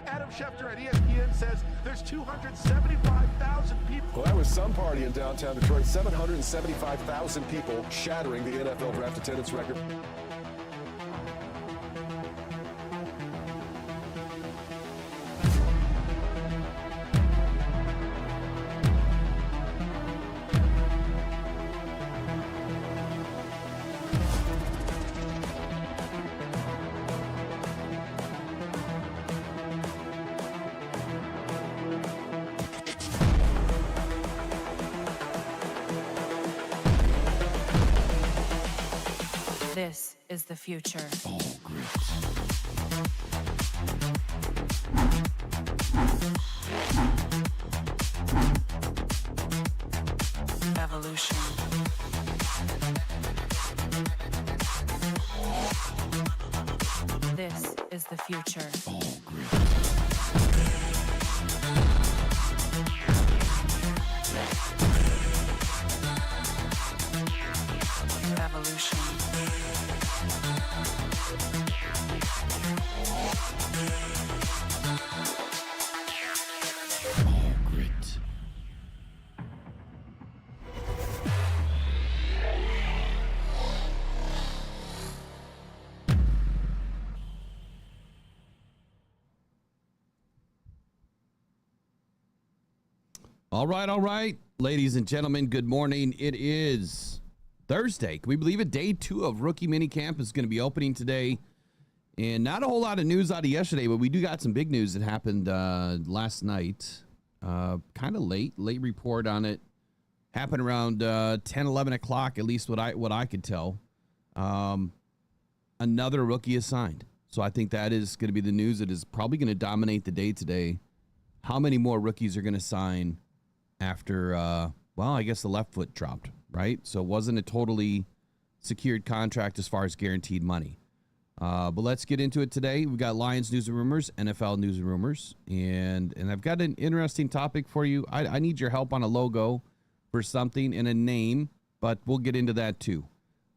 Adam Schefter at ESPN says there's 275,000 people. Well, that was some party in downtown Detroit. 775,000 people shattering the NFL draft attendance record. This is the future. All grit. Evolution. This is the future. All grit. Evolution. All grit. All right, ladies and gentlemen, good morning. It is Thursday. Can we believe it? Day 2 of rookie minicamp is going to be opening today. And not a whole lot of news out of yesterday, but we do got some big news that happened last night. Kind of late report on it. Happened around 10, 11 o'clock, at least what I could tell. Another rookie is signed. So I think that is going to be the news that is probably going to dominate the day today. How many more rookies are going to sign after, well, I guess the left foot dropped, right? So it wasn't a totally secured contract as far as guaranteed money. But let's get into it today. We've got Lions news and rumors, NFL news and rumors, and I've got an interesting topic for you. I need your help on a logo for something and a name, but we'll get into that too.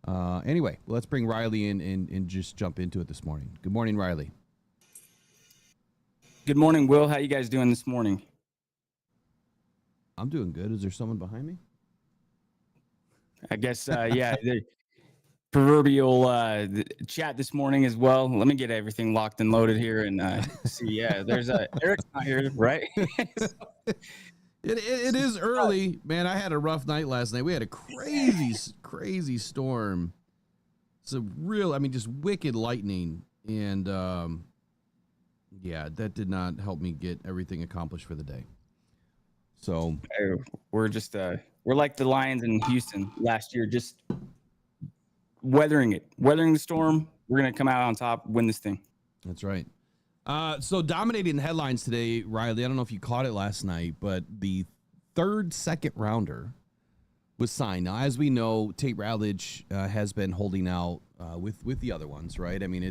Anyway, let's bring Riley in and just jump into it this morning. Good morning, Riley. Good morning, Will. How you guys doing this morning? I'm doing good. Is there someone behind me? I guess, yeah, the proverbial chat this morning as well. Let me get everything locked and loaded here and see. Yeah, there's Eric's not here, right? It is early, man. I had a rough night last night. We had a crazy storm. So just wicked lightning, and yeah, that did not help me get everything accomplished for the day. So we're just we're like the Lions in Houston last year, just weathering the storm. We're gonna come out on top, win this thing. That's right. So dominating the headlines today, Riley. I don't know if you caught it last night, but the third second rounder was signed. Now, as we know, Tate Ratledge has been holding out with the other ones, right? I mean,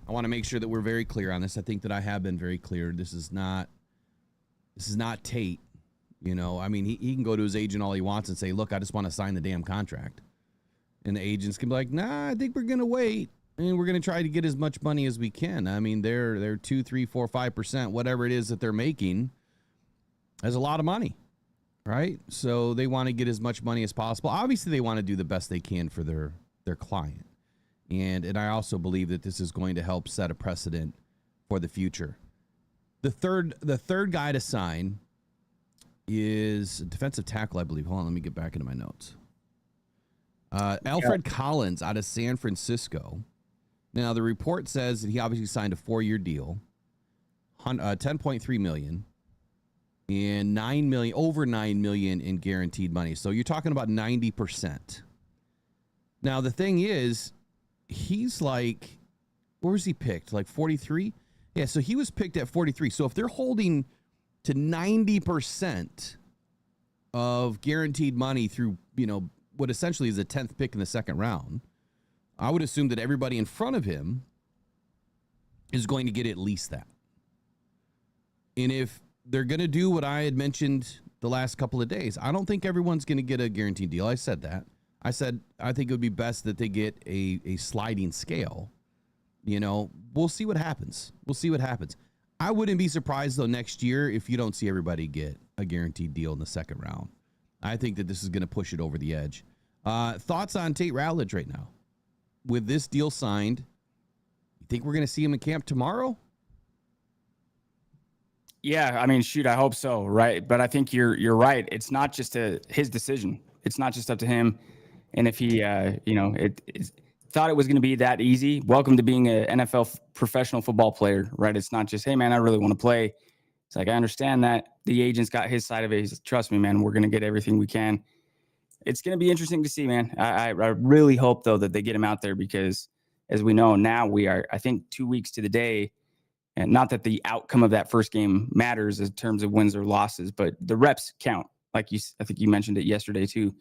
I want to make sure that we're very clear on this. I think that I have been very clear. This is not Tate. You know, I mean, he can go to his agent all he wants and say, look, I just want to sign the damn contract. And the agents can be like, nah, I think we're going to wait. And we're going to try to get as much money as we can. I mean, they're 2, 3, 4, 5%, whatever it is that they're making, is a lot of money, right? So they want to get as much money as possible. Obviously, they want to do the best they can for their client. And I also believe that this is going to help set a precedent for the future. The third guy to sign is a defensive tackle, I believe. Hold on, let me get back into my notes. Alfred Collins out of San Francisco. Now, the report says that he obviously signed a 4-year deal, $10.3 million, and over $9 million in guaranteed money. So you're talking about 90%. Now, the thing is, he's like, where was he picked? Like 43? Yeah, so he was picked at 43. So if they're holding to 90% of guaranteed money through, what essentially is a 10th pick in the second round, I would assume that everybody in front of him is going to get at least that. And if they're going to do what I had mentioned the last couple of days, I don't think everyone's going to get a guaranteed deal. I said that. I said, I think it would be best that they get a sliding scale. We'll see what happens. I wouldn't be surprised, though, next year if you don't see everybody get a guaranteed deal in the second round. I think that this is going to push it over the edge. Thoughts on Tate Ratledge right now? With this deal signed, you think we're going to see him in camp tomorrow? Yeah, I mean, shoot, I hope so, right? But I think you're right. It's not just his decision. It's not just up to him. And if he, thought it was going to be that easy, welcome to being an NFL professional football player, right? It's not just, hey, man, I really want to play. It's like, I understand that the agent's got his side of it. He says, trust me, man, we're going to get everything we can. It's going to be interesting to see, man. I really hope, though, that they get him out there because, as we know, now we are, I think, 2 weeks to the day. And not that the outcome of that first game matters in terms of wins or losses, but the reps count. I think you mentioned it yesterday too.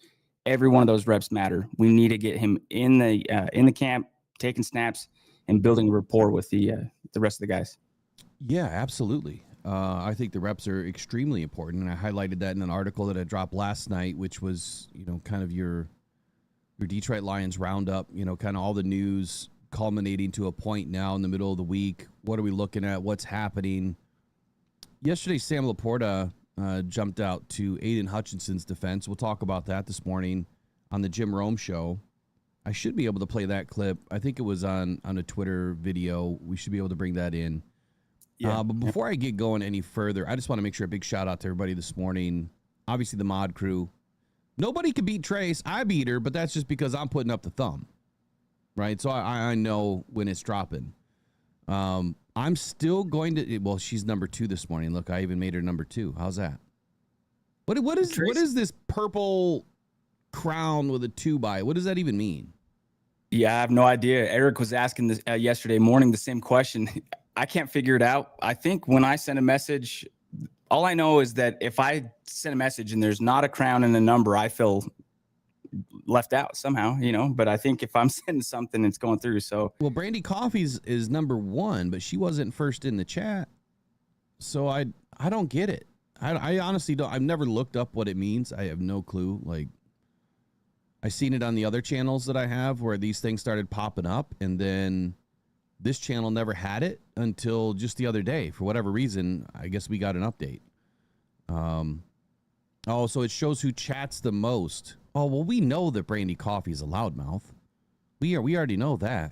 Every one of those reps matter. We need to get him in the camp, taking snaps, and building rapport with the rest of the guys. Yeah, absolutely. I think the reps are extremely important, and I highlighted that in an article that I dropped last night, which was kind of your Detroit Lions roundup. Kind of all the news culminating to a point now in the middle of the week. What are we looking at? What's happening? Yesterday, Sam Laporta jumped out to Aidan Hutchinson's defense. We'll talk about that this morning on the Jim Rome show. I should be able to play that clip. I think it was on a Twitter video. We should be able to bring that in. Yeah. But before I get going any further, I just want to make sure a big shout out to everybody this morning. Obviously, the mod crew. Nobody could beat Trace. I beat her, but that's just because I'm putting up the thumb. Right, so I know when it's dropping. I'm still going to. Well, she's number 2 this morning. Look, I even made her number 2. How's that? What is this purple crown with a 2 by? What does that even mean? Yeah, I have no idea. Eric was asking this yesterday morning the same question. I can't figure it out. I think when I send a message, all I know is that if I send a message and there's not a crown and a number, I feel left out somehow, but I think if I'm sending something, it's going through. So, well, Brandy Coffee's is number 1, but she wasn't first in the chat. So I don't get it. I honestly don't. I've never looked up what it means. I have no clue. Like, I seen it on the other channels that I have where these things started popping up, and then this channel never had it until just the other day. For whatever reason, I guess we got an update. So it shows who chats the most. Oh, well, we know that Brandy Coffee's a loudmouth. We already know that.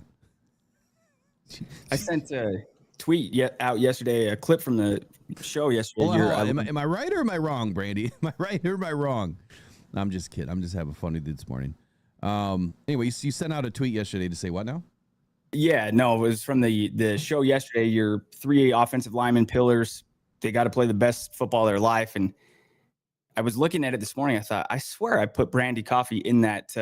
I sent a tweet out yesterday, a clip from the show yesterday. Am I right or am I wrong, Brandy? Am I right or am I wrong? I'm just kidding. I'm just having fun with you this morning. Anyway, you sent out a tweet yesterday to say what now? Yeah, no, it was from the show yesterday. Your 3 offensive lineman pillars, they got to play the best football of their life. And I was looking at it this morning. I thought, I swear I put Brandy Coffee in that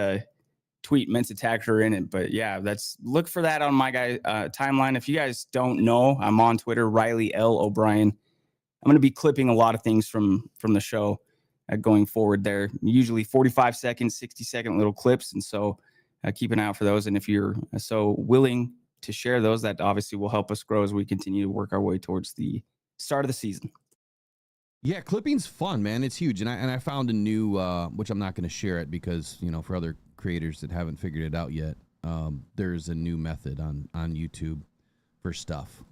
tweet, meant to tag her in it. But yeah, look for that on my timeline. If you guys don't know, I'm on Twitter, Riley L. O'Brien. I'm going to be clipping a lot of things from the show going forward there. Usually 45 seconds, 60-second little clips. And so keep an eye out for those. And if you're so willing to share those, that obviously will help us grow as we continue to work our way towards the start of the season. Yeah, clipping's fun, man. It's huge. And I found a new, which I'm not going to share it because, for other creators that haven't figured it out yet, there's a new method on YouTube for stuff.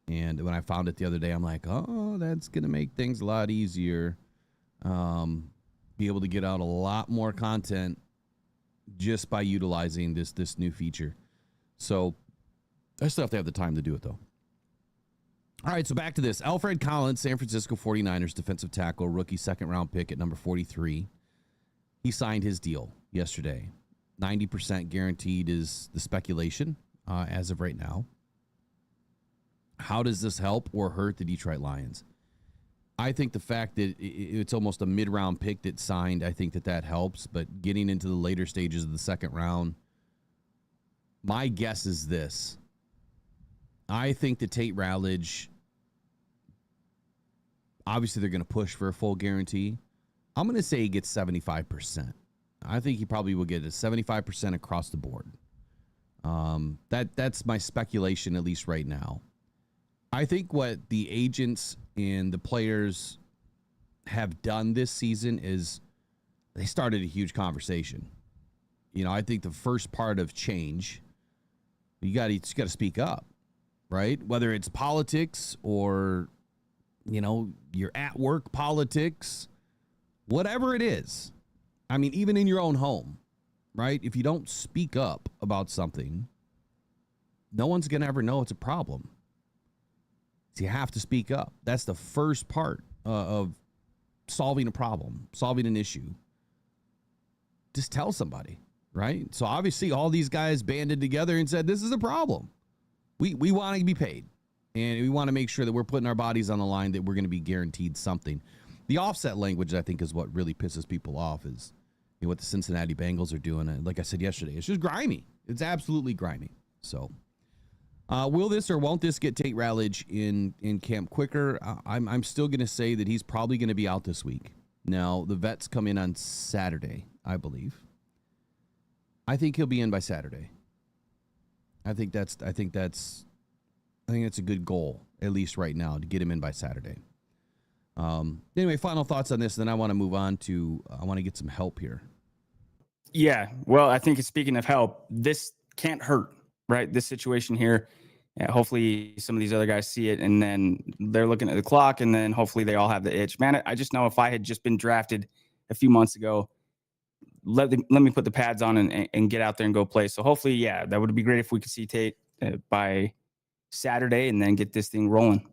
And when I found it the other day, I'm like, oh, that's going to make things a lot easier. Be able to get out a lot more content just by utilizing this new feature. So I still have to have the time to do it, though. All right, so back to this. Alfred Collins, San Francisco 49ers defensive tackle, rookie second-round pick at number 43. He signed his deal yesterday. 90% guaranteed is the speculation as of right now. How does this help or hurt the Detroit Lions? I think the fact that it's almost a mid-round pick that's signed, I think that helps. But getting into the later stages of the second round, my guess is this. I think that Tate Ratledge, obviously they're going to push for a full guarantee. I'm going to say he gets 75%. I think he probably will get a 75% across the board. That's my speculation, at least right now. I think what the agents and the players have done this season is they started a huge conversation. I think the first part of change, you got to speak up. Right? Whether it's politics or you're at work politics, whatever it is. I mean, even in your own home, right? If you don't speak up about something, no one's going to ever know it's a problem. So you have to speak up. That's the first part of solving a problem, solving an issue. Just tell somebody, right? So obviously all these guys banded together and said, this is a problem. We want to be paid. And we want to make sure that we're putting our bodies on the line, that we're going to be guaranteed something. The offset language, I think, is what really pisses people off, is what the Cincinnati Bengals are doing. And like I said yesterday, it's just grimy. It's absolutely grimy. So will this or won't this get Tate Ratledge in camp quicker? I'm still going to say that he's probably going to be out this week. Now, the vets come in on Saturday, I believe. I think he'll be in by Saturday. I think that's a good goal, at least right now, to get him in by Saturday. Anyway, final thoughts on this, then I want to move on to, I want to get some help here. Yeah, well, I think speaking of help, this can't hurt, right? This situation here, hopefully some of these other guys see it, and then they're looking at the clock, and then hopefully they all have the itch. Man, I just know if I had just been drafted a few months ago, let me put the pads on and get out there and go play. So hopefully, yeah, that would be great if we could see Tate by Saturday and then get this thing rolling.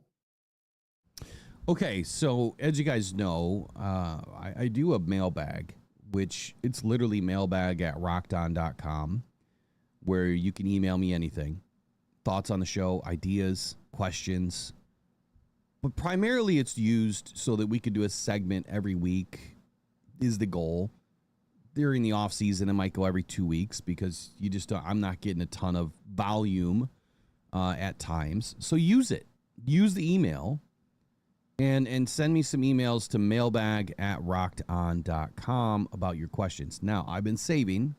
Okay, so as you guys know, I do a mailbag, which it's literally mailbag@rockdown.com, where you can email me anything. Thoughts on the show, ideas, questions. But primarily it's used so that we could do a segment every week is the goal. During the off season, it might go every 2 weeks because I'm not getting a ton of volume at times. So use it. Use the email and send me some emails to mailbag@rockedon.com about your questions. Now, I've been saving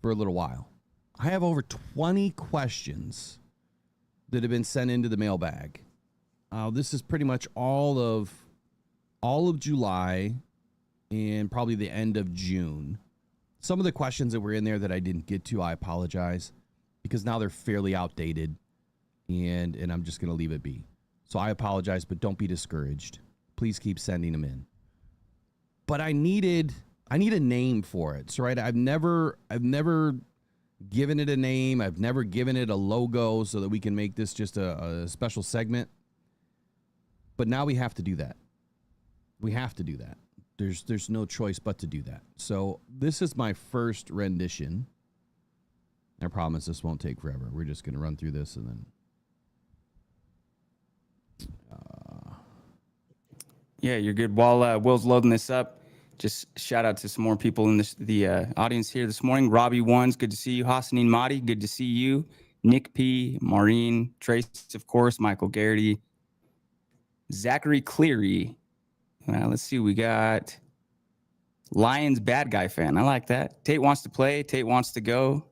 for a little while. I have over 20 questions that have been sent into the mailbag. This is pretty much all of July and probably the end of June. Some of the questions that were in there that I didn't get to, I apologize, because now they're fairly outdated, and I'm just going to leave it be. So I apologize, but don't be discouraged. Please keep sending them in. But I need a name for it. So right, I've never given it a name. I've never given it a logo so that we can make this just a special segment. But now we have to do that. We have to do that. There's no choice but to do that. So this is my first rendition. I promise this won't take forever. We're just going to run through this and then. Yeah, you're good. While Will's loading this up, just shout out to some more people in the audience here this morning. Robbie Ones, good to see you. Hassanin Mahdi, good to see you. Nick P, Maureen, Trace, of course, Michael Garrity, Zachary Cleary. Let's see, we got Lions bad guy fan. I like that. Tate wants to play. Tate wants to go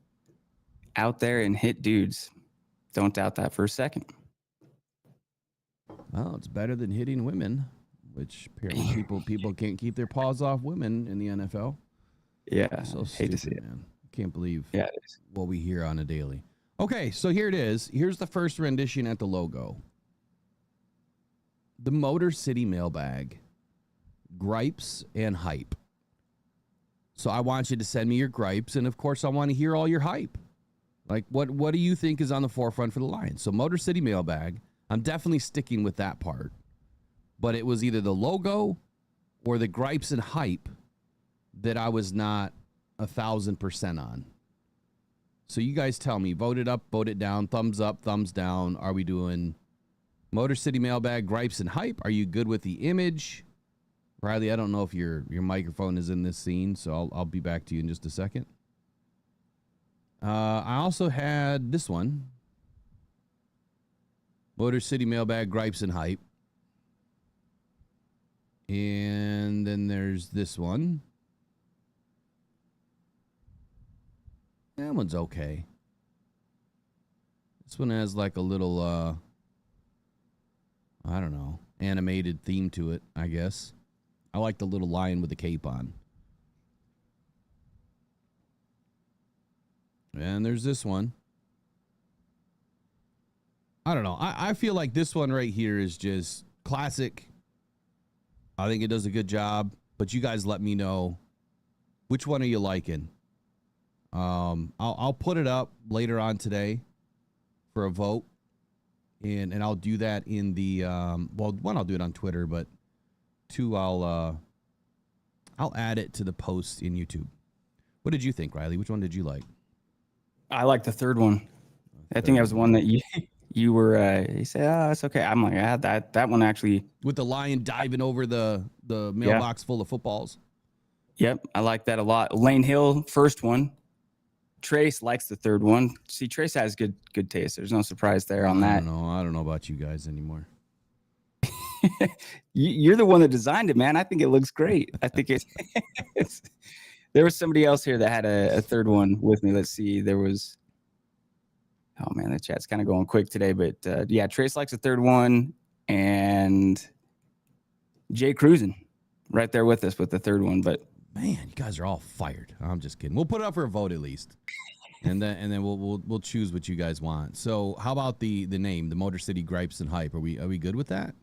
out there and hit dudes. Don't doubt that for a second. Well, it's better than hitting women, which apparently people can't keep their paws off women in the NFL. Yeah, So hate to stupid, see it. man. Can't believe Yeah, it is. what we hear on a daily. Okay, so here it is. Here's the first rendition at the logo. The Motor City Mailbag. Gripes and hype. So I want you to send me your gripes, and of course I want to hear all your hype. Like what do you think is on the forefront for the Lions? So Motor City Mailbag, I'm definitely sticking with that part. But it was either the logo or the gripes and hype that I was not 1,000% on. So you guys tell me, vote it up, vote it down, thumbs up, thumbs down. Are we doing Motor City Mailbag, gripes and hype? Are you good with the image? Riley, I don't know if your microphone is in this scene, so I'll be back to you in just a second. I also had this one. Motor City Mailbag, gripes and hype. And then there's this one. That one's okay. This one has like a little, I don't know, animated theme to it, I guess. I like the little lion with the cape on. And there's this one. I don't know. I feel like this one right here is just classic. I think it does a good job, but you guys let me know which one are you liking. I'll put it up later on today for a vote, and I'll do that in the one, I'll do it on Twitter, but two, I'll add it to the post in YouTube. What did you think, Riley? Which one did you like? I like the third one. I think that was the one that you were you said, oh, it's okay. I'm like, that one actually, With the lion diving over the mailbox full of footballs. yep, I like that a lot. Lane Hill, first one. Trace likes the third one. See, Trace has good taste. There's no surprise there on that. I don't know about you guys anymore. You're the one that designed it, man. I think it looks great. I think it's there was somebody else here that had a third one with me. Let's see. There was, oh man, the chat's kind of going quick today, but yeah, Trace likes the third one, and Jay Cruising right there with us with the third one. But Man, you guys are all fired. I'm just kidding. We'll put it up for a vote at least, and then we'll choose what you guys want. So how about the name, the Motor City Gripes and Hype? Are we good with that?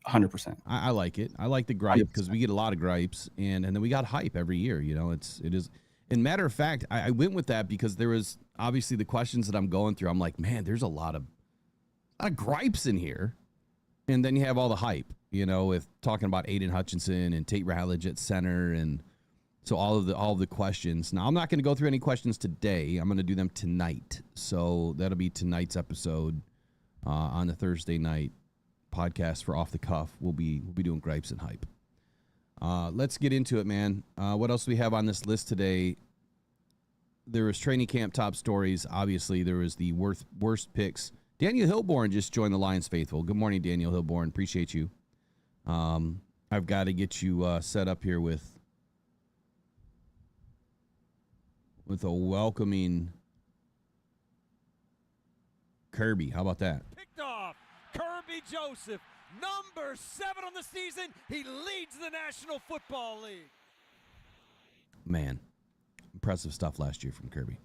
100%. I like it. I like the gripe because we get a lot of gripes, and then we got hype every year. You know, it is. And matter of fact, I went with that because there was obviously the questions that I'm going through. I'm like, man, there's a lot of gripes in here, and then you have all the hype. You know, with talking about Aidan Hutchinson and Tate Rowledge at center, and so all of the questions. Now, I'm not going to go through any questions today. I'm going to do them tonight. So that'll be tonight's episode on the Thursday night podcast for Off the Cuff. We'll be doing gripes and hype. Let's get into it, man. What else do we have on this list today? There was training camp top stories. Obviously, there was the worst picks. Daniel Hilborn just joined the Lions faithful. Good morning, Daniel Hilborn. Appreciate you. I've got to get you set up here with a welcoming Kirby. How about that? Picked off. Kirby Joseph, number 7 on the season. He leads the National Football League. Man, impressive stuff last year from Kirby.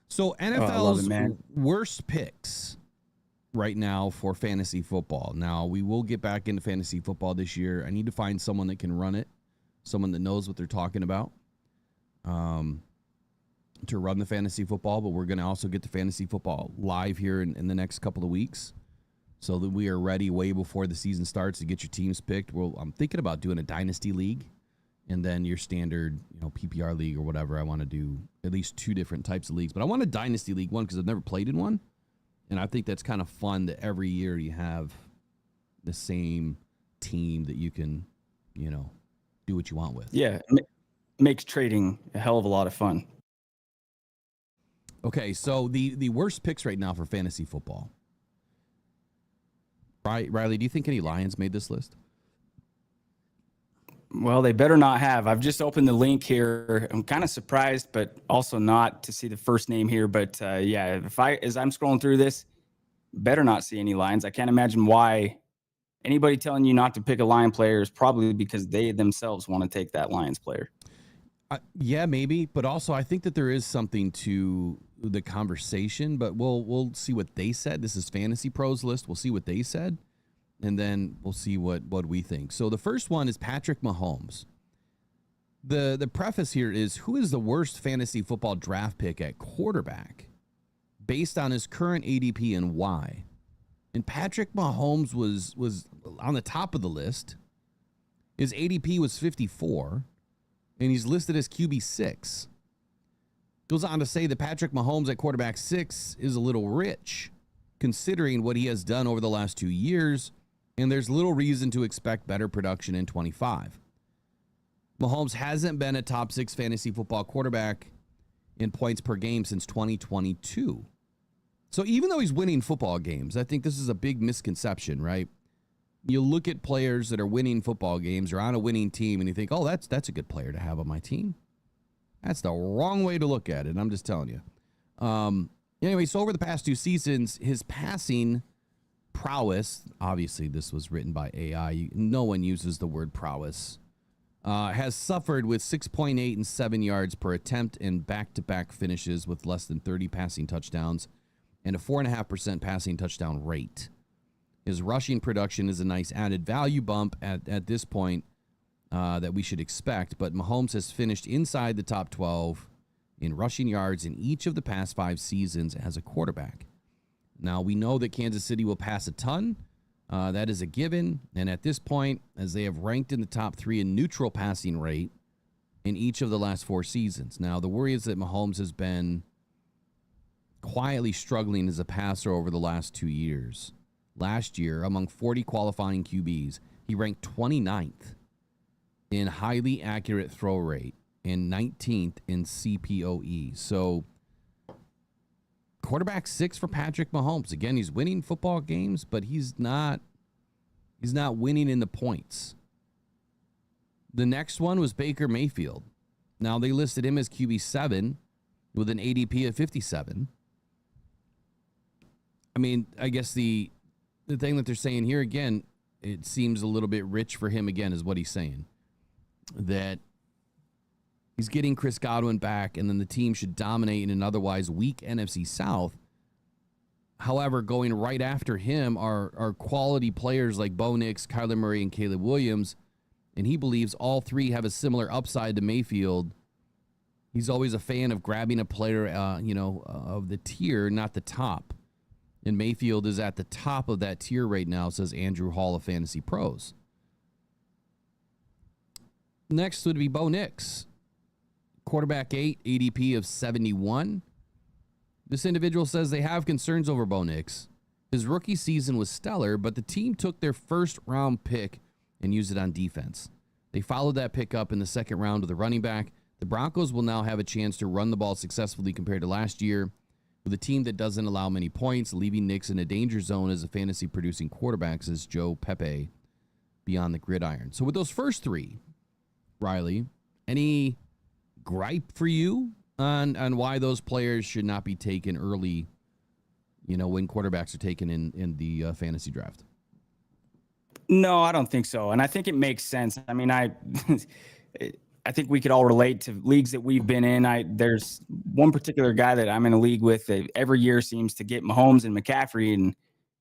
So I love it, NFL's man. worst picks right now for fantasy football. Now, we will get back into fantasy football this year. I need to find someone that can run it, someone that knows what they're talking about to run the fantasy football, but we're going to also get the fantasy football live here in the next couple of weeks so that we are ready way before the season starts to get your teams picked. Well, I'm thinking about doing a dynasty league and then your standard, PPR league or whatever. I want to do at least 2 different types of leagues, but I want a dynasty league one because I've never played in one. And I think that's kind of fun that every year you have the same team that you can, do what you want with. Yeah, makes trading a hell of a lot of fun. Okay, so the worst picks right now for fantasy football. Riley, do you think any Lions made this list? Well, they better not have. I've just opened the link here. I'm kind of surprised, but also not to see the first name here. But yeah, as I'm scrolling through this, better not see any Lions. I can't imagine why anybody telling you not to pick a Lion player is probably because they themselves want to take that Lions player. Yeah, maybe, but also I think that there is something to the conversation. But we'll see what they said. This is Fantasy Pros list. We'll see what they said, and then we'll see what we think. So the first one is Patrick Mahomes. The preface here is, who is the worst fantasy football draft pick at quarterback based on his current ADP and why? And Patrick Mahomes was on the top of the list. His ADP was 54, and he's listed as QB 6. Goes on to say that Patrick Mahomes at quarterback 6 is a little rich, considering what he has done over the last 2 years, and there's little reason to expect better production in 25. Mahomes hasn't been a top 6 fantasy football quarterback in points per game since 2022. So even though he's winning football games, I think this is a big misconception, right? You look at players that are winning football games or on a winning team, and you think, oh, that's a good player to have on my team. That's the wrong way to look at it. I'm just telling you. Anyway, so over the past 2 seasons, his passing prowess, obviously this was written by AI. No one uses the word prowess. Has suffered with 6.8 and 7 yards per attempt in back-to-back finishes with less than 30 passing touchdowns and a 4.5% passing touchdown rate. His rushing production is a nice added value bump at this point that we should expect. But Mahomes has finished inside the top 12 in rushing yards in each of the past 5 seasons as a quarterback. Now, we know that Kansas City will pass a ton. That is a given. And at this point, as they have ranked in the top 3 in neutral passing rate in each of the last 4 seasons. Now, the worry is that Mahomes has been quietly struggling as a passer over the last 2 years. Last year, among 40 qualifying QBs, he ranked 29th in highly accurate throw rate and 19th in CPOE. So, quarterback 6 for Patrick Mahomes. Again, he's winning football games, but he's not winning in the points. The next one was Baker Mayfield. Now, they listed him as QB7 with an ADP of 57. I mean, I guess the thing that they're saying here, again, it seems a little bit rich for him, again, is what he's saying. That he's getting Chris Godwin back, and then the team should dominate in an otherwise weak NFC South. However, going right after him are quality players like Bo Nix, Kyler Murray, and Caleb Williams, and he believes all 3 have a similar upside to Mayfield. He's always a fan of grabbing a player, of the tier, not the top. And Mayfield is at the top of that tier right now, says Andrew Hall of Fantasy Pros. Next would be Bo Nix. Quarterback 8, ADP of 71. This individual says they have concerns over Bo Nix. His rookie season was stellar, but the team took their first-round pick and used it on defense. They followed that pick up in the second round with a running back. The Broncos will now have a chance to run the ball successfully compared to last year, with a team that doesn't allow many points, leaving Nix in a danger zone as a fantasy-producing quarterback, says Joe Pepe, beyond the gridiron. So with those first 3, Riley, any gripe for you on why those players should not be taken early, when quarterbacks are taken in the fantasy draft? No, I don't think so. And I think it makes sense. I mean, I think we could all relate to leagues that we've been in. There's one particular guy that I'm in a league with that every year seems to get Mahomes and McCaffrey. And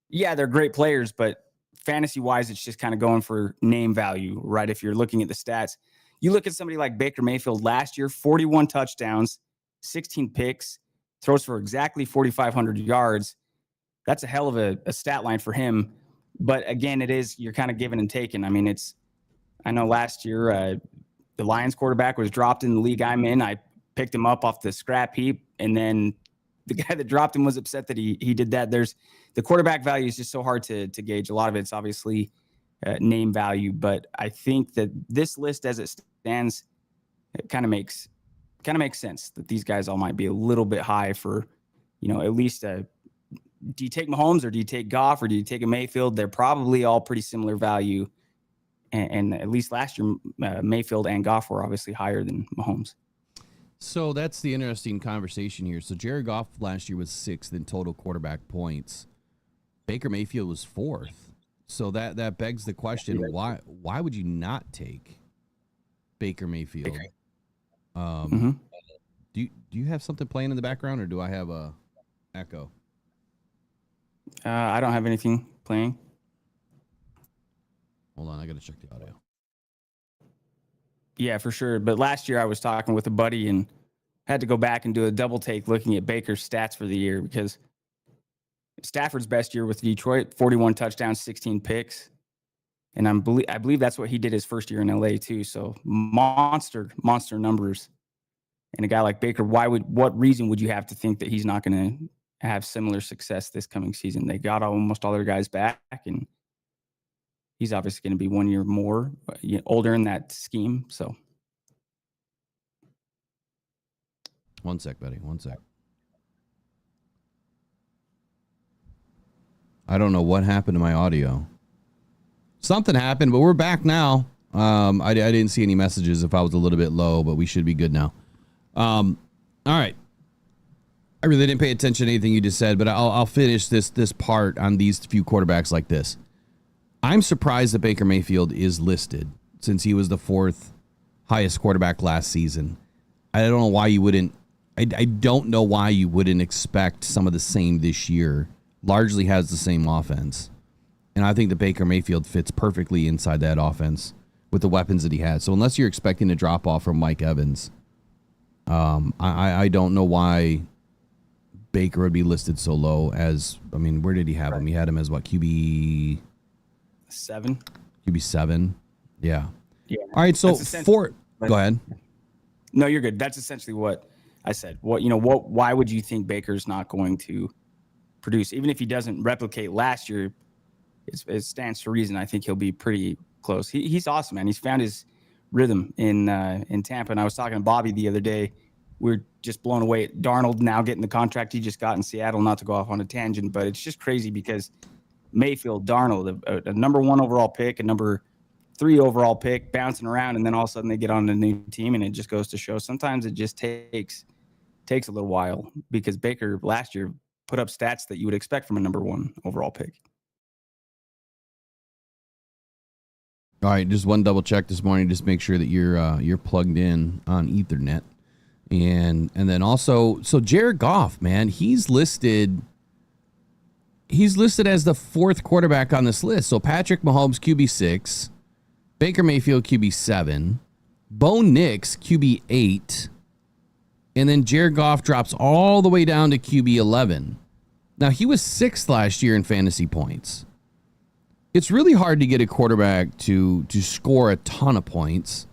yeah, they're great players, but fantasy-wise, it's just kind of going for name value, right? If you're looking at the stats. You look at somebody like Baker Mayfield last year, 41 touchdowns, 16 picks, throws for exactly 4,500 yards. That's a hell of a stat line for him. But again, you're kind of giving and taking. I mean, I know last year the Lions quarterback was dropped in the league I'm in. I picked him up off the scrap heap, and then the guy that dropped him was upset that he did that. The quarterback value is just so hard to gauge. A lot of it's obviously name value, but I think that this list as it stands, it kind of makes sense that these guys all might be a little bit high for, at least do you take Mahomes or do you take Goff or do you take a Mayfield? They're probably all pretty similar value. And at least last year, Mayfield and Goff were obviously higher than Mahomes. So that's the interesting conversation here. So Jared Goff last year was 6th in total quarterback points. Baker Mayfield was 4th. So that begs the question, why would you not take Baker Mayfield? Do you have something playing in the background, or do I have a echo? I don't have anything playing. Hold on, I got to check the audio. Yeah, for sure. But last year I was talking with a buddy and had to go back and do a double take looking at Baker's stats for the year, because Stafford's best year with Detroit, 41 touchdowns, 16 picks. And I believe that's what he did his first year in LA too. So monster numbers. And a guy like Baker, what reason would you have to think that he's not going to have similar success this coming season? They got almost all their guys back, and he's obviously going to be 1 year more older in that scheme. So 1 sec, buddy. 1 sec. I don't know what happened to my audio. Something happened, but we're back now. I didn't see any messages if I was a little bit low, but we should be good now. All right. I really didn't pay attention to anything you just said, but I'll finish this part on these few quarterbacks like this. I'm surprised that Baker Mayfield is listed, since he was the 4th highest quarterback last season. I don't know why you wouldn't. I don't know why you wouldn't expect some of the same this year. Largely has the same offense. And I think that Baker Mayfield fits perfectly inside that offense with the weapons that he has. So unless you're expecting a drop off from Mike Evans, I don't know why Baker would be listed so low as, I mean, where did he have him? He had him as what, QB 7? QB 7? Yeah. Yeah. All right, so That's go ahead. No, you're good. That's essentially what I said. Why would you think Baker's not going to produce? Even if he doesn't replicate last year, it stands to reason. I think he'll be pretty close. He's awesome, man. He's found his rhythm in Tampa. And I was talking to Bobby the other day. We're just blown away at Darnold now getting the contract he just got in Seattle, not to go off on a tangent, but it's just crazy because Mayfield, Darnold, a number 1 overall pick, a number 3 overall pick, bouncing around, and then all of a sudden they get on a new team, and it just goes to show sometimes it just takes a little while, because Baker last year put up stats that you would expect from a number 1 overall pick. All right, just one double check this morning, just make sure that you're plugged in on Ethernet. And then also, so Jared Goff, man, he's listed as the 4th quarterback on this list. So Patrick Mahomes, QB 6, Baker Mayfield, QB 7, Bo Nix, QB 8, and then Jared Goff drops all the way down to QB 11. Now, he was 6th last year in fantasy points. It's really hard to get a quarterback to score a ton of points,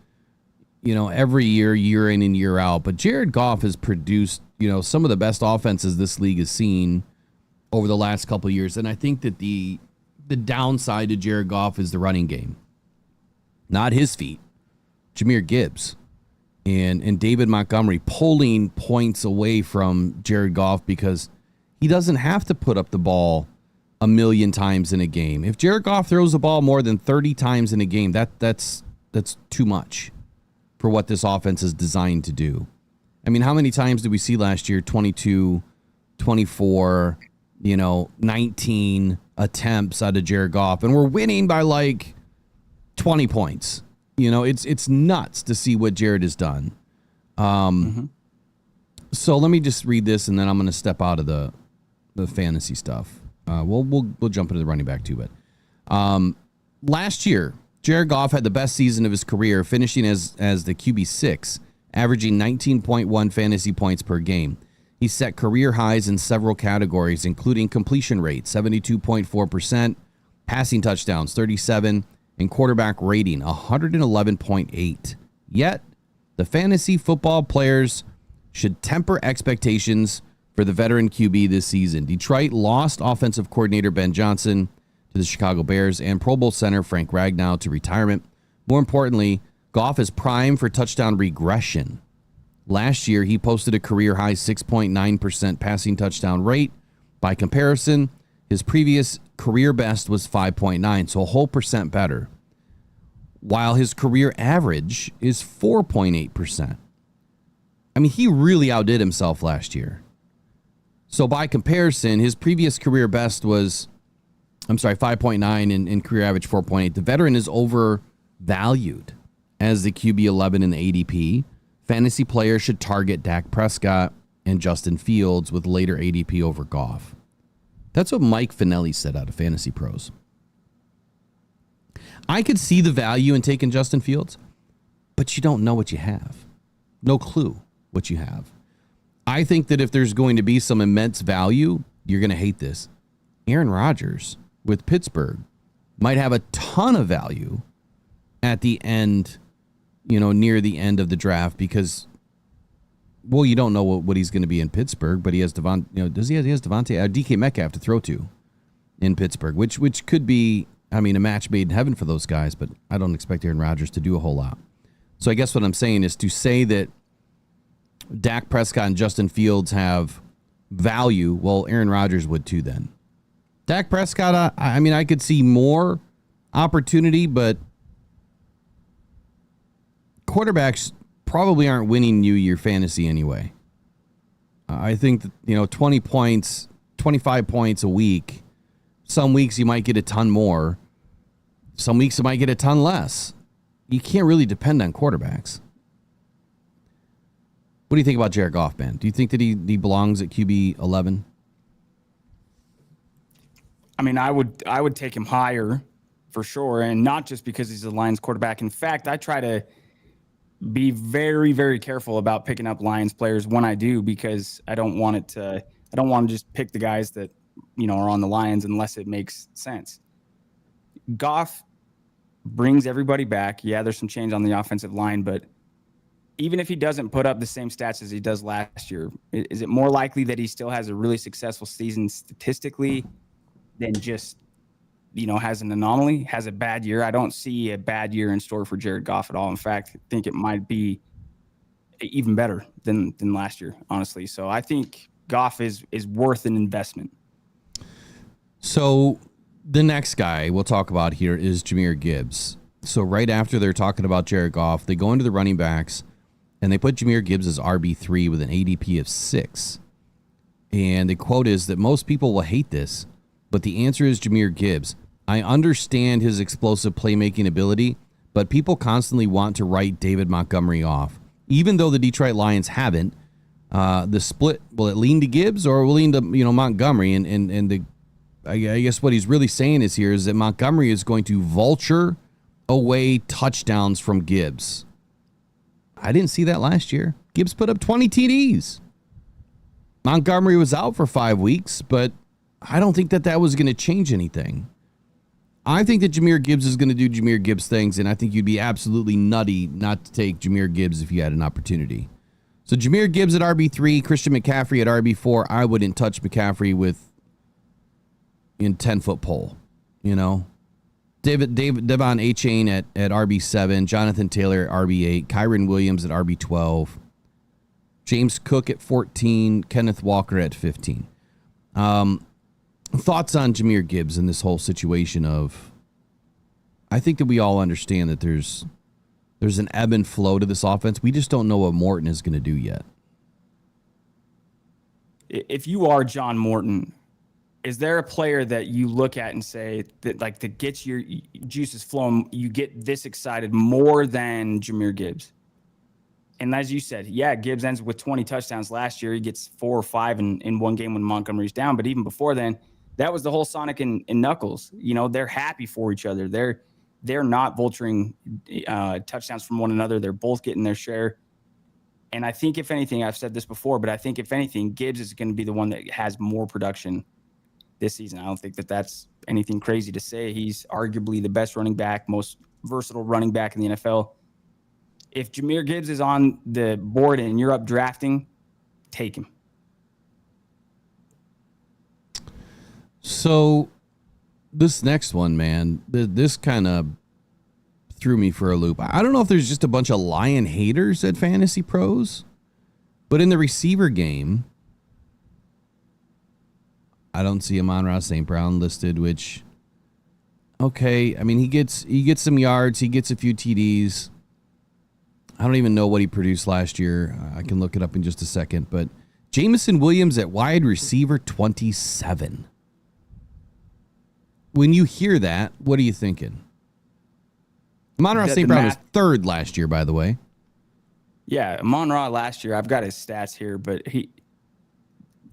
every year in and year out. But Jared Goff has produced, some of the best offenses this league has seen over the last couple of years. And I think that the downside to Jared Goff is the running game. Not his feet. Jahmyr Gibbs and David Montgomery pulling points away from Jared Goff because he doesn't have to put up the ball a million times in a game. If Jared Goff throws the ball more than 30 times in a game, that's too much for what this offense is designed to do. I mean, how many times did we see last year? 22, 24, 19 attempts out of Jared Goff, and we're winning by like 20 points. It's nuts to see what Jared has done. So let me just read this, and then I'm going to step out of the fantasy stuff. We'll jump into the running back too, but last year, Jared Goff had the best season of his career, finishing as the QB 6, averaging 19.1 fantasy points per game. He set career highs in several categories, including completion rate, 72.4%, passing touchdowns, 37, and quarterback rating, 111.8. Yet, the fantasy football players should temper expectations for the veteran QB this season. Detroit lost offensive coordinator Ben Johnson to the Chicago Bears and Pro Bowl center Frank Ragnow to retirement. More importantly, Goff is primed for touchdown regression. Last year, he posted a career-high 6.9% passing touchdown rate. By comparison, his previous career best was 5.9, so a whole percent better, while his career average is 4.8%. I mean, he really outdid himself last year. So by comparison, his previous career best was, 5.9 and career average 4.8. The veteran is overvalued as the QB 11 in the ADP. Fantasy players should target Dak Prescott and Justin Fields with later ADP over Goff. That's what Mike Finelli said out of Fantasy Pros. I could see the value in taking Justin Fields, but you don't know what you have. No clue what you have. I think that if there's going to be some immense value, you're going to hate this. Aaron Rodgers with Pittsburgh might have a ton of value at the end, near the end of the draft because, you don't know what he's going to be in Pittsburgh, but he has Devontae, DK Metcalf to throw to in Pittsburgh, which could be, a match made in heaven for those guys, but I don't expect Aaron Rodgers to do a whole lot. So I guess what I'm saying is to say that Dak Prescott and Justin Fields have value, well, Aaron Rodgers would too then. Dak Prescott, I could see more opportunity, but quarterbacks probably aren't winning you your fantasy anyway. I think that, 20 points, 25 points a week, some weeks you might get a ton more. Some weeks you might get a ton less. You can't really depend on quarterbacks. What do you think about Jared Goff, man? Do you think that he belongs at QB 11? I mean, I would take him higher for sure, and not just because he's the Lions quarterback. In fact, I try to be very, very careful about picking up Lions players when I do, because I don't want to just pick the guys that, are on the Lions unless it makes sense. Goff brings everybody back. Yeah, there's some change on the offensive line, but even if he doesn't put up the same stats as he does last year, is it more likely that he still has a really successful season statistically than just, has an anomaly, has a bad year? I don't see a bad year in store for Jared Goff at all. In fact, I think it might be even better than last year, honestly. So I think Goff is worth an investment. So the next guy we'll talk about here is Jahmyr Gibbs. So right after they're talking about Jared Goff, they go into the running backs and they put Jahmyr Gibbs as RB3 with an ADP of 6. And the quote is that most people will hate this, but the answer is Jahmyr Gibbs. I understand his explosive playmaking ability, but people constantly want to write David Montgomery off. Even though the Detroit Lions haven't, the split, will it lean to Gibbs or will it lean to, Montgomery? And I guess what he's really saying is that Montgomery is going to vulture away touchdowns from Gibbs. I didn't see that last year. Gibbs put up 20 TDs. Montgomery was out for 5 weeks, but I don't think that was going to change anything. I think that Jahmyr Gibbs is going to do Jahmyr Gibbs things, and I think you'd be absolutely nutty not to take Jahmyr Gibbs if you had an opportunity. So Jahmyr Gibbs at RB3, Christian McCaffrey at RB4. I wouldn't touch McCaffrey with in 10-foot pole, Devon Achane at RB7, Jonathan Taylor at RB8, Kyron Williams at RB12, James Cook at 14, Kenneth Walker at 15. Thoughts on Jahmyr Gibbs in this whole situation of, I think that we all understand that there's an ebb and flow to this offense. We just don't know what Morton is going to do yet. If you are John Morton, is there a player that you look at and say that gets your juices flowing, you get this excited more than Jahmyr Gibbs? And as you said, yeah, Gibbs ends with 20 touchdowns last year. He gets 4 or 5 in one game when Montgomery's down. But even before then, that was the whole Sonic and Knuckles. They're happy for each other. They're not vulturing touchdowns from one another. They're both getting their share. And I think, if anything, I've said this before, but I think, if anything, Gibbs is going to be the one that has more production this season. I don't think that that's anything crazy to say. He's arguably the best running back, most versatile running back in the NFL. If Jahmyr Gibbs is on the board and you're up drafting, take him. So this next one, man, this kind of threw me for a loop. I don't know if there's just a bunch of Lion haters at Fantasy Pros, but in the receiver game, I don't see Amon-Ra St. Brown listed, which, okay, I mean, he gets some yards, he gets a few TDs. I don't even know what he produced last year. I can look it up in just a second, but Jamison Williams at wide receiver 27. When you hear that, what are you thinking? Amon-Ra St. Brown was third last year, by the way. Yeah, Amon-Ra last year, I've got his stats here, but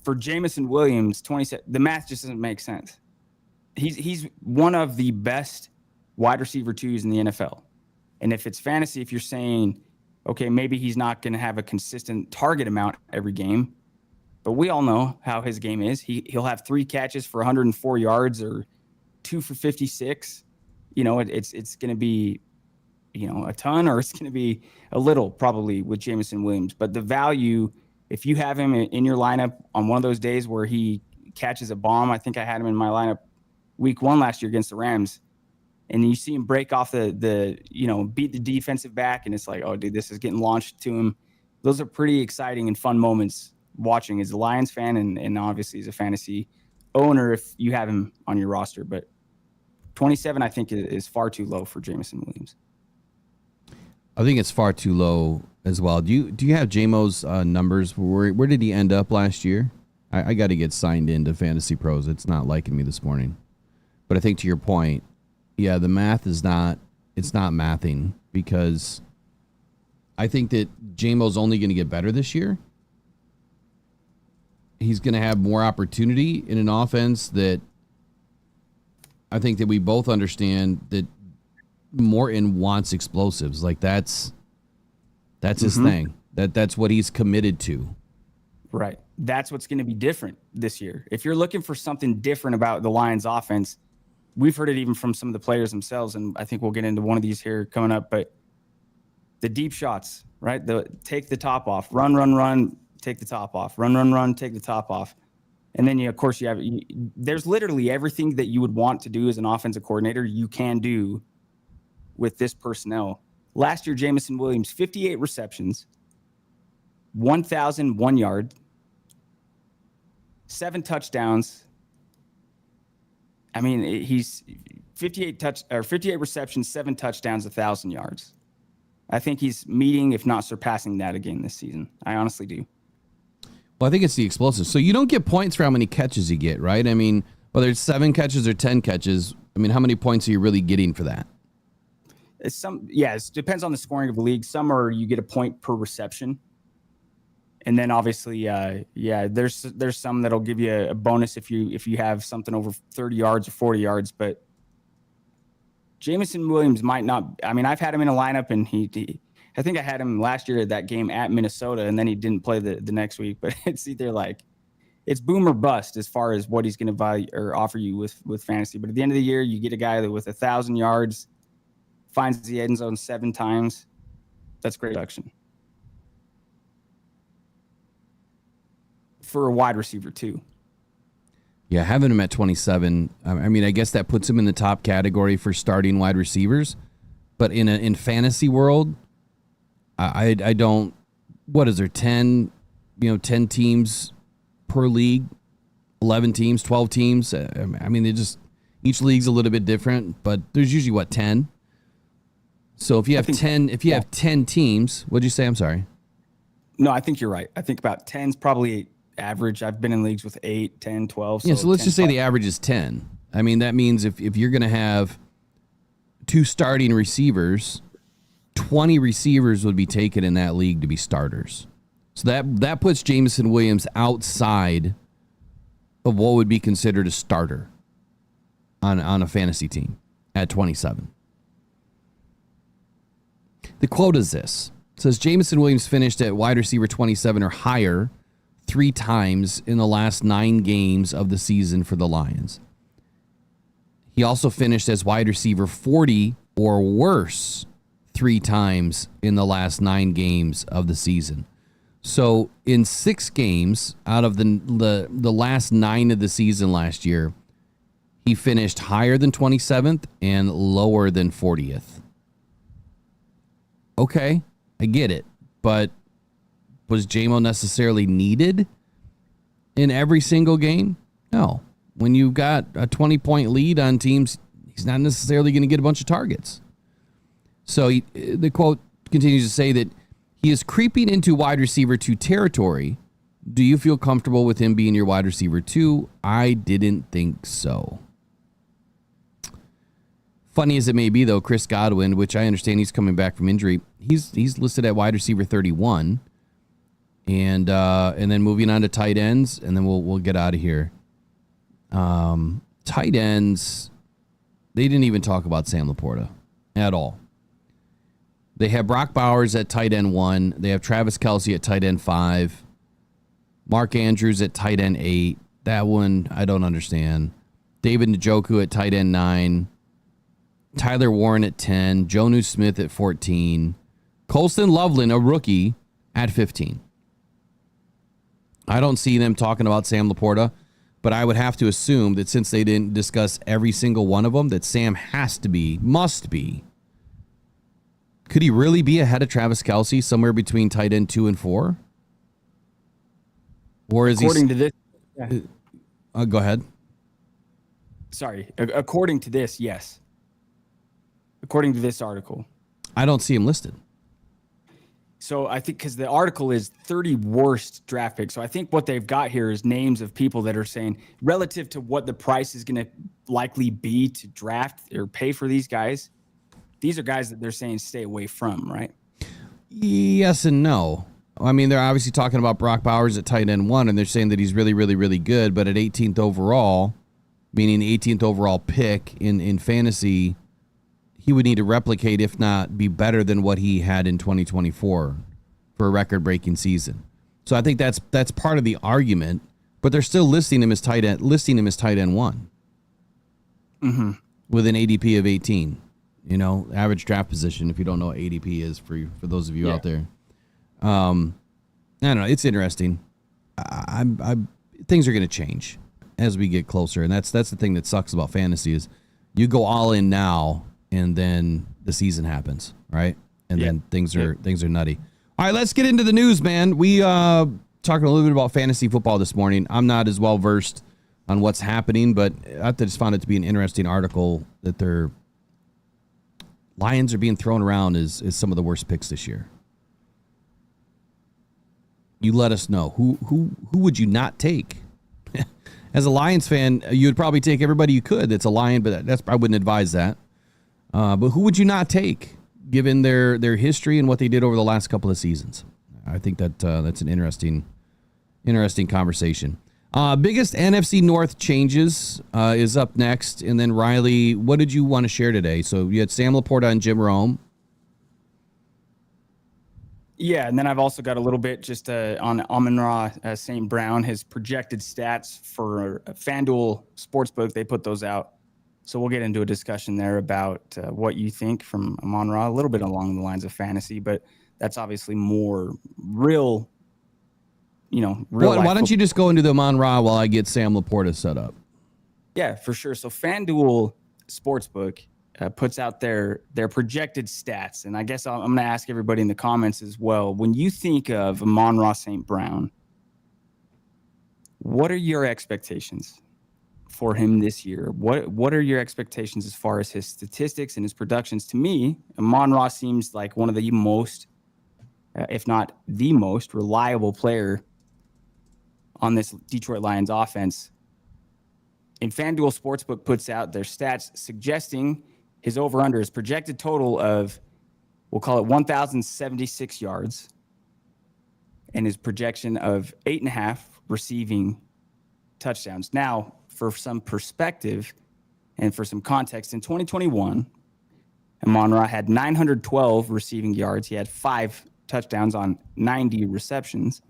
for Jamison Williams, 27, the math just doesn't make sense. He's one of the best wide receiver 2s in the NFL. And if it's fantasy, if you're saying, okay, maybe he's not going to have a consistent target amount every game, but we all know how his game is. He'll have 3 catches for 104 yards or 2 for 56. It's going to be, a ton, or it's going to be a little probably with Jamison Williams. But the value, if you have him in your lineup on one of those days where he catches a bomb, I think I had him in my lineup week 1 last year against the Rams, and you see him break off beat the defensive back, and it's like, oh, dude, this is getting launched to him. Those are pretty exciting and fun moments watching as a Lions fan, and obviously as a fantasy owner if you have him on your roster. But 27, I think, is far too low for Jamison Williams. I think it's far too low as well. Do you have JMO's numbers? Where did he end up last year? I got to get signed into Fantasy Pros. It's not liking me this morning. But I think, to your point, yeah, the math is not, it's not mathing, because I think that JMO's only going to get better this year. He's going to have more opportunity in an offense that I think that we both understand that Morton wants explosives. Like that's his thing. That's what he's committed to. Right. That's what's going to be different this year. If you're looking for something different about the Lions offense, we've heard it even from some of the players themselves, and I think we'll get into one of these here coming up, but the deep shots, right? Take the top off, run, take the top off, run, take the top off. And then, of course, there's literally everything that you would want to do as an offensive coordinator you can do with this personnel. Last year, Jameson Williams, 58 receptions, 1,001 yards, 7 touchdowns. I mean, he's 58 receptions, 7 touchdowns, 1,000 yards. I think he's meeting, if not surpassing that again this season. I honestly do. Well, I think it's the explosive. So you don't get points for how many catches you get, right? I mean, whether it's 7 catches or 10 catches, I mean, how many points are you really getting for that? It depends on the scoring of the league. Some are you get a point per reception. And then obviously, there's some that'll give you a bonus if you have something over 30 yards or 40 yards. But Jameson Williams might not. I mean, I've had him in a lineup, and I think I had him last year at that game at Minnesota, and then he didn't play the next week. But it's either it's boom or bust as far as what he's going to value or offer you with fantasy. But at the end of the year, you get a guy that with 1,000 yards finds the end zone 7 times. That's great production. For a wide receiver too. Yeah, having him at 27, I mean, I guess that puts him in the top category for starting wide receivers. But in fantasy world, I don't. What is there? 10 teams per league, 11 teams, 12 teams. I mean, each league's a little bit different, but there's usually 10. So if you have 10 teams, what'd you say? I'm sorry. No, I think you're right. I think about 10's probably average. I've been in leagues with 8, 10, 12. So let's just say the average is 10. I mean, that means if you're going to have 2 starting receivers, 20 receivers would be taken in that league to be starters. So that puts Jameson Williams outside of what would be considered a starter on a fantasy team at 27. The quote is this. It says Jameson Williams finished at wide receiver 27 or higher 3 times in the last 9 games of the season for the Lions. He also finished as wide receiver 40 or worse 3 times in the last 9 games of the season. So in 6 games out of the last 9 of the season last year, he finished higher than 27th and lower than 40th. Okay, I get it, but was JMO necessarily needed in every single game? No. When you've got a 20-point lead on teams, he's not necessarily going to get a bunch of targets. So the quote continues to say that he is creeping into wide receiver 2 territory. Do you feel comfortable with him being your wide receiver 2? I didn't think so. Funny as it may be, though, Chris Godwin, which I understand he's coming back from injury, he's listed at wide receiver 31. And then moving on to tight ends, and then we'll get out of here. Tight ends, they didn't even talk about Sam Laporta at all. They have Brock Bowers at tight end 1. They have Travis Kelce at tight end 5. Mark Andrews at tight end 8. That one I don't understand. David Njoku at tight end 9. Tyler Warren at 10. Jonnu Smith at 14. Colston Loveland, a rookie, at 15. I don't see them talking about Sam Laporta, but I would have to assume that since they didn't discuss every single one of them, that Sam must be. Could he really be ahead of Travis Kelce somewhere between tight end 2 and 4? Or is according to this? Go ahead. Sorry. According to this, yes. According to this article. I don't see him listed. So I think because the article is 30 worst draft picks. So I think what they've got here is names of people that are saying relative to what the price is going to likely be to draft or pay for these guys. These are guys that they're saying stay away from, right? Yes and no. I mean, they're obviously talking about Brock Bowers at tight end 1, and they're saying that he's really, really, really good. But at 18th overall, meaning 18th overall pick in fantasy, he would need to replicate, if not be better than what he had in 2024 for a record-breaking season. So I think that's part of the argument, but they're still listing him as tight end 1 with an ADP of 18. You know, average draft position. If you don't know what ADP is for those of you out there, I don't know. It's interesting. Things are going to change as we get closer, and that's the thing that sucks about fantasy is you go all in now, and then the season happens, right? And then things are nutty. All right, let's get into the news, man. We talking a little bit about fantasy football this morning. I'm not as well versed on what's happening, but I just found it to be an interesting article that their Lions are being thrown around as some of the worst picks this year. You let us know who would you not take? As a Lions fan, you would probably take everybody you could that's a Lion, but I wouldn't advise that. But who would you not take, given their history and what they did over the last couple of seasons? I think that's an interesting conversation. Biggest NFC North changes is up next, and then Riley, what did you want to share today? So you had Sam Laporta and Jim Rome. Yeah, and then I've also got a little bit just on Amon-Ra St. Brown, his projected stats for FanDuel Sportsbook. They put those out. So we'll get into a discussion there about what you think from Amon-Ra, a little bit along the lines of fantasy, but that's obviously more real, Why don't you just go into the Amon-Ra while I get Sam Laporta set up? Yeah, for sure. So FanDuel Sportsbook puts out their projected stats. And I guess I'm going to ask everybody in the comments as well. When you think of Amon-Ra St. Brown, what are your expectations for him this year? What are your expectations as far as his statistics and his productions? To me, Amon-Ra seems like one of the most, if not the most reliable player on this Detroit Lions offense. And FanDuel Sportsbook puts out their stats suggesting his over-under is projected total of, we'll call it 1,076 yards, and his projection of 8.5 receiving touchdowns. Now, for some perspective and for some context, in 2021, Amon-Ra had 912 receiving yards. He had 5 touchdowns on 90 receptions.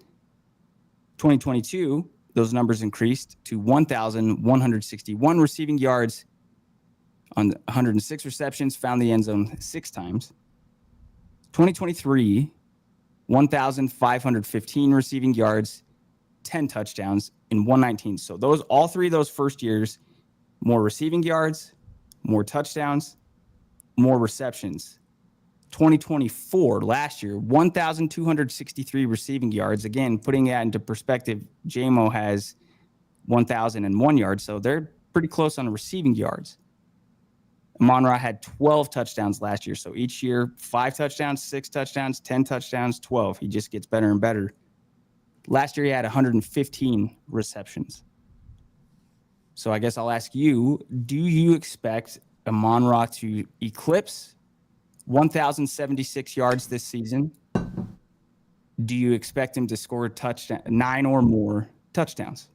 2022, those numbers increased to 1,161 receiving yards on 106 receptions, found the end zone 6 times. 2023, 1,515 receiving yards, 10 touchdowns in 119. So all three of those first years, more receiving yards, more touchdowns, more receptions. 2024, last year, 1,263 receiving yards. Again, putting that into perspective, JMO has 1,001 yards, so they're pretty close on the receiving yards. Amon-Ra had 12 touchdowns last year, so each year, 5 touchdowns, 6 touchdowns, 10 touchdowns, 12. He just gets better and better. Last year, he had 115 receptions. So I guess I'll ask you, do you expect Amon-Ra to eclipse 1,076 yards this season? Do you expect him to score 9 or more touchdowns?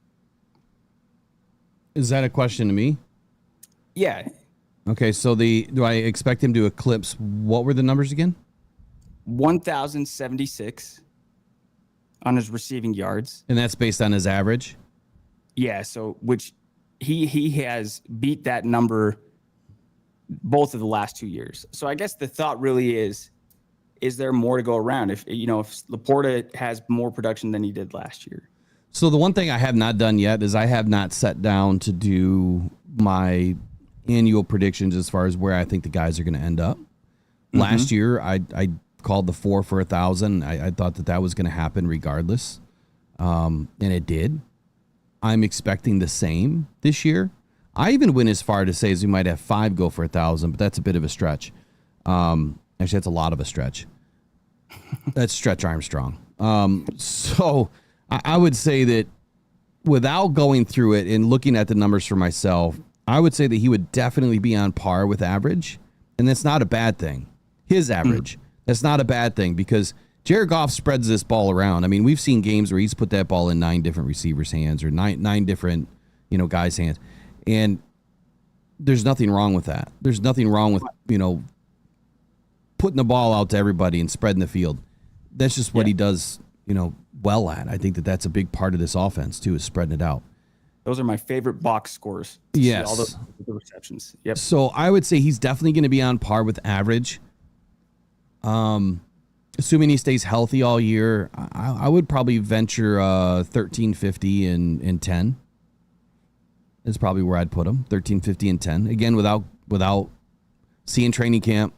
Is that a question to me? Yeah. Okay, so do I expect him to eclipse, what were the numbers again? 1,076 on his receiving yards. And that's based on his average? Yeah, so which he has beat that number both of the last 2 years. So I guess the thought really is there more to go around? If Laporta has more production than he did last year. So the one thing I have not done yet is I have not sat down to do my annual predictions as far as where I think the guys are going to end up. Mm-hmm. Last year, I called the 4 for 1,000. I thought that was going to happen regardless. And it did. I'm expecting the same this year. I even went as far to say as we might have 5 go for 1,000, but that's a bit of a stretch. Actually, that's a lot of a stretch. That's Stretch Armstrong. So I would say that without going through it and looking at the numbers for myself, I would say that he would definitely be on par with average, and that's not a bad thing. His average, that's not a bad thing because Jared Goff spreads this ball around. I mean, we've seen games where he's put that ball in 9 different receivers' hands or nine different, guys' hands. And there's nothing wrong with that. There's nothing wrong with, putting the ball out to everybody and spreading the field. That's just what he does, well at. I think that's a big part of this offense too, is spreading it out. Those are my favorite box scores. Yes. All the receptions. Yep. So I would say he's definitely going to be on par with average. Assuming he stays healthy all year, I would probably venture 1350 and 10. Is probably where I'd put him. 1350 and 10. Again, without seeing training camp,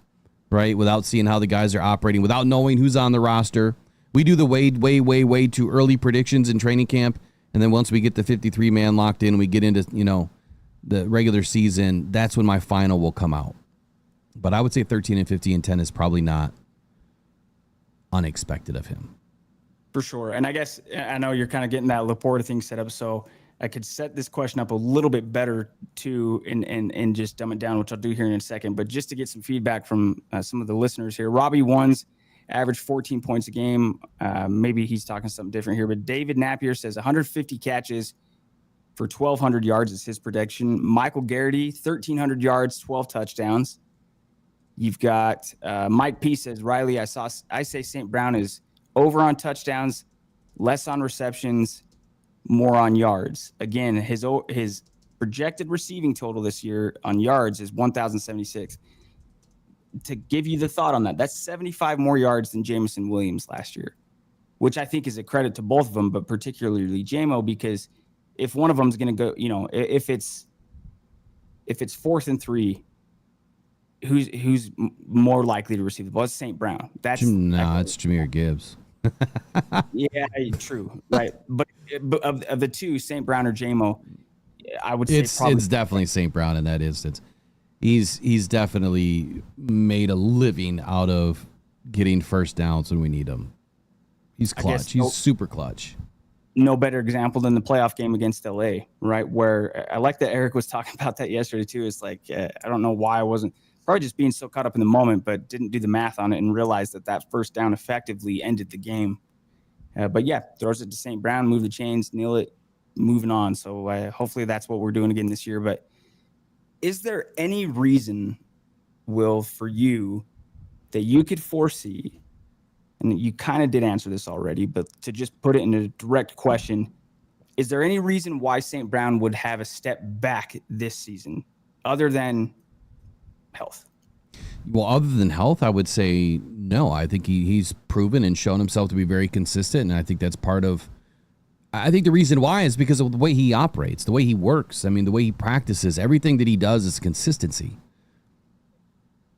right? Without seeing how the guys are operating, without knowing who's on the roster. We do the way too early predictions in training camp. And then once we get the 53-man locked in, we get into, the regular season, that's when my final will come out. But I would say 13 and 50 and 10 is probably not unexpected of him. For sure. And I guess I know you're kind of getting that Laporta thing set up, so I could set this question up a little bit better too and just dumb it down, which I'll do here in a second. But just to get some feedback from some of the listeners here, Robbie Ones averaged 14 points a game. Maybe he's talking something different here, but David Napier says 150 catches for 1,200 yards is his prediction. Michael Garrity, 1,300 yards, 12 touchdowns. You've got Mike P says, Riley, I say St. Brown is over on touchdowns, less on receptions, more on yards. Again, his projected receiving total this year on yards is 1,076. To give you the thought on that, that's 75 more yards than Jamison Williams last year, which I think is a credit to both of them, but particularly JMO, because if one of them is going to go, if it's 4th and 3, who's more likely to receive the ball? It's St. Brown. It's Jahmyr Gibbs. Yeah, true, right. But of the two, St. Brown or JMO, I would say it's definitely St. Brown in that instance. He's definitely made a living out of getting first downs when we need them. He's clutch. He's super clutch. No better example than the playoff game against LA, right? Where I like that Eric was talking about that yesterday too. It's like, I don't know why I wasn't probably just being so caught up in the moment, but didn't do the math on it and realized that first down effectively ended the game. But yeah, throws it to St. Brown, move the chains, kneel it, moving on. So hopefully that's what we're doing again this year. But is there any reason, Will, for you that you could foresee, and you kind of did answer this already, but to just put it in a direct question, is there any reason why St. Brown would have a step back this season other than health? Well, other than health, I would say no. I think he's proven and shown himself to be very consistent, and I think that's part of I think the reason why is because of the way he operates, the way he works. I mean, the way he practices, everything that he does is consistency.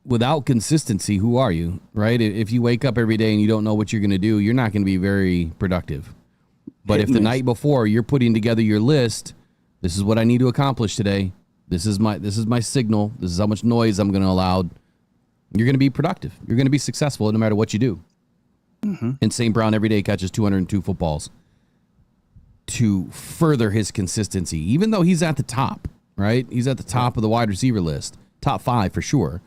Without consistency, who are you, right? If you wake up every day and you don't know what you're going to do, you're not going to be very productive. But if the night before you're putting together your list, this is what I need to accomplish today. This is my signal. This is how much noise I'm going to allow. You're going to be productive. You're going to be successful no matter what you do. Mm-hmm. And St. Brown every day catches 202 footballs to further his consistency, even though he's at the top, right? He's at the top of the wide receiver list, top 5 for sure.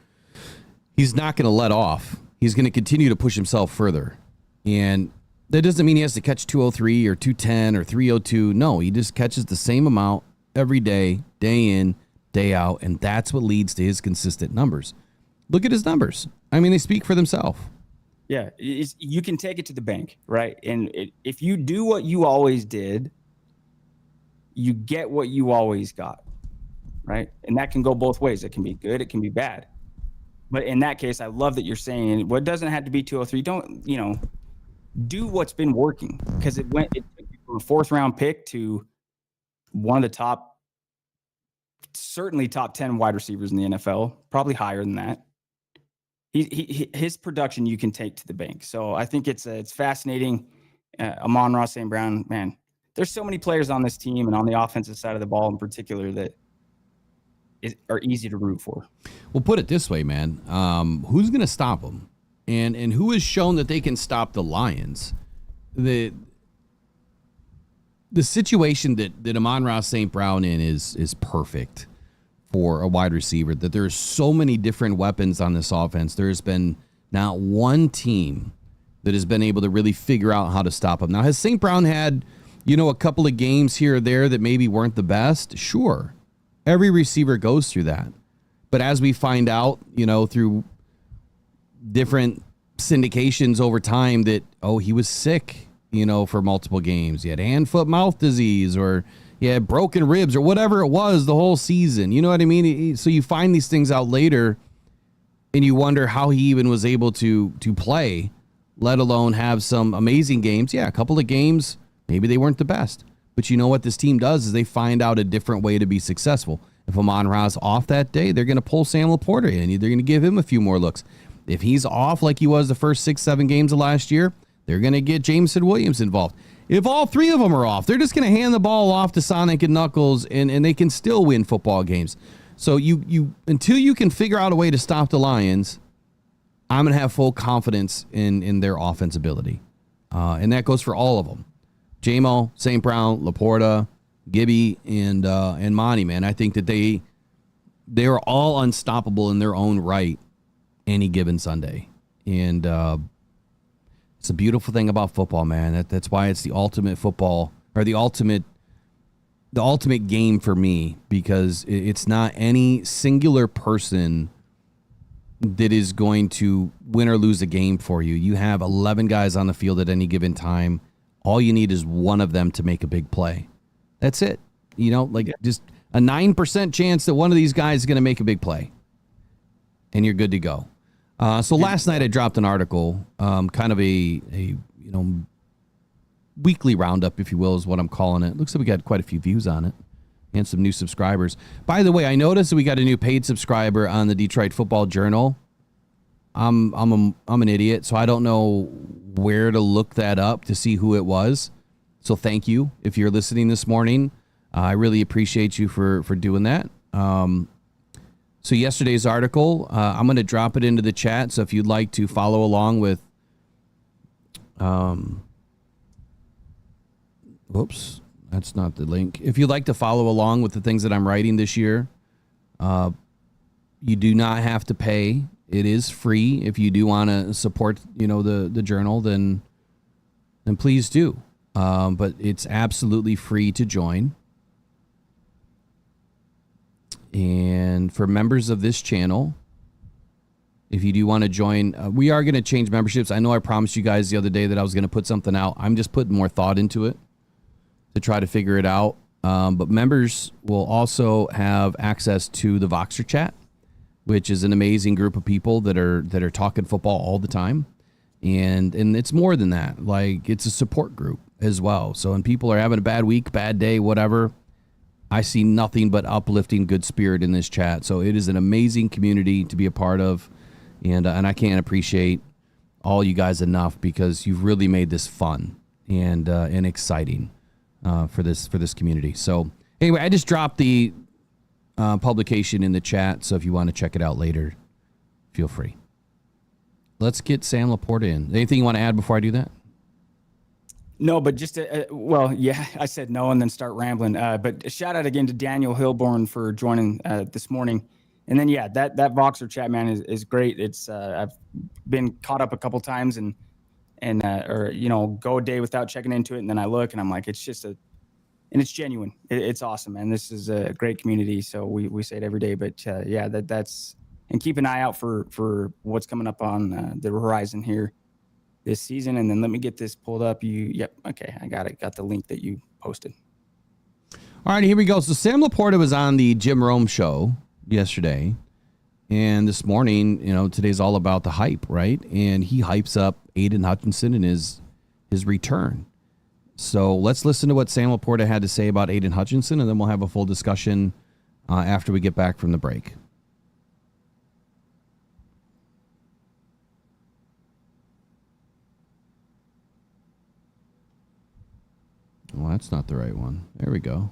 He's not going to let off. He's going to continue to push himself further. And that doesn't mean he has to catch 203 or 210 or 302. No, he just catches the same amount every day, day in, day out. And that's what leads to his consistent numbers. Look at his numbers. I mean, they speak for themselves. Yeah, you can take it to the bank, right? And if you do what you always did, you get what you always got, right? And that can go both ways. It can be good, it can be bad. But in that case, I love that you're saying, well, it doesn't have to be 203. Don't, do what's been working, because it took you from a 4th round pick to one of the certainly top 10 wide receivers in the NFL, probably higher than that. His production you can take to the bank. So I think it's fascinating. Amon-Ra St. Brown, man, there's so many players on this team and on the offensive side of the ball in particular that are easy to root for. Well, put it this way, man. Who's going to stop them? And who has shown that they can stop the Lions? The situation that Amon-Ra St. Brown in is perfect for a wide receiver, that there's so many different weapons on this offense. There's been not one team that has been able to really figure out how to stop him. Now, has St. Brown had, a couple of games here or there that maybe weren't the best? Sure. Every receiver goes through that. But as we find out, through different syndications over time that, he was sick, for multiple games. He had hand, foot, mouth disease, or he had broken ribs, or whatever it was the whole season. You know what I mean? So you find these things out later and you wonder how he even was able to play, let alone have some amazing games. Yeah, a couple of games, maybe they weren't the best. But you know what this team does is they find out a different way to be successful. If Amon-Ra's off that day, they're going to pull Sam Laporta in. They're going to give him a few more looks. If he's off like he was the first 6-7 games of last year, they're going to get Jameson Williams involved. If all three of them are off, they're just going to hand the ball off to Sonic and Knuckles, and they can still win football games. So you until you can figure out a way to stop the Lions, I'm going to have full confidence in their offense ability. And that goes for all of them. J-Mo, St. Brown, Laporta, Gibby, and Monty, man. I think that they are all unstoppable in their own right any given Sunday. And it's a beautiful thing about football, man. That's why it's the ultimate football, or the ultimate game for me, because it's not any singular person that is going to win or lose a game for you. You have 11 guys on the field at any given time. All you need is one of them to make a big play. That's it. Just a 9% chance that one of these guys is going to make a big play, and you're good to go. So last night I dropped an article, kind of a weekly roundup, if you will, is what I'm calling it. Looks like we got quite a few views on it and some new subscribers. By the way, I noticed that we got a new paid subscriber on the Detroit Football Journal. I'm an idiot, so I don't know where to look that up to see who it was. So thank you if you're listening this morning. I really appreciate you for doing that. So yesterday's article, I'm going to drop it into the chat. So if you'd like to follow along with, whoops, that's not the link. If you'd like to follow along with the things that I'm writing this year, you do not have to pay. It is free. If you do want to support, the journal, then please do. But it's absolutely free to join. And for members of this channel, if you do want to join, we are going to change memberships. I know I promised you guys the other day that I was going to put something out. I'm just putting more thought into it to try to figure it out. But members will also have access to the Voxer chat, which is an amazing group of people that are talking football all the time. And it's more than that. Like, it's a support group as well. So when people are having a bad week, bad day, whatever, I see nothing but uplifting good spirit in this chat. So it is an amazing community to be a part of. And I can't appreciate all you guys enough, because you've really made this fun and exciting for this community. So anyway, I just dropped the publication in the chat. So if you want to check it out later, feel free. Let's get Sam Laporta in. Anything you want to add before I do that? No, but just, I said no and then start rambling. But a shout out again to Daniel Hilborn for joining this morning. And then, that Voxer chat, man, is great. It's I've been caught up a couple times and go a day without checking into it. And then I look and I'm like, it's just and it's genuine. It's awesome, man. This is a great community. So we say it every day, but that's, and keep an eye out for what's coming up on the horizon here this season. And then let me get this pulled up. Okay, I got it. Got the link that you posted. All right, here we go. So Sam Laporta was on the Jim Rome show yesterday, and this morning, today's all about the hype, right? And he hypes up Aidan Hutchinson and his return. So let's listen to what Sam Laporta had to say about Aidan Hutchinson, and then we'll have a full discussion after we get back from the break. Well, that's not the right one. There we go.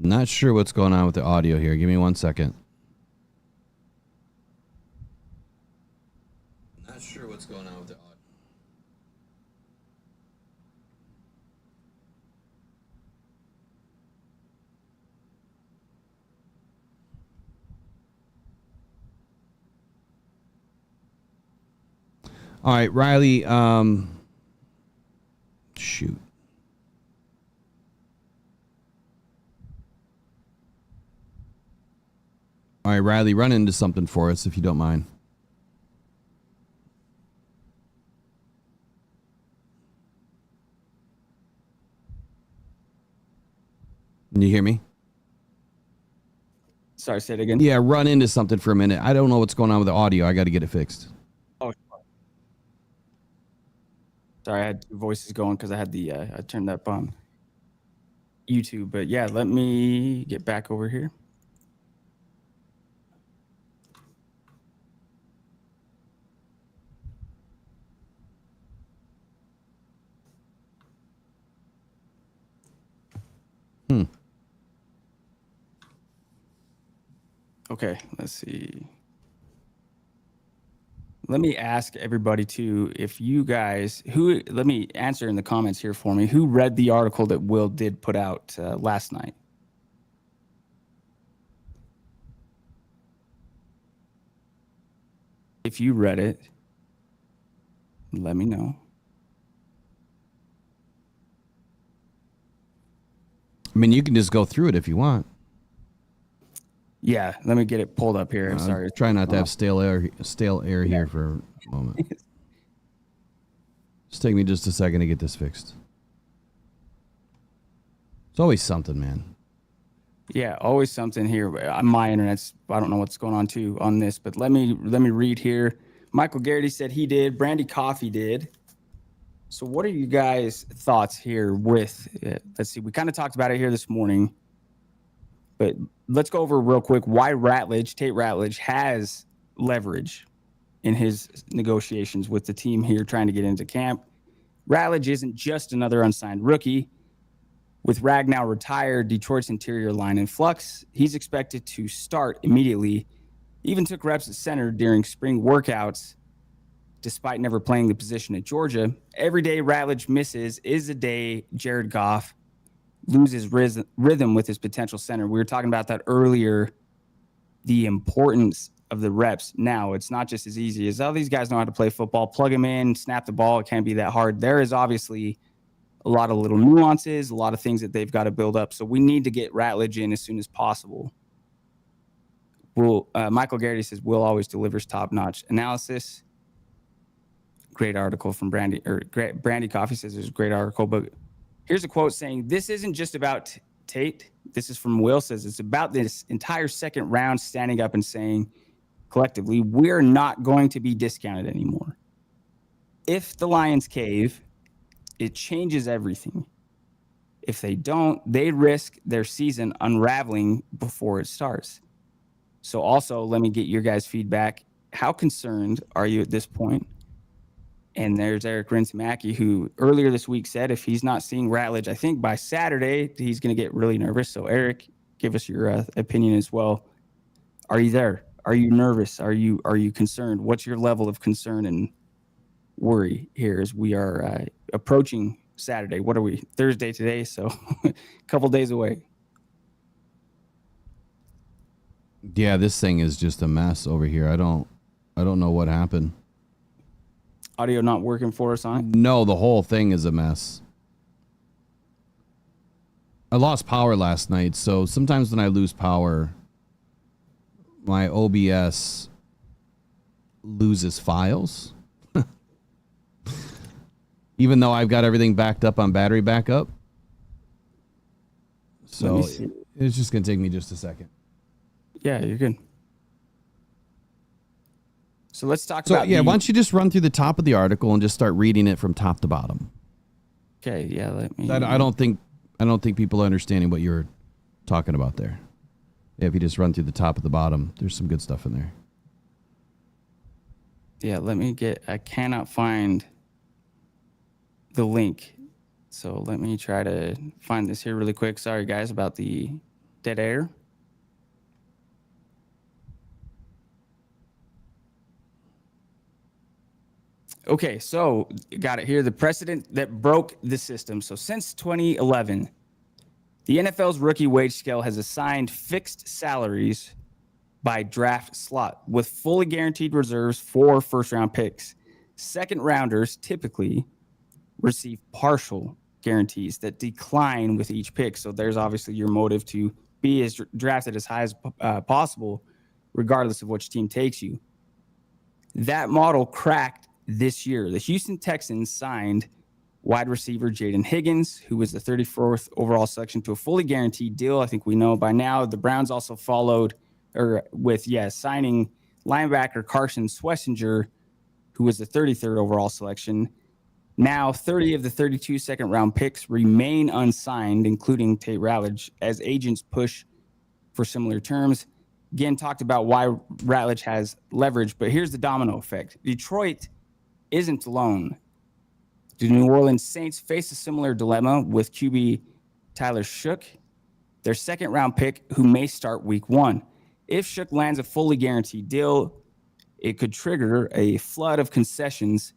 Not sure what's going on with the audio here. Give me 1 second. Not sure what's going on with the audio. All right, Riley. Shoot. All right, Riley, run into something for us if you don't mind. Can you hear me? Sorry, say it again. Yeah, run into something for a minute. I don't know what's going on with the audio. I got to get it fixed. Oh, sorry, I had two voices going because I had the I turned that up on YouTube. But yeah, let me get back over here. Okay, let's see. Let me ask everybody too, if you guys let me answer in the comments here for me, who read the article that Will did put out last night? If you read it, let me know. I mean, you can just go through it if you want. Yeah, let me get it pulled up here. Sorry. Try not to have stale air here for a moment. Just take me just a second to get this fixed. It's always something, man. Yeah, always something here. My internet's, I don't know what's going on too on this, but let me read here. Michael Garrity said he did. Brandy Coffee did. So what are you guys' thoughts here with, let's see, we kind of talked about it here this morning, but let's go over real quick why Tate Ratledge has leverage in his negotiations with the team here trying to get into camp. Ratledge isn't just another unsigned rookie. With Rag now retired, Detroit's interior line in flux, he's expected to start immediately. Even took reps at center during spring workouts, despite never playing the position at Georgia. Every day Ratledge misses is a day Jared Goff loses rhythm with his potential center. We were talking about that earlier, the importance of the reps. Now, it's not just as easy as, oh, these guys know how to play football, plug them in, snap the ball. It can't be that hard. There is obviously a lot of little nuances, a lot of things that they've got to build up. So we need to get Ratledge in as soon as possible. Michael Garrity says, Will always delivers top-notch analysis. Great article from Brandy Coffee says there's a great article, but here's a quote saying, this isn't just about Tate. This is from Will, says it's about this entire second round standing up and saying collectively, we're not going to be discounted anymore. If the Lions cave, it changes everything. If they don't, they risk their season unraveling before it starts. So also, let me get your guys' feedback. How concerned are you at this point? And there's Eric Rinsmacki, who earlier this week said if he's not seeing Ratledge, I think by Saturday, he's going to get really nervous. So, Eric, give us your opinion as well. Are you there? Are you nervous? Are you concerned? What's your level of concern and worry here as we are approaching Saturday? What are we? Thursday today, so a couple days away. Yeah, this thing is just a mess over here. I don't know what happened. Audio not working for us on it? No, the whole thing is a mess. I lost power last night, so sometimes when I lose power, my OBS loses files. Even though I've got everything backed up on battery backup. So it's just going to take me just a second. Yeah, you're good. So let's talk about. Yeah, why don't you just run through the top of the article and just start reading it from top to bottom? Okay, yeah, let me. I don't think people are understanding what you're talking about there. Yeah, if you just run through the top of the bottom, there's some good stuff in there. Yeah, I cannot find the link. So let me try to find this here really quick. Sorry, guys, about the Dead air. Okay, so got it here. The precedent that broke the system. So since 2011, the NFL's rookie wage scale has assigned fixed salaries by draft slot with fully guaranteed reserves for first-round picks. Second rounders typically receive partial guarantees that decline with each pick. So there's obviously your motive to be as drafted as high as possible, regardless of which team takes you. That model cracked this year. The Houston Texans signed wide receiver Jaden Higgins, who was the 34th overall selection, to a fully guaranteed deal. I think we know by now. The Browns also followed signing linebacker Carson Schlesinger, who was the 33rd overall selection. Now, 30 of the 32 second-round picks remain unsigned, including Tate Ratledge, as agents push for similar terms. Again, talked about why Ratledge has leverage, but here's the domino effect. Detroit isn't alone. The New Orleans Saints face a similar dilemma with QB Tyler Shook, their second-round pick, who may start week 1. If Shook lands a fully guaranteed deal, it could trigger a flood of concessions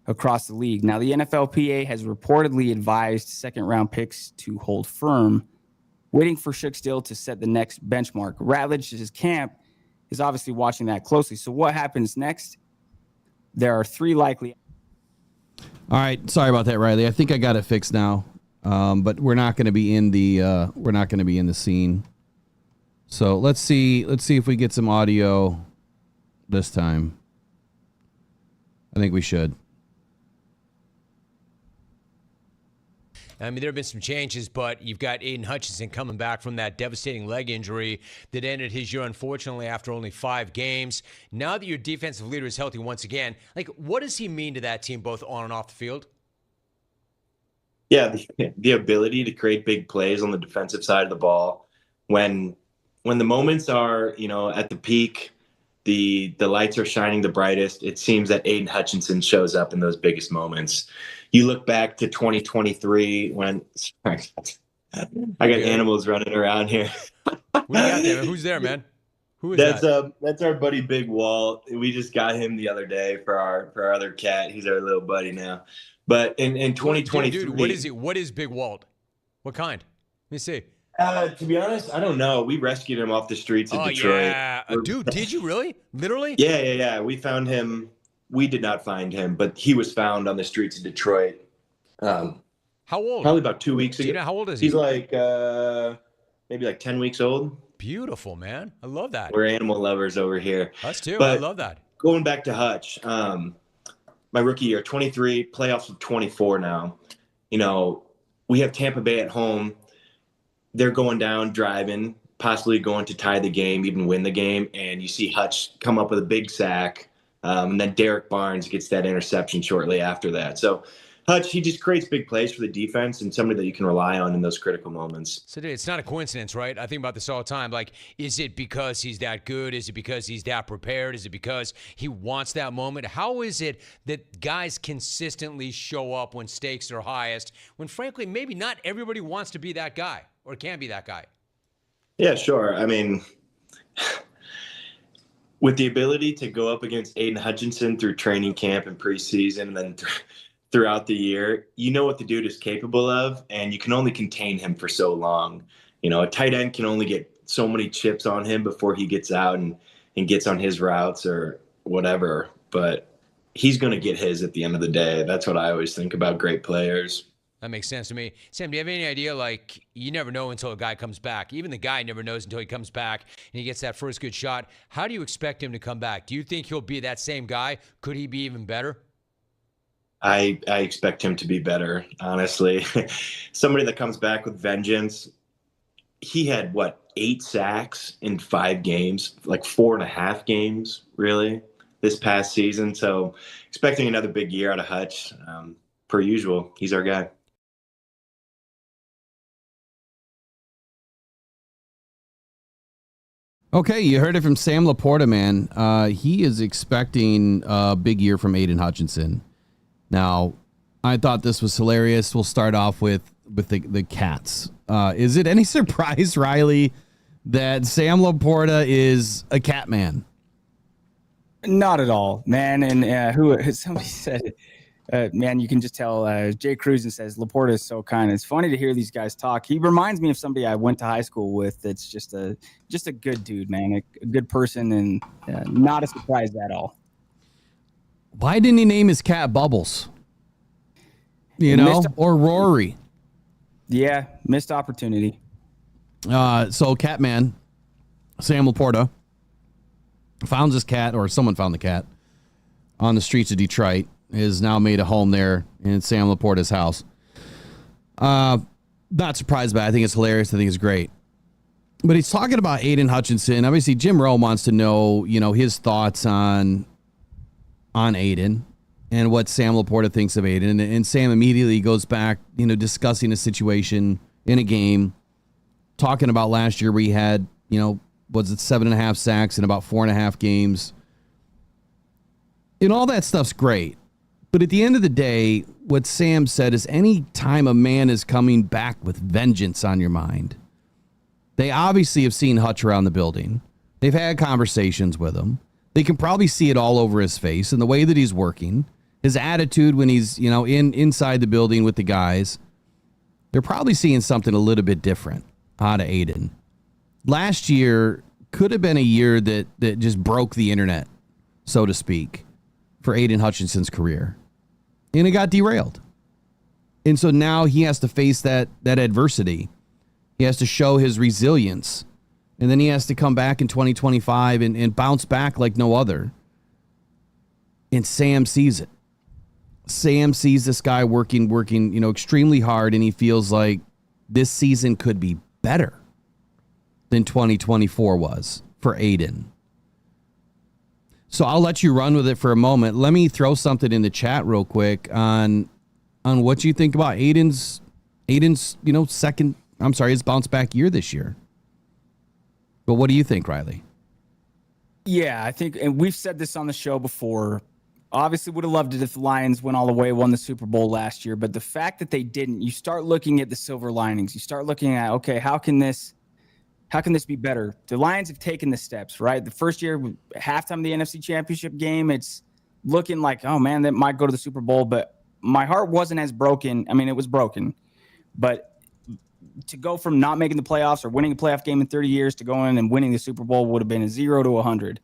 across the league. Now, the NFLPA has reportedly advised second-round picks to hold firm, waiting for Shook's deal to set the next benchmark. Ratledge's camp is obviously watching that closely. So what happens next? There are 3 likely. All right, sorry about that, Riley. I think I got it fixed now, but we're not going to be in the scene. So let's see if we get some audio this time. I think we should. I mean, there have been some changes, but you've got Aidan Hutchinson coming back from that devastating leg injury that ended his year, unfortunately, after only 5 games. Now that your defensive leader is healthy once again, like, what does he mean to that team, both on and off the field? Yeah, the ability to create big plays on the defensive side of the ball. When the moments are, at the peak, the lights are shining the brightest, it seems that Aidan Hutchinson shows up in those biggest moments. You look back to 2023 when I got animals running around here. What do you got there, man? Who's there, man? Who is that? That's our buddy Big Walt. We just got him the other day for our other cat. He's our little buddy now. But in 2023, dude, what is he? What is Big Walt? What kind? Let me see. To be honest, I don't know. We rescued him off the streets of Detroit. Yeah, dude, did you really? Literally? Yeah. We found him. We did not find him, but he was found on the streets of Detroit. How old? Probably about 2 weeks ago. Do you know how old is he? He's like maybe like 10 weeks old. Beautiful, man. I love that. We're animal lovers over here. Us too. But I love that. Going back to Hutch, my rookie year, 23, playoffs of 24 now. We have Tampa Bay at home. They're going down, driving, possibly going to tie the game, even win the game. And you see Hutch come up with a big sack. And then Derek Barnes gets that interception shortly after that. So Hutch, he just creates big plays for the defense and somebody that you can rely on in those critical moments. So it's not a coincidence, right? I think about this all the time. Like, is it because he's that good? Is it because he's that prepared? Is it because he wants that moment? How is it that guys consistently show up when stakes are highest, when frankly, maybe not everybody wants to be that guy or can be that guy? Yeah, sure. I mean, with the ability to go up against Aidan Hutchinson through training camp and preseason and then throughout the year, you know what the dude is capable of, and you can only contain him for so long. A tight end can only get so many chips on him before he gets out and gets on his routes or whatever, but he's going to get his at the end of the day. That's what I always think about great players. That makes sense to me. Sam, do you have any idea, like, you never know until a guy comes back. Even the guy never knows until he comes back and he gets that first good shot. How do you expect him to come back? Do you think he'll be that same guy? Could he be even better? I expect him to be better, honestly. Somebody that comes back with vengeance. He had, 8 sacks in 5 games, like 4.5 games, really, this past season. So expecting another big year out of Hutch. Per usual, he's our guy. Okay, you heard it from Sam Laporta, man. He is expecting a big year from Aidan Hutchinson. Now, I thought this was hilarious. We'll start off with the Cats. Is it any surprise, Riley, that Sam Laporta is a cat man? Not at all, man. And somebody said it. Man, you can just tell. Jay Cruzen says Laporta is so kind. It's funny to hear these guys talk. He reminds me of somebody I went to high school with. That's just a good dude, man. A good person, and not a surprise at all. Why didn't he name his cat Bubbles? You know, or Rory? Yeah, missed opportunity. So Catman, Sam Laporta, found his cat, or someone found the cat on the streets of Detroit. Is now made a home there in Sam Laporta's house. Not surprised by it. I think it's hilarious. I think it's great. But he's talking about Aidan Hutchinson. Obviously, Jim Rowe wants to know, his thoughts on Aidan and what Sam Laporta thinks of Aidan. And Sam immediately goes back, discussing a situation in a game, talking about last year where he had, was it 7.5 sacks in about 4.5 games. And all that stuff's great. But at the end of the day, what Sam said is any time a man is coming back with vengeance on your mind, they obviously have seen Hutch around the building. They've had conversations with him. They can probably see it all over his face and the way that he's working, his attitude when he's, inside the building with the guys. They're probably seeing something a little bit different out of Aidan. Last year could have been a year that just broke the internet, so to speak, for Aidan Hutchinson's career. And it got derailed. And so now he has to face that adversity. He has to show his resilience. And then he has to come back in 2025 and bounce back like no other. And Sam sees it. Sam sees this guy working, extremely hard, and he feels like this season could be better than 2024 was for Aidan. So I'll let you run with it for a moment. Let me throw something in the chat real quick on what you think about Aidan's, his bounce back year this year. But what do you think, Riley? Yeah, I think, and we've said this on the show before. Obviously, would have loved it if the Lions went all the way, won the Super Bowl last year. But the fact that they didn't, you start looking at the silver linings. You start looking at, okay, how can this be better? The Lions have taken the steps, right? The first year, halftime of the NFC Championship game, it's looking like, oh, man, that might go to the Super Bowl. But my heart wasn't as broken. I mean, it was broken. But to go from not making the playoffs or winning a playoff game in 30 years to going and winning the Super Bowl would have been a 0 to 100.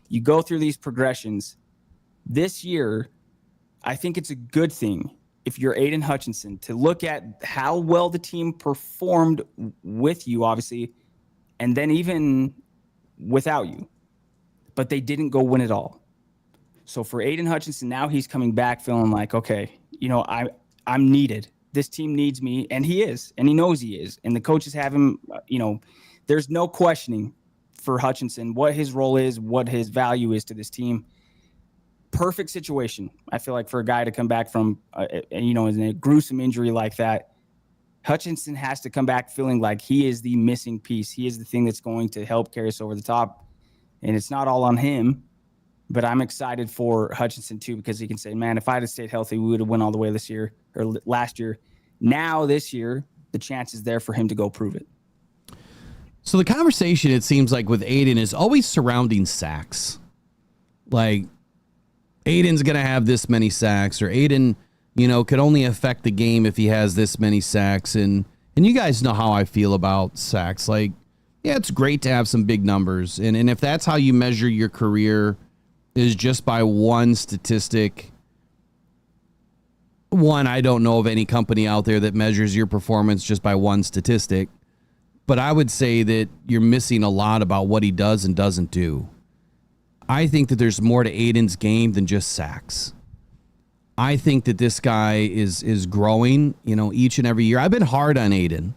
You go through these progressions. This year, I think it's a good thing if you're Aidan Hutchinson to look at how well the team performed with you, obviously, and then even without you. But they didn't go win it all. So for Aidan Hutchinson, now he's coming back feeling like, okay, I'm needed. This team needs me, and he is, and he knows he is. And the coaches have him, there's no questioning for Hutchinson what his role is, what his value is to this team. Perfect situation, I feel like, for a guy to come back from, in a gruesome injury like that. Hutchinson has to come back feeling like he is the missing piece. He is the thing that's going to help carry us over the top. And it's not all on him, but I'm excited for Hutchinson too, because he can say, man, if I had stayed healthy, we would have won all the way this year or last year. Now this year, the chance is there for him to go prove it. So the conversation, it seems like, with Aidan is always surrounding sacks. Like, Aidan's going to have this many sacks, or Aidan, could only affect the game if he has this many sacks. And you guys know how I feel about sacks. Like, yeah, it's great to have some big numbers. And if that's how you measure your career, is just by one statistic. One, I don't know of any company out there that measures your performance just by one statistic. But I would say that you're missing a lot about what he does and doesn't do. I think that there's more to Aidan's game than just sacks. I think that this guy is growing, each and every year. I've been hard on Aidan,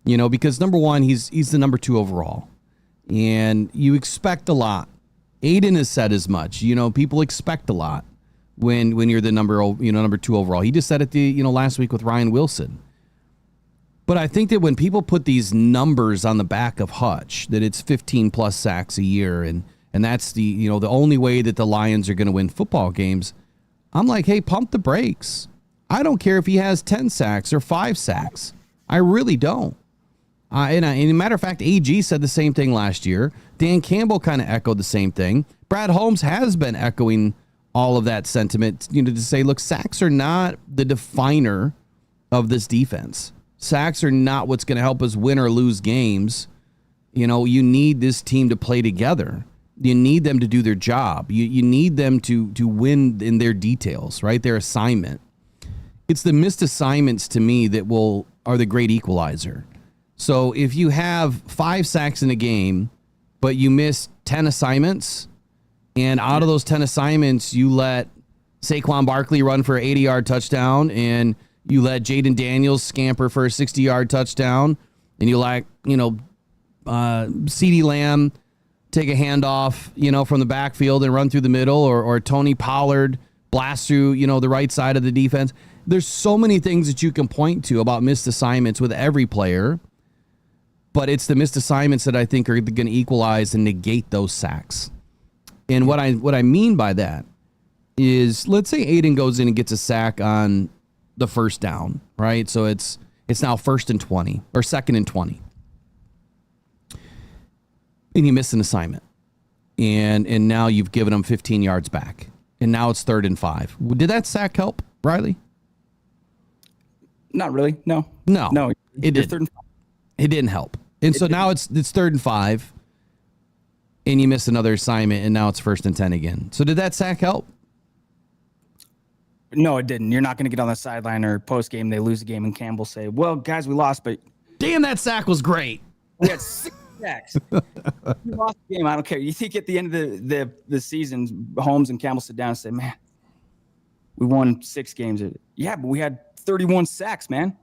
because number one, he's the number 2 overall. And you expect a lot. Aidan has said as much. People expect a lot when you're the number 2 overall. He just said it last week with Ryan Wilson. But I think that when people put these numbers on the back of Hutch, that it's 15 plus sacks a year, and that's the only way that the Lions are going to win football games, I'm like, hey, pump the brakes. I don't care if he has 10 sacks or 5 sacks. I really don't. And a matter of fact, AG said the same thing last year. Dan Campbell kind of echoed the same thing. Brad Holmes has been echoing all of that sentiment, to say, look, sacks are not the definer of this defense. Sacks are not what's going to help us win or lose games. You need this team to play together. You need them to do their job. You need them to win in their details, right? Their assignment. It's the missed assignments to me that are the great equalizer. So if you have 5 sacks in a game, but you miss 10 assignments, and out of those 10 assignments, you let Saquon Barkley run for an 80-yard touchdown, and you let Jaden Daniels scamper for a 60-yard touchdown, and you let, CeeDee Lamb take a handoff, from the backfield and run through the middle, or Tony Pollard blast through, the right side of the defense. There's so many things that you can point to about missed assignments with every player, but it's the missed assignments that I think are going to equalize and negate those sacks. And what I mean by that is, let's say Aidan goes in and gets a sack on the first down, right? So it's now 1st and 20 or 2nd and 20. And you miss an assignment. And now you've given them 15 yards back. And now it's 3rd and 5. Did that sack help, Riley? Not really. No. It didn't. 3rd and 5. It didn't help. And so now it's 3rd and 5. And you miss another assignment, and now it's 1st and 10 again. So did that sack help? No, it didn't. You're not going to get on the sideline or post game. They lose the game, and Campbell say, "Well, guys, we lost, but damn, that sack was great. We had 6 sacks. You lost the game. I don't care." You think at the end of the season, Holmes and Campbell sit down and say, "Man, we won 6 games." Yeah, but we had 31 sacks, man.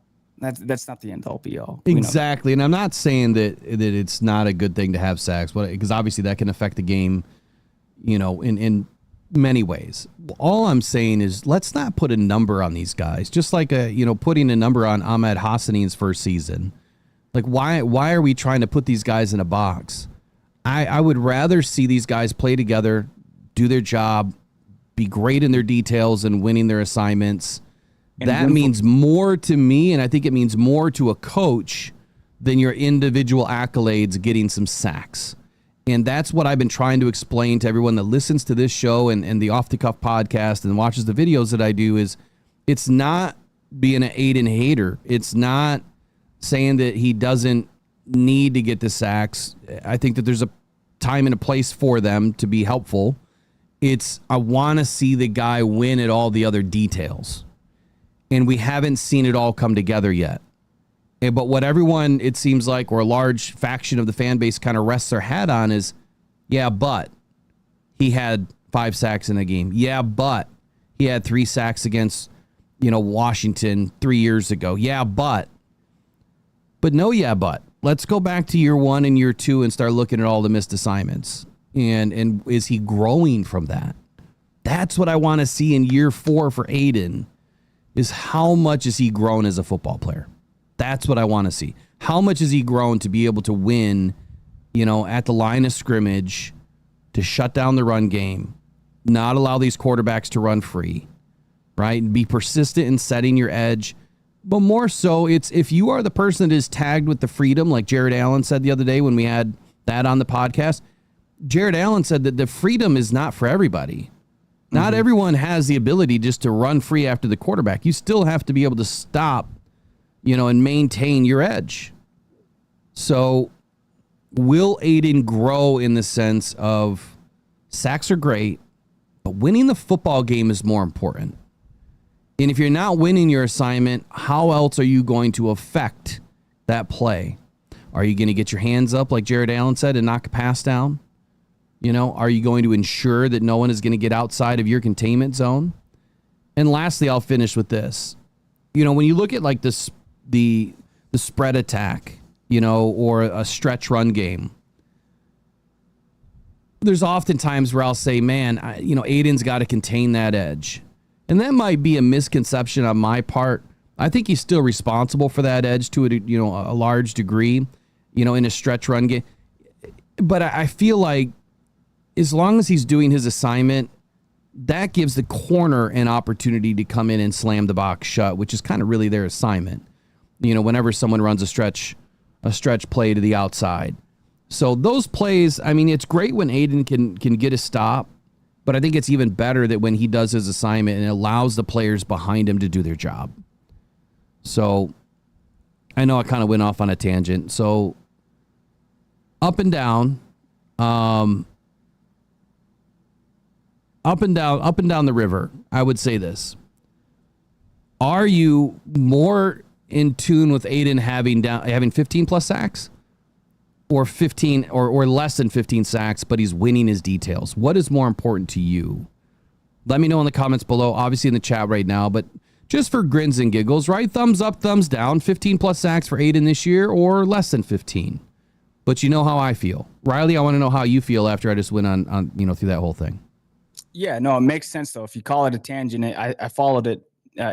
That's not the end all be all. Exactly. And I'm not saying that it's not a good thing to have sacks, because obviously that can affect the game, in many ways. All I'm saying is, let's not put a number on these guys. Just like putting a number on Ahmed Hassani's first season. Like, why are we trying to put these guys in a box? I would rather see these guys play together, do their job, be great in their details and winning their assignments. That means more to me, and I think it means more to a coach than your individual accolades getting some sacks. And that's what I've been trying to explain to everyone that listens to this show and the Off the Cuff podcast and watches the videos that I do. Is it's not being an Aidan hater. It's not saying that he doesn't need to get the sacks. I think that there's a time and a place for them to be helpful. It's, I want to see the guy win at all the other details. And we haven't seen it all come together yet. But what everyone, it seems like, or a large faction of the fan base kind of rests their hat on is, yeah, but he had 5 sacks in a game. Yeah, but he had 3 sacks against, Washington 3 years ago. Yeah, but no, yeah, but. Let's go back to year 1 and year 2 and start looking at all the missed assignments. And is he growing from that? That's what I want to see in year 4 for Aidan. Is how much has he grown as a football player? That's what I want to see. How much has he grown to be able to win, at the line of scrimmage, to shut down the run game, not allow these quarterbacks to run free, right? Be persistent in setting your edge. But more so, it's if you are the person that is tagged with the freedom, like Jared Allen said the other day when we had that on the podcast. Jared Allen said that the freedom is not for everybody. Not everyone has the ability just to run free after the quarterback. You still have to be able to stop, and maintain your edge. So will Aidan grow in the sense of sacks are great, but winning the football game is more important. And if you're not winning your assignment, how else are you going to affect that play? Are you going to get your hands up, like Jared Allen said, and knock a pass down? Are you going to ensure that no one is going to get outside of your containment zone? And lastly, I'll finish with this. When you look at like the spread attack, or a stretch run game, there's often times where I'll say, man, Aidan's got to contain that edge. And that might be a misconception on my part. I think he's still responsible for that edge to a large degree, in a stretch run game. But I feel like as long as he's doing his assignment, that gives the corner an opportunity to come in and slam the box shut, which is kind of really their assignment. whenever someone runs a stretch play to the outside. So those plays, I mean, it's great when Aidan can get a stop, but I think it's even better that when he does his assignment and it allows the players behind him to do their job. So I know I kind of went off on a tangent. So up and down the river, I would say this. Are you more in tune with Aidan having 15 plus sacks? Or 15 or less than 15 sacks, but he's winning his details? What is more important to you? Let me know in the comments below, obviously in the chat right now, but just for grins and giggles, right? Thumbs up, thumbs down, 15 plus sacks for Aidan this year or less than 15. But you know how I feel. Riley, I want to know how you feel after I just went on through that whole thing. Yeah, no, it makes sense though. If you call it a tangent, I followed it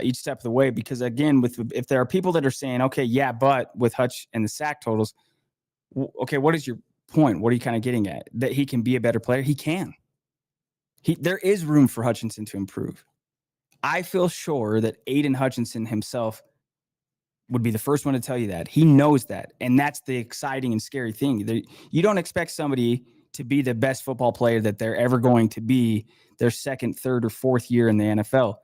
each step of the way, because again, if there are people that are saying, okay, yeah, but with Hutch and the sack totals, okay, what is your point? What are you kind of getting at? That he can be a better player? He can. There is room for Hutchinson to improve. I feel sure that Aidan Hutchinson himself would be the first one to tell you that. He knows that. And that's the exciting and scary thing. You don't expect somebody to be the best football player that they're ever going to be their second, third, or fourth year in the NFL.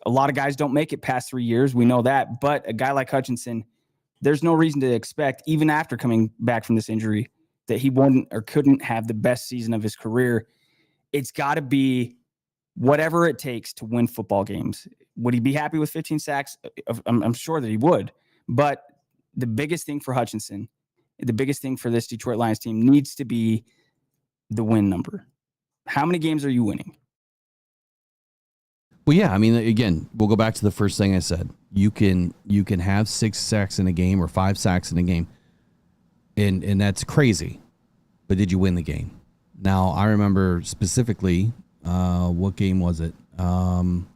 A lot of guys don't make it past 3 years. We know that. But a guy like Hutchinson, there's no reason to expect, even after coming back from this injury, that he wouldn't or couldn't have the best season of his career. It's got to be whatever it takes to win football games. Would he be happy with 15 sacks? I'm sure that he would. But the biggest thing for Hutchinson, the biggest thing for this Detroit Lions team needs to be the win number. How many games are you winning? Well, yeah, I mean, again, we'll go back to the first thing I said. You can have 6 sacks in a game or 5 sacks in a game, and that's crazy. But did you win the game? Now, I remember specifically, what game was it? I'm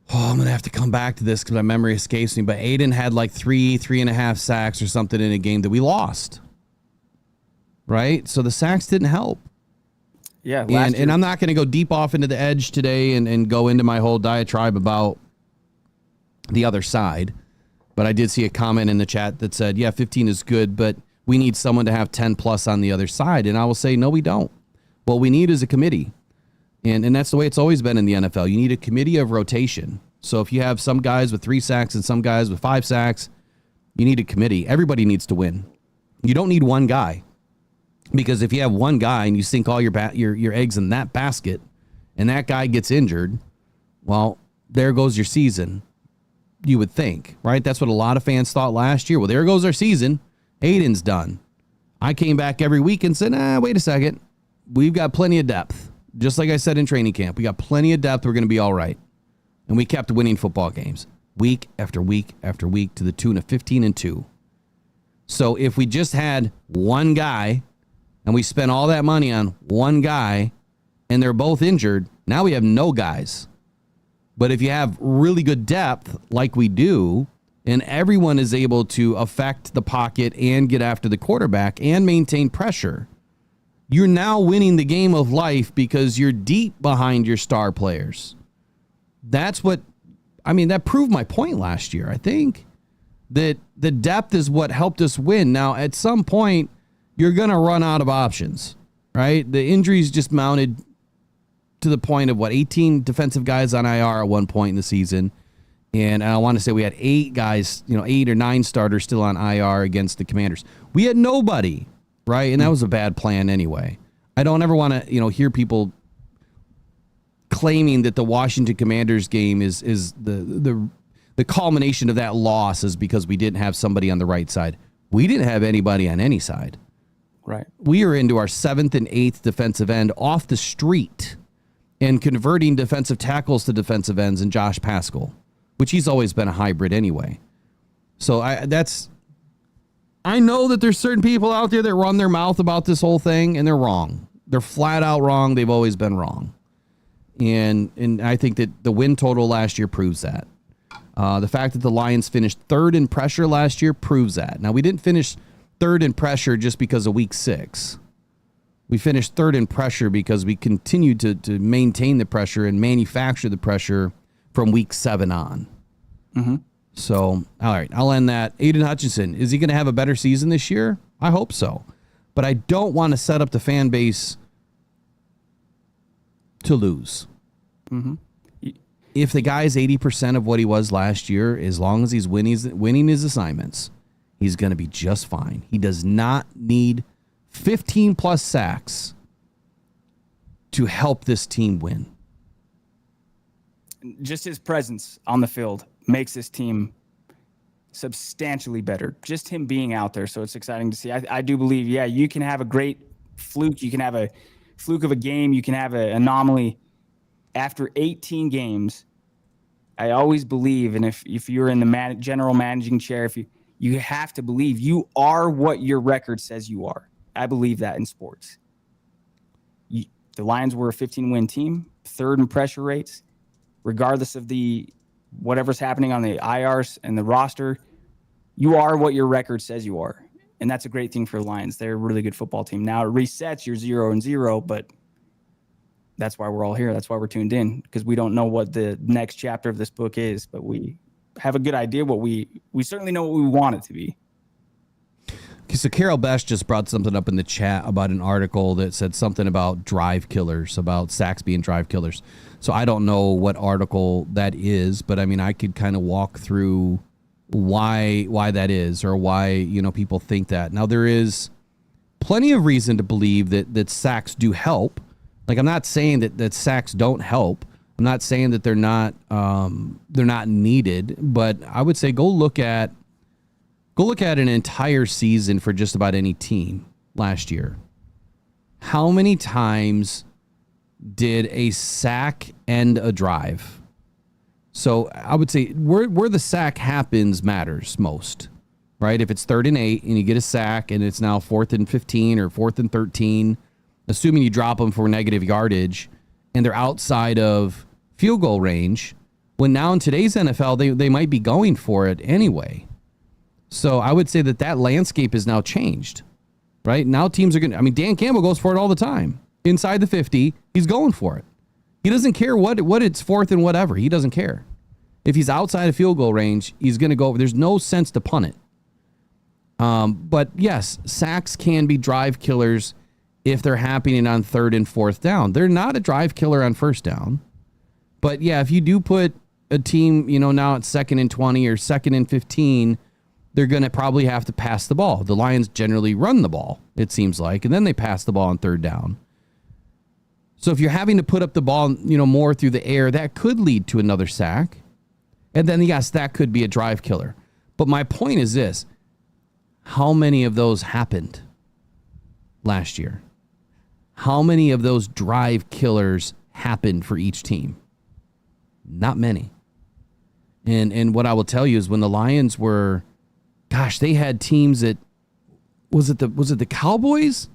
going to have to come back to this because my memory escapes me. But Aidan had like 3.5 sacks or something in a game that we lost. Right? So the sacks didn't help. Yeah, and I'm not going to go deep off into the edge today and go into my whole diatribe about the other side. But I did see a comment in the chat that said, yeah, 15 is good, but we need someone to have 10 plus on the other side. And I will say, no, we don't. What we need is a committee. And that's the way it's always been in the NFL. You need a committee of rotation. So if you have some guys with 3 sacks and some guys with 5 sacks, you need a committee. Everybody needs to win. You don't need one guy. Because if you have one guy and you sink all your eggs in that basket and that guy gets injured, well, there goes your season, you would think, right? That's what a lot of fans thought last year. Well, there goes our season. Aidan's done. I came back every week and said, wait a second. We've got plenty of depth. Just like I said in training camp, we got plenty of depth. We're going to be all right. And we kept winning football games week after week after week to the tune of 15-2. So if we just had one guy and we spent all that money on one guy and they're both injured, now we have no guys. But if you have really good depth like we do, and everyone is able to affect the pocket and get after the quarterback and maintain pressure, you're now winning the game of life because you're deep behind your star players. That's what, I mean, that proved my point last year. I think that the depth is what helped us win. Now, at some point, you're going to run out of options, right? The injuries just mounted to the point of 18 defensive guys on IR at one point in the season. And I want to say we had 8 guys, 8 or 9 starters still on IR against the Commanders. We had nobody, right? And that was a bad plan anyway. I don't ever want to, hear people claiming that the Washington Commanders game is the culmination of that loss is because we didn't have somebody on the right side. We didn't have anybody on any side. Right. We are into our 7th and 8th defensive end off the street and converting defensive tackles to defensive ends in Josh Pascal, which he's always been a hybrid anyway. So I know that there's certain people out there that run their mouth about this whole thing, and they're wrong. They're flat out wrong. They've always been wrong. And I think that the win total last year proves that. The fact that the Lions finished 3rd in pressure last year proves that. Now, we didn't finish 3rd in pressure just because of week 6. We finished 3rd in pressure because we continued to maintain the pressure and manufacture the pressure from week 7 on. Mm-hmm. So, all right, I'll end that. Aidan Hutchinson, is he going to have a better season this year? I hope so. But I don't want to set up the fan base to lose. If the guy's 80% of what he was last year, as long as he's winning his assignments, he's going to be just fine. He does not need 15 plus sacks to help this team win. Just his presence on the field makes this team substantially better. Just him being out there. So it's exciting to see. I do believe, yeah, you can have a great fluke. You can have a fluke of a game. You can have an anomaly. After 18 games, I always believe, and if you're in the general managing chair, if you have to believe you are what your record says you are. I believe that in sports. The Lions were a 15-win team, third in pressure rates, regardless of whatever's happening on the IRs and the roster. You are what your record says you are, and that's a great thing for the Lions. They're a really good football team. Now it resets your 0-0, but that's why we're all here. That's why we're tuned in, because we don't know what the next chapter of this book is, but we have a good idea what we certainly know what we want it to be. Okay, so Carol Besh just brought something up in the chat about an article that said something about drive killers, about sacks being drive killers. So I don't know what article that is, but I mean, I could kind of walk through why that is, or why, people think that. Now, there is plenty of reason to believe that sacks do help. Like, I'm not saying that sacks don't help. I'm not saying that they're not needed, but I would say go look at an entire season for just about any team last year. How many times did a sack end a drive? So I would say where the sack happens matters most, right? If it's 3rd and 8 and you get a sack and it's now 4th and 15 or 4th and 13, assuming you drop them for negative yardage and they're outside of field goal range, when now in today's NFL, they might be going for it anyway. So I would say that landscape has now changed, right? Now teams are going to, Dan Campbell goes for it all the time. Inside the 50, he's going for it. He doesn't care what it's 4th and whatever. He doesn't care. If he's outside of field goal range, he's going to go. There's no sense to punt it. But yes, sacks can be drive killers if they're happening on 3rd and 4th down. They're not a drive killer on 1st down. But yeah, if you do put a team, now at 2nd and 20 or 2nd and 15, they're going to probably have to pass the ball. The Lions generally run the ball, it seems like, and then they pass the ball on 3rd down. So if you're having to put up the ball, more through the air, that could lead to another sack. And then, yes, that could be a drive killer. But my point is this: how many of those happened last year? How many of those drive killers happened for each team? Not many. And what I will tell you is when the Lions were, they had teams that, was it the Cowboys?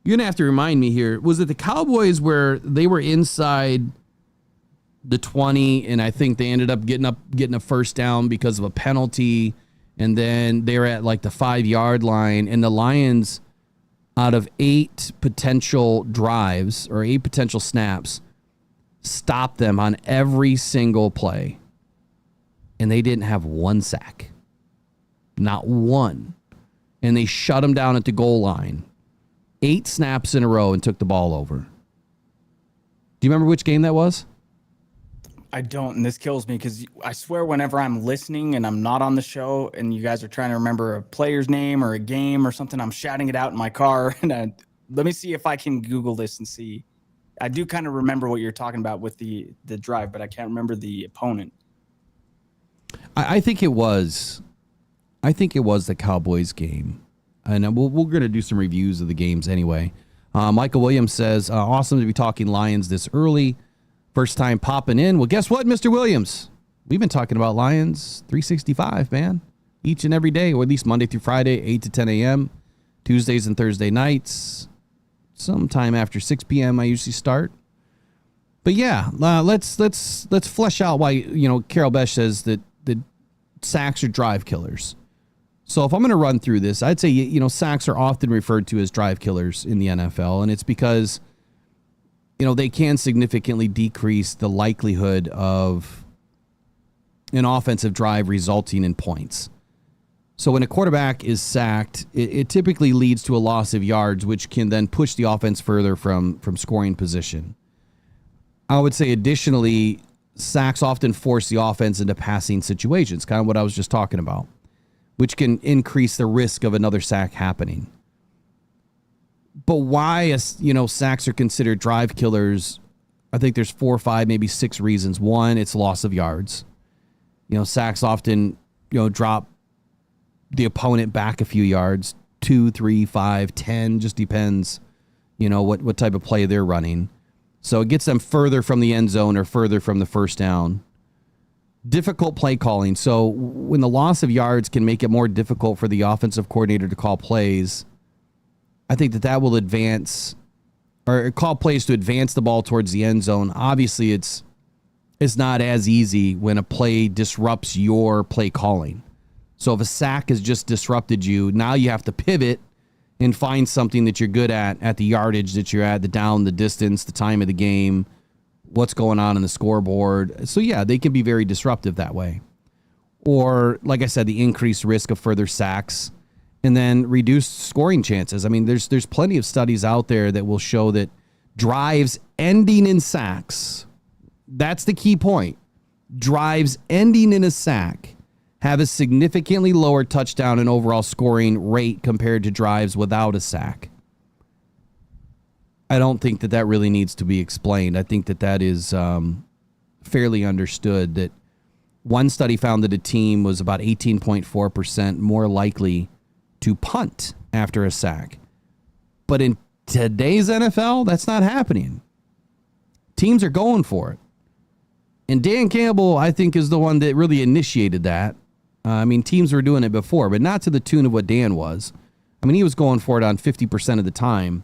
You're going to have to remind me here. Was it the Cowboys where they were inside the 20 and I think they ended up getting a 1st down because of a penalty, and then they were at like the 5-yard line, and the Lions, out of 8 potential drives or 8 potential snaps, stopped them on every single play, and they didn't have one sack. Not one. And they shut them down at the goal line. 8 snaps in a row and took the ball over. Do you remember which game that was? I don't, and this kills me because I swear whenever I'm listening and I'm not on the show and you guys are trying to remember a player's name or a game or something, I'm shouting it out in my car. And let me see if I can Google this and see. I do kind of remember what you're talking about with the drive, but I can't remember the opponent. I think it was the Cowboys game. And we're going to do some reviews of the games anyway. Michael Williams says, awesome to be talking Lions this early. First time popping in. Well, guess what, Mr. Williams? We've been talking about Lions 365, man. Each and every day, or at least Monday through Friday, 8 to 10 a.m. Tuesdays and Thursday nights. Sometime after 6 p.m. I usually start. But yeah, let's flesh out why, Carol Besh says that sacks are drive killers. So if I'm going to run through this, I'd say, sacks are often referred to as drive killers in the NFL, and it's because, they can significantly decrease the likelihood of an offensive drive resulting in points. So when a quarterback is sacked, it typically leads to a loss of yards, which can then push the offense further from scoring position. I would say additionally, sacks often force the offense into passing situations, kind of what I was just talking about, which can increase the risk of another sack happening. But why, sacks are considered drive killers, I think there's 4 or 5, maybe 6 reasons. One, it's loss of yards. Sacks often, drop the opponent back a few yards, 2, 3, 5, 10, just depends, what type of play they're running. So it gets them further from the end zone or further from the first down. Difficult play calling. So when the loss of yards can make it more difficult for the offensive coordinator to call plays, I think that will advance or call plays to advance the ball towards the end zone. Obviously, it's not as easy when a play disrupts your play calling. So if a sack has just disrupted you, now you have to pivot and find something that you're good at the yardage that you're at, the down, the distance, the time of the game, what's going on in the scoreboard. So yeah, they can be very disruptive that way. Or like I said, the increased risk of further sacks and then reduced scoring chances. I mean, there's plenty of studies out there that will show that drives ending in sacks, that's the key point. Drives ending in a sack have a significantly lower touchdown and overall scoring rate compared to drives without a sack. I don't think that really needs to be explained. I think that is fairly understood that one study found that a team was about 18.4% more likely to punt after a sack. But in today's NFL, that's not happening. Teams are going for it. And Dan Campbell, I think, is the one that really initiated that. Teams were doing it before, but not to the tune of what Dan was. He was going for it on 50% of the time.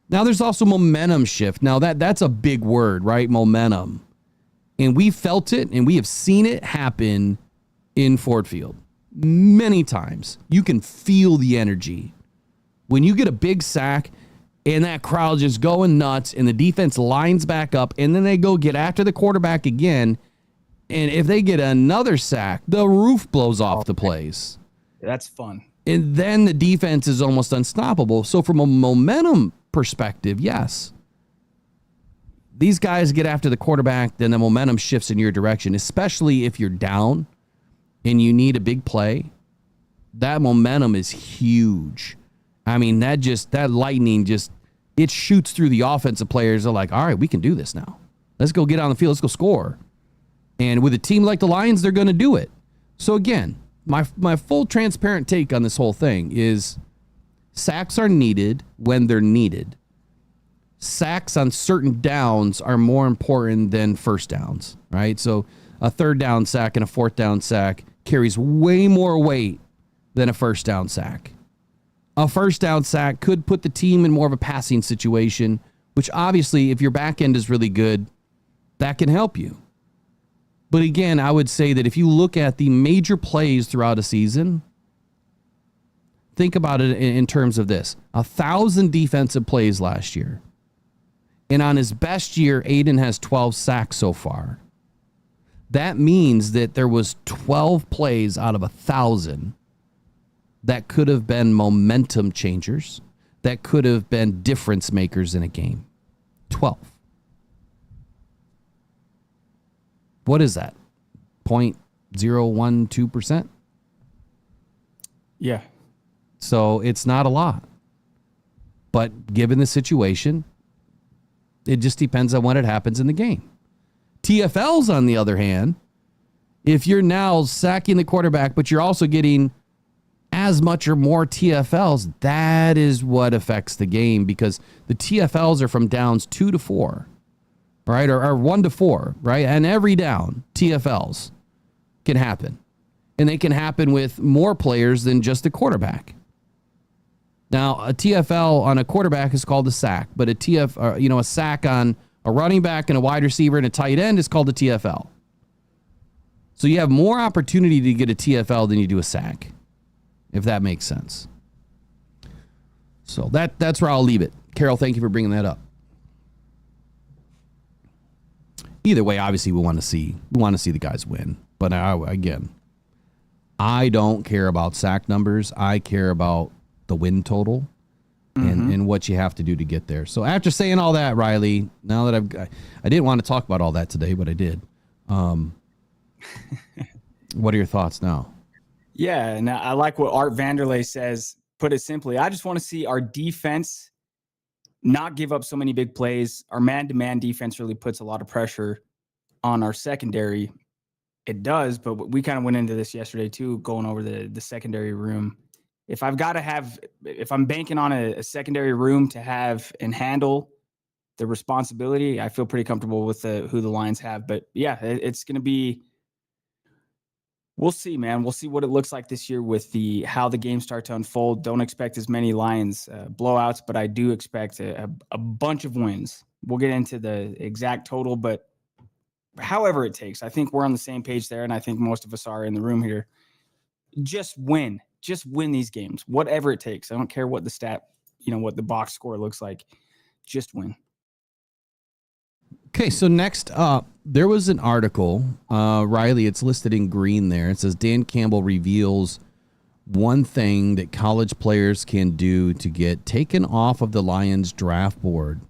Now, there's also momentum shift. Now, that's a big word, right? Momentum. And we felt it, and we have seen it happen in Ford Field many times. You can feel the energy. When you get a big sack, and that crowd just going nuts, and the defense lines back up, and then they go get after the quarterback again. And if they get another sack, the roof blows off the place. That's fun. And then the defense is almost unstoppable. So from a momentum perspective, yes. These guys get after the quarterback, then the momentum shifts in your direction, especially if you're down and you need a big play. That momentum is huge. That lightning it shoots through the offensive players. They're like, all right, we can do this now. Let's go get on the field. Let's go score. And with a team like the Lions, they're going to do it. So again, my full transparent take on this whole thing is sacks are needed when they're needed. Sacks on certain downs are more important than first downs, right? So a third down sack and a fourth down sack carries way more weight than a first down sack. A first down sack could put the team in more of a passing situation, which obviously, if your back end is really good, that can help you. But again, I would say that if you look at the major plays throughout a season, think about it in terms of this. 1,000 defensive plays last year. And on his best year, Aidan has 12 sacks so far. That means that there was 12 plays out of 1,000 that could have been momentum changers, that could have been difference makers in a game. 12. What is that? 0.012%? Yeah. So it's not a lot. But given the situation, it just depends on when it happens in the game. TFLs, on the other hand, if you're now sacking the quarterback, but you're also getting as much or more TFLs, that is what affects the game, because the TFLs are from downs 2 to 4. Right? Or 1 to 4, right? And every down, TFLs can happen. And they can happen with more players than just the quarterback. Now, a TFL on a quarterback is called a sack, but a sack on a running back and a wide receiver and a tight end is called a TFL. So you have more opportunity to get a TFL than you do a sack, if that makes sense. So that's where I'll leave it. Carol, thank you for bringing that up. Either way, obviously we want to see the guys win. But again, I don't care about sack numbers. I care about the win total and what you have to do to get there. So after saying all that, Riley, now that I didn't want to talk about all that today, but I did. What are your thoughts now? Yeah, and I like what Art Vanderlei says. Put it simply, I just want to see our defense not give up so many big plays. Our man-to-man defense really puts a lot of pressure on our secondary. It does, but we kind of went into this yesterday too, going over the secondary room. If I'm banking on a secondary room to have and handle the responsibility, I feel pretty comfortable with who the Lions have. But yeah, it's going to be, we'll see, man. We'll see what it looks like this year with how the games start to unfold. Don't expect as many Lions blowouts, but I do expect a bunch of wins. We'll get into the exact total, but however it takes, I think we're on the same page there, and I think most of us are in the room here. Just win these games, whatever it takes. I don't care what the stat, what the box score looks like. Just win. Okay, so next up, there was an article, Riley, it's listed in green there. It says Dan Campbell reveals one thing that college players can do to get taken off of the Lions draft board.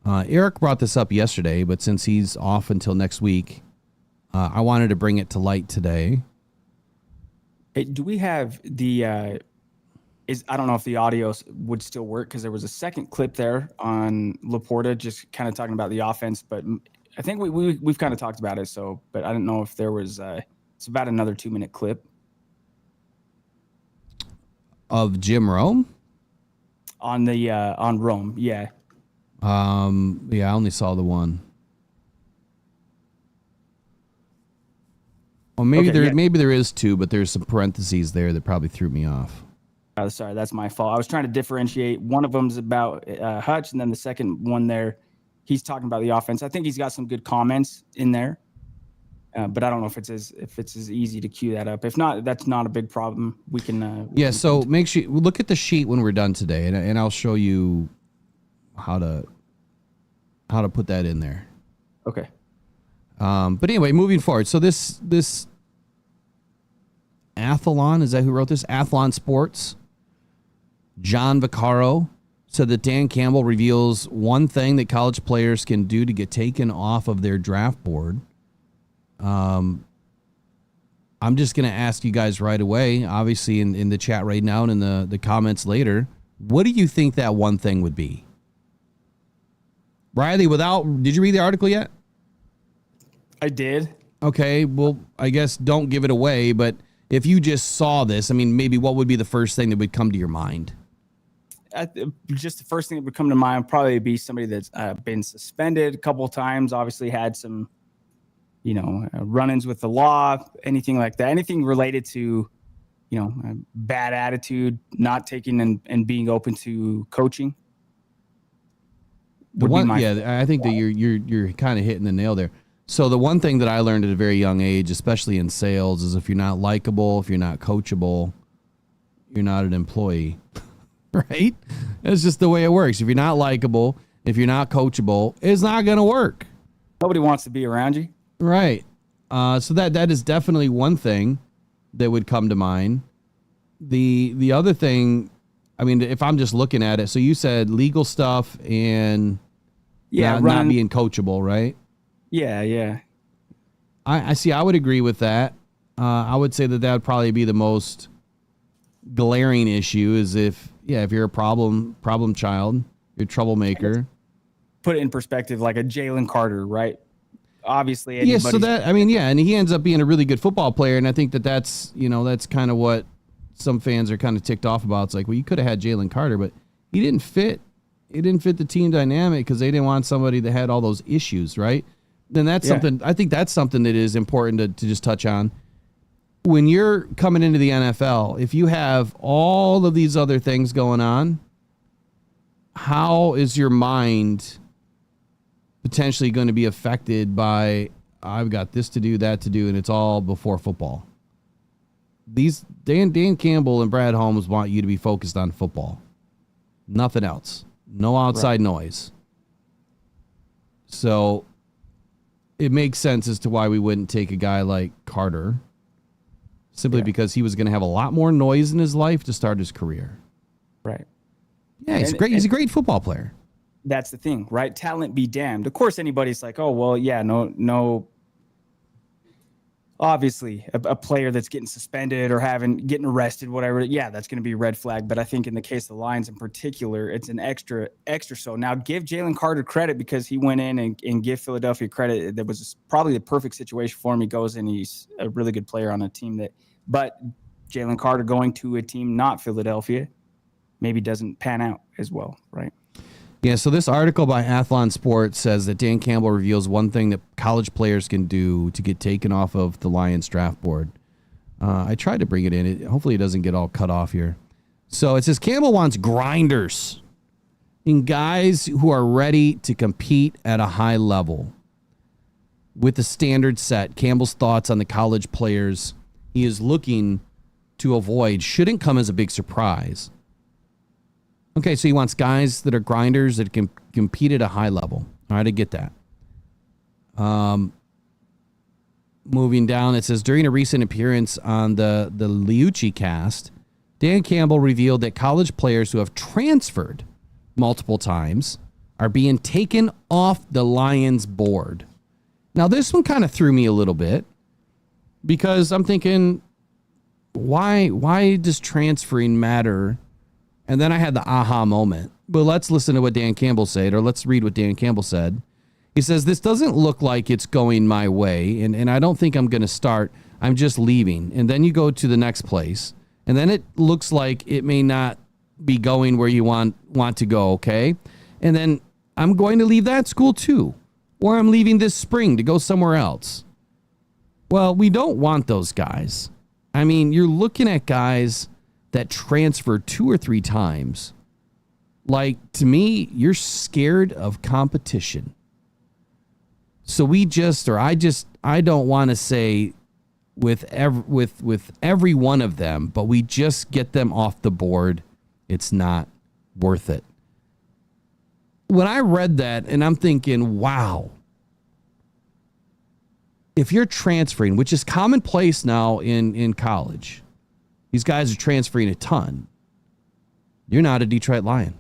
Eric brought this up yesterday, but since he's off until next week, I wanted to bring it to light today. Hey, do we have I don't know if the audio would still work because there was a second clip there on Laporta just kind of talking about the offense, but I think we've kind of talked about it. So, but I don't know if there was, it's about another 2-minute clip. Of Jim Rome? On Rome. Yeah. Yeah, I only saw the one. Well, maybe there is two, but there's some parentheses there that probably threw me off. Oh, sorry, that's my fault. I was trying to differentiate. One of them's about Hutch, and then the second one there, he's talking about the offense. I think he's got some good comments in there, but I don't know if it's as easy to cue that up. If not, that's not a big problem. We can. So make sure look at the sheet when we're done today, and I'll show you how to put that in there. Okay. But anyway, moving forward. So this Athlon, is that who wrote this? Athlon Sports. John Vaccaro said that Dan Campbell reveals one thing that college players can do to get taken off of their draft board. I'm just going to ask you guys right away, obviously in the chat right now and in the comments later, what do you think that one thing would be? Riley, did you read the article yet? I did. Okay, well, I guess don't give it away, but if you just saw this, I mean, maybe what would be the first thing that would come to your mind? Just the first thing that would come to mind would probably be somebody that's been suspended a couple of times, obviously had some, run-ins with the law, anything like that, anything related to, bad attitude, not taking and being open to coaching. I think that you're kind of hitting the nail there. So the one thing that I learned at a very young age, especially in sales, is if you're not likable, if you're not coachable, you're not an employee, right? That's just the way it works. If you're not likable, if you're not coachable, it's not going to work. Nobody wants to be around you. Right. So that is definitely one thing that would come to mind. The other thing, I mean, if I'm just looking at it, so you said legal stuff and not being coachable, right? Yeah. I see. I would agree with that. I would say that would probably be the most glaring issue is if you're a problem child, you're a troublemaker. Put it in perspective, like a Jalen Carter, right? Obviously. Yeah. So and he ends up being a really good football player. And I think that's kind of what some fans are kind of ticked off about. It's like, well, you could have had Jalen Carter, but he didn't fit. It didn't fit the team dynamic because they didn't want somebody that had all those issues, right? Then that's something. I think that's something that is important to just touch on. When you're coming into the NFL, if you have all of these other things going on, how is your mind potentially going to be affected by, I've got this to do, that to do, and it's all before football? These Dan Campbell and Brad Holmes want you to be focused on football. Nothing else. No outside noise. So it makes sense as to why we wouldn't take a guy like Carter, simply because he was going to have a lot more noise in his life to start his career. Right. Yeah, he's a great football player. That's the thing, right? Talent be damned. Of course, anybody's like, oh, well, yeah, no. Obviously, a player that's getting suspended or getting arrested, whatever, yeah, that's going to be a red flag. But I think in the case of the Lions in particular, it's an extra so. Now, give Jalen Carter credit because he went in and give Philadelphia credit. That was probably the perfect situation for him. He goes in, he's a really good player on a team but Jalen Carter going to a team not Philadelphia maybe doesn't pan out as well, right? Yeah, so this article by Athlon Sports says that Dan Campbell reveals one thing that college players can do to get taken off of the Lions draft board. I tried to bring it in. Hopefully it doesn't get all cut off here. So it says Campbell wants grinders and guys who are ready to compete at a high level. With the standard set, Campbell's thoughts on the college players he is looking to avoid shouldn't come as a big surprise. Okay, so he wants guys that are grinders that can compete at a high level. All right, I get that. Moving down, it says, during a recent appearance on the Liucci cast, Dan Campbell revealed that college players who have transferred multiple times are being taken off the Lions board. Now, this one kind of threw me a little bit because I'm thinking, why does transferring matter? And then I had the aha moment. But let's listen to what Dan Campbell said, or let's read what Dan Campbell said. He says, this doesn't look like it's going my way, and I don't think I'm going to start. I'm just leaving. And then you go to the next place, and then it looks like it may not be going where you want to go, okay? And then I'm going to leave that school too, or I'm leaving this spring to go somewhere else. Well, we don't want those guys. I mean, you're looking at guys that transfer 2 or 3 times. Like, to me, you're scared of competition. So I don't want to say with every one of them, but we just get them off the board. It's not worth it. When I read that, and I'm thinking, wow, if you're transferring, which is commonplace now in college, these guys are transferring a ton. You're not a Detroit Lion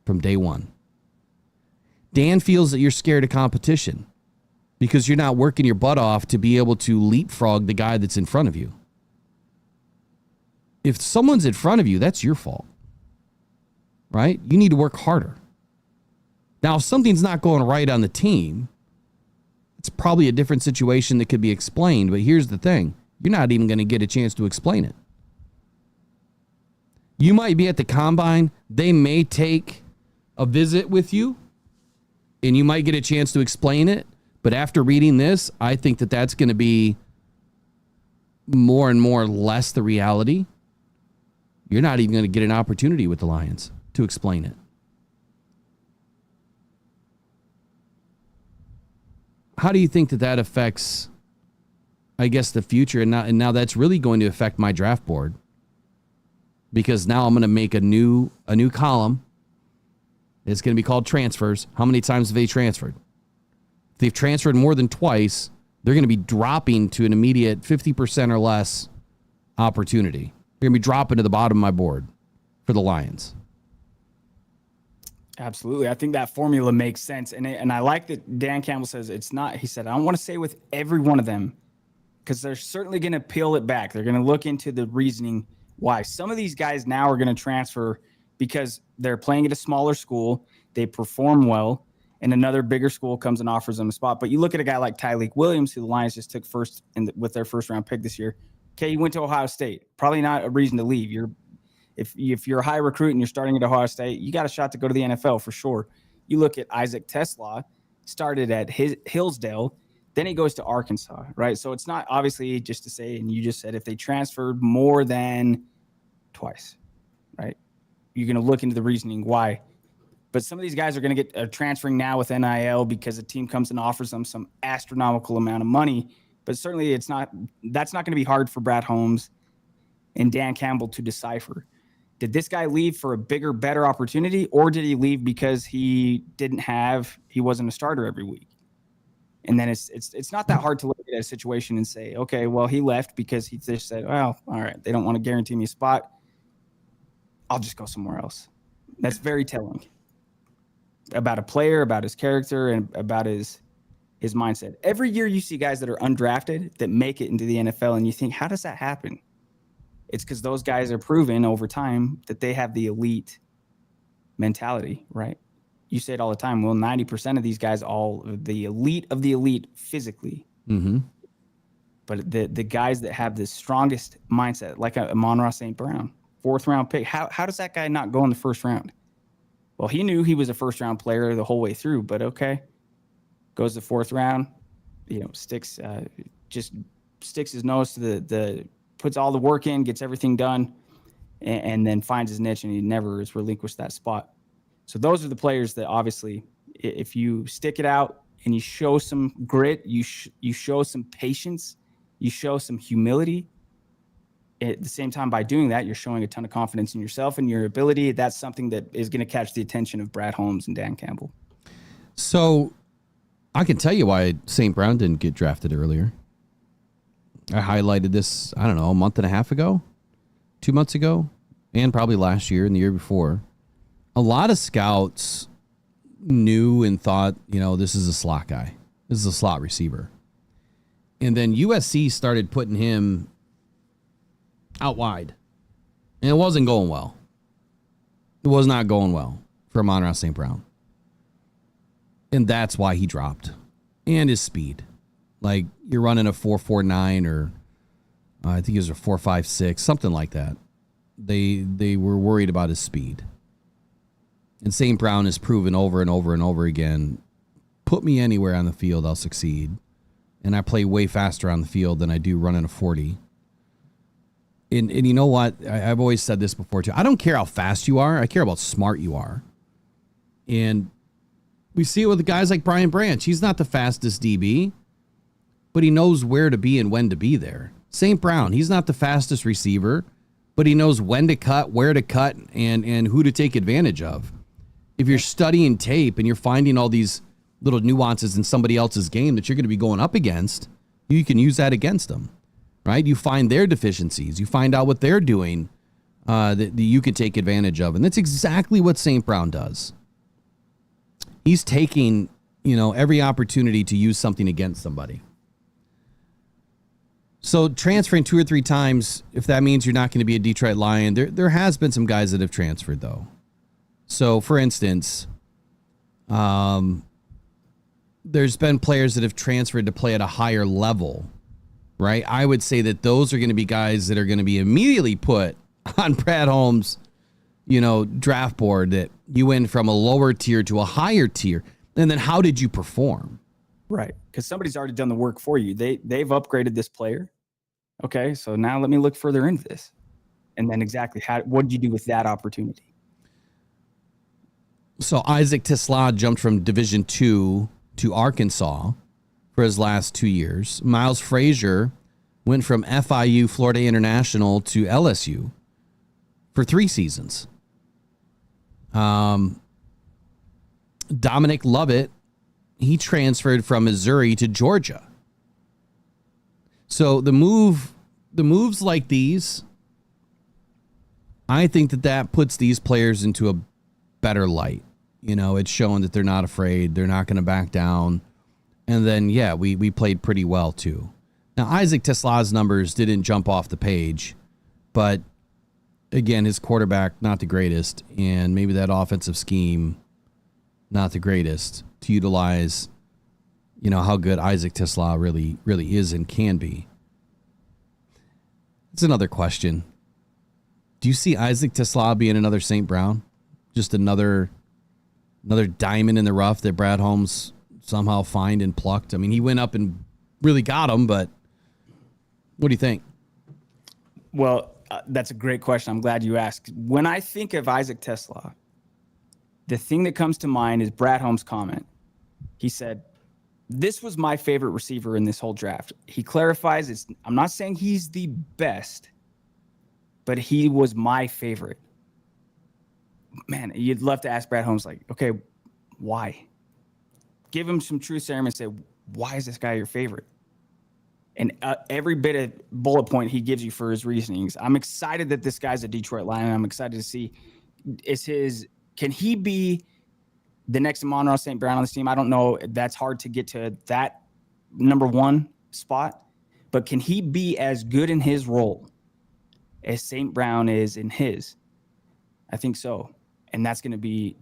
from day one. Dan feels that you're scared of competition because you're not working your butt off to be able to leapfrog the guy that's in front of you. If someone's in front of you, that's your fault, right? You need to work harder. Now, if something's not going right on the team, it's probably a different situation that could be explained. But here's the thing. You're not even going to get a chance to explain it. You might be at the combine. They may take a visit with you, and you might get a chance to explain it. But after reading this, I think that that's going to be more and more less the reality. You're not even going to get an opportunity with the Lions to explain it. How do you think that affects, I guess, the future? And now that's really going to affect my draft board, because now I'm going to make a new column. It's going to be called transfers. How many times have they transferred? If they've transferred more than twice, they're going to be dropping to an immediate 50% or less opportunity. They're going to be dropping to the bottom of my board for the Lions. Absolutely. I think that formula makes sense. And I like that Dan Campbell says it's not, he said, I don't want to say with every one of them, because they're certainly going to peel it back. They're going to look into the reasoning why. Some of these guys now are going to transfer because they're playing at a smaller school, they perform well, and another bigger school comes and offers them a spot. But you look at a guy like Tyleik Williams, who the Lions just took first with their first round pick this year. Okay, you went to Ohio State. Probably not a reason to leave. If you're a high recruit and you're starting at Ohio State, you got a shot to go to the NFL for sure. You look at Isaac Tesla, started at Hillsdale, then he goes to Arkansas, right? So it's not obviously just to say, and you just said, if they transferred more than twice, right? You're going to look into the reasoning why. But some of these guys are going to get transferring now with NIL because a team comes and offers them some astronomical amount of money. But certainly that's not going to be hard for Brad Holmes and Dan Campbell to decipher. Did this guy leave for a bigger, better opportunity, or did he leave because he wasn't a starter every week? And then it's not that hard to look at a situation and say, okay, well, he left because he just said, well, all right, they don't want to guarantee me a spot. I'll just go somewhere else. That's very telling about a player, about his character, and about his mindset. Every year you see guys that are undrafted that make it into the NFL, and you think, how does that happen? It's because those guys are proven over time that they have the elite mentality, right? You say it all the time. Well, 90% of these guys, all the elite of the elite physically. Mm-hmm. But the guys that have the strongest mindset, like a Amon-Ra St. Brown, 4th round pick, how does that guy not go in the 1st round? Well, he knew he was a 1st round player the whole way through, but okay. Goes the 4th round, sticks his nose to puts all the work in, gets everything done, and then finds his niche, and he never has relinquished that spot. So those are the players that obviously, if you stick it out and you show some grit, you show some patience, you show some humility. At the same time, by doing that, you're showing a ton of confidence in yourself and your ability. That's something that is going to catch the attention of Brad Holmes and Dan Campbell. So I can tell you why St. Brown didn't get drafted earlier. I highlighted this, I don't know, a month and a half ago, 2 months ago, and probably last year and the year before. A lot of scouts knew and thought, this is a slot guy. This is a slot receiver. And then USC started putting him out wide. And it wasn't going well. It was not going well for Amon-Ra St. Brown. And that's why he dropped. And his speed. Like, you're running a 4.49 or I think it was a 4.56, something like that. They were worried about his speed. And St. Brown has proven over and over and over again, put me anywhere on the field, I'll succeed. And I play way faster on the field than I do running a 40. And you know what? I've always said this before, too. I don't care how fast you are. I care about smart you are. And we see it with guys like Brian Branch. He's not the fastest DB, but he knows where to be and when to be there. St. Brown, he's not the fastest receiver, but he knows when to cut, where to cut, and who to take advantage of. If you're studying tape and you're finding all these little nuances in somebody else's game that you're going to be going up against, you can use that against them, right? You find their deficiencies. You find out what they're doing that you can take advantage of. And that's exactly what St. Brown does. He's taking, every opportunity to use something against somebody. So transferring 2 or 3 times, if that means you're not going to be a Detroit Lion, there has been some guys that have transferred, though. So, for instance, there's been players that have transferred to play at a higher level, right? I would say that those are going to be guys that are going to be immediately put on Brad Holmes' draft board, that you went from a lower tier to a higher tier. And then how did you perform? Right. Because somebody's already done the work for you. They've upgraded this player. Okay. So now let me look further into this. And then exactly what did you do with that opportunity? So Isaac Tisla jumped from Division II to Arkansas for his last 2 years. Miles Frazier went from FIU, Florida International, to LSU for 3 seasons. Dominic Lovett, he transferred from Missouri to Georgia. So the moves like these, I think that puts these players into a better light. It's showing that they're not afraid. They're not going to back down. And then, we played pretty well, too. Now, Isaac Tisla's numbers didn't jump off the page, but again, his quarterback, not the greatest, and maybe that offensive scheme, not the greatest to utilize, how good Isaac Tisla really is and can be. It's another question. Do you see Isaac Tisla being another St. Brown? Just another diamond in the rough that Brad Holmes somehow find and plucked? I mean, he went up and really got him, but what do you think? Well, that's a great question. I'm glad you asked. When I think of Isaac Tisla, the thing that comes to mind is Brad Holmes' comment. He said, this was my favorite receiver in this whole draft. He clarifies, I'm not saying he's the best, but he was my favorite. Man, you'd love to ask Brad Holmes, like, okay, why? Give him some truth serum and say, why is this guy your favorite? And every bit of bullet point he gives you for his reasonings. I'm excited that this guy's a Detroit Lion. I'm excited to see can he be the next Amon-Ra St. Brown on this team? I don't know. That's hard to get to that number one spot, but can he be as good in his role as St. Brown is in his? I think so. And that's going to be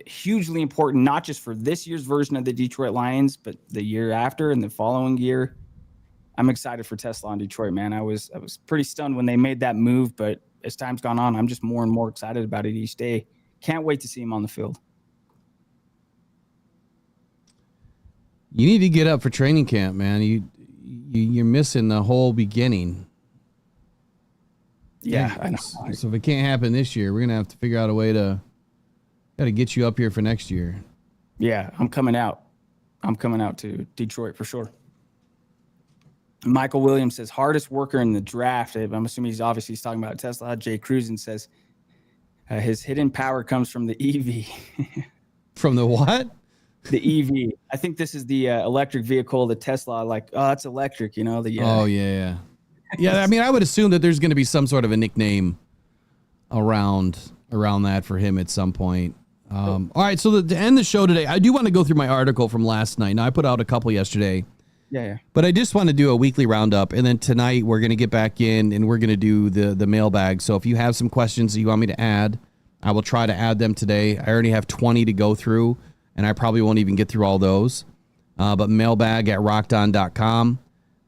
hugely important, not just for this year's version of the Detroit Lions, but the year after and the following year. I'm excited for Tesla on Detroit, man. I was pretty stunned when they made that move, but as time's gone on, I'm just more and more excited about it each day. Can't wait to see him on the field. You need to get up for training camp, man. You're missing the whole beginning. Yeah, I know. So if it can't happen this year, we're gonna have to figure out a way to get you up here for next year. Yeah, I'm coming out. I'm coming out to Detroit for sure. Michael Williams says hardest worker in the draft. I'm assuming he's talking about Tesla. Jay Cruzen says his hidden power comes from the EV. From the what? The EV. I think this is the electric vehicle, the Tesla. Like, oh, it's electric, you know? Oh, yeah. Yeah, I mean, I would assume that there's going to be some sort of a nickname around that for him at some point. All right, so to end the show today, I do want to go through my article from last night. Now, I put out a couple yesterday. Yeah. But I just want to do a weekly roundup, and then tonight we're going to get back in, and we're going to do the mailbag. So if you have some questions that you want me to add, I will try to add them today. I already have 20 to go through, and I probably won't even get through all those. But mailbag at rockedon.com.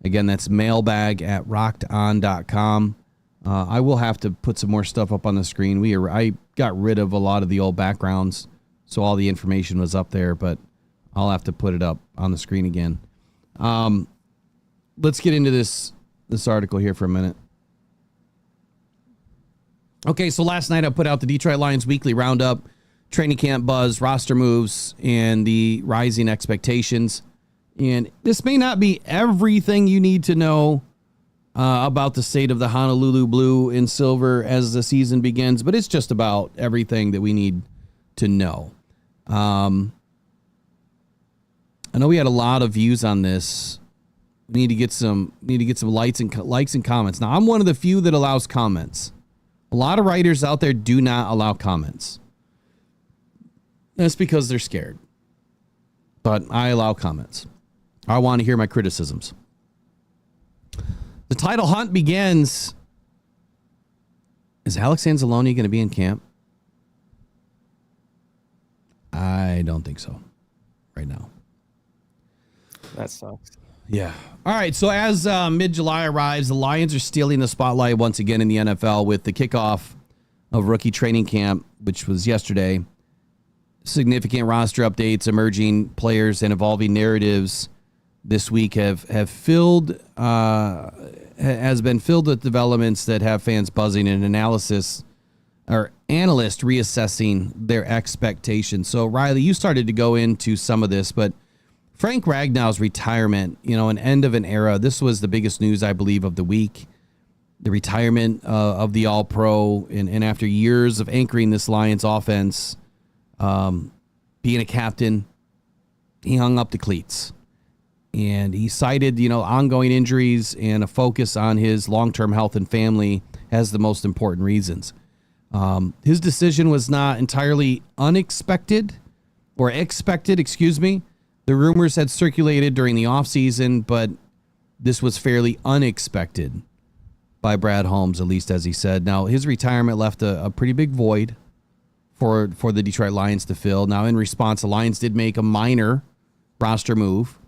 Again, that's mailbag at rockedon.com. I will have to put some more stuff up on the screen. I got rid of a lot of the old backgrounds, so all the information was up there, but I'll have to put it up on the screen again. Let's get into this article here for a minute. Okay, so last night I put out the Detroit Lions weekly roundup, training camp buzz, roster moves, and the rising expectations. And this may not be everything you need to know about the state of the Honolulu Blue and Silver as the season begins, but it's just about everything that we need to know. I know we had a lot of views on this. We need to get some likes and comments. Now, I'm one of the few that allows comments. A lot of writers out there do not allow comments. That's because they're scared. But I allow comments. I want to hear my criticisms. The title hunt begins. Is Alex Anzalone going to be in camp? I don't think so right now. That sucks. Yeah. All right. So as mid-July arrives, the Lions are stealing the spotlight once again in the NFL with the kickoff of rookie training camp, which was yesterday. Significant roster updates, emerging players, and evolving narratives this week has been filled with developments that have fans buzzing and analysts reassessing their expectations. So Riley, you started to go into some of this, but Frank Ragnow's retirement, an end of an era. This was the biggest news, I believe, of the week. The retirement of the All-Pro, and after years of anchoring this Lions offense, being a captain, he hung up the cleats. And he cited, ongoing injuries and a focus on his long-term health and family as the most important reasons. His decision was not entirely expected. The rumors had circulated during the offseason, but this was fairly unexpected by Brad Holmes, at least as he said. Now, his retirement left a pretty big void for the Detroit Lions to fill. Now, in response, the Lions did make a minor roster move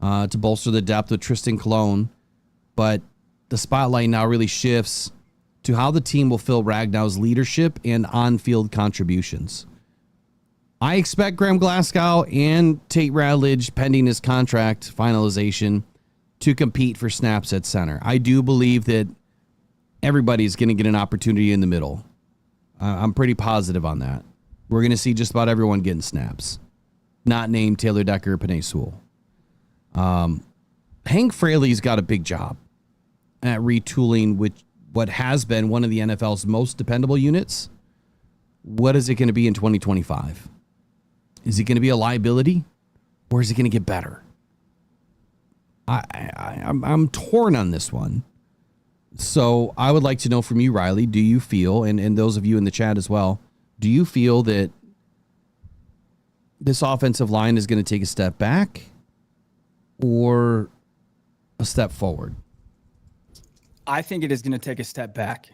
to bolster the depth with Tristan Colon, but the spotlight now really shifts to how the team will fill Ragnow's leadership and on-field contributions. I expect Graham Glasgow and Tate Ratledge, pending his contract finalization, to compete for snaps at center. I do believe that everybody's going to get an opportunity in the middle. I'm pretty positive on that. We're going to see just about everyone getting snaps, not named Taylor Decker or Penei Sewell. Hank Fraley's got a big job at retooling what has been one of the NFL's most dependable units. What is it going to be in 2025? Is it going to be a liability, or is it going to get better? I'm torn on this one. So I would like to know from you, Riley, do you feel, and those of you in the chat as well, do you feel that this offensive line is going to take a step back or a step forward? I think it is going to take a step back.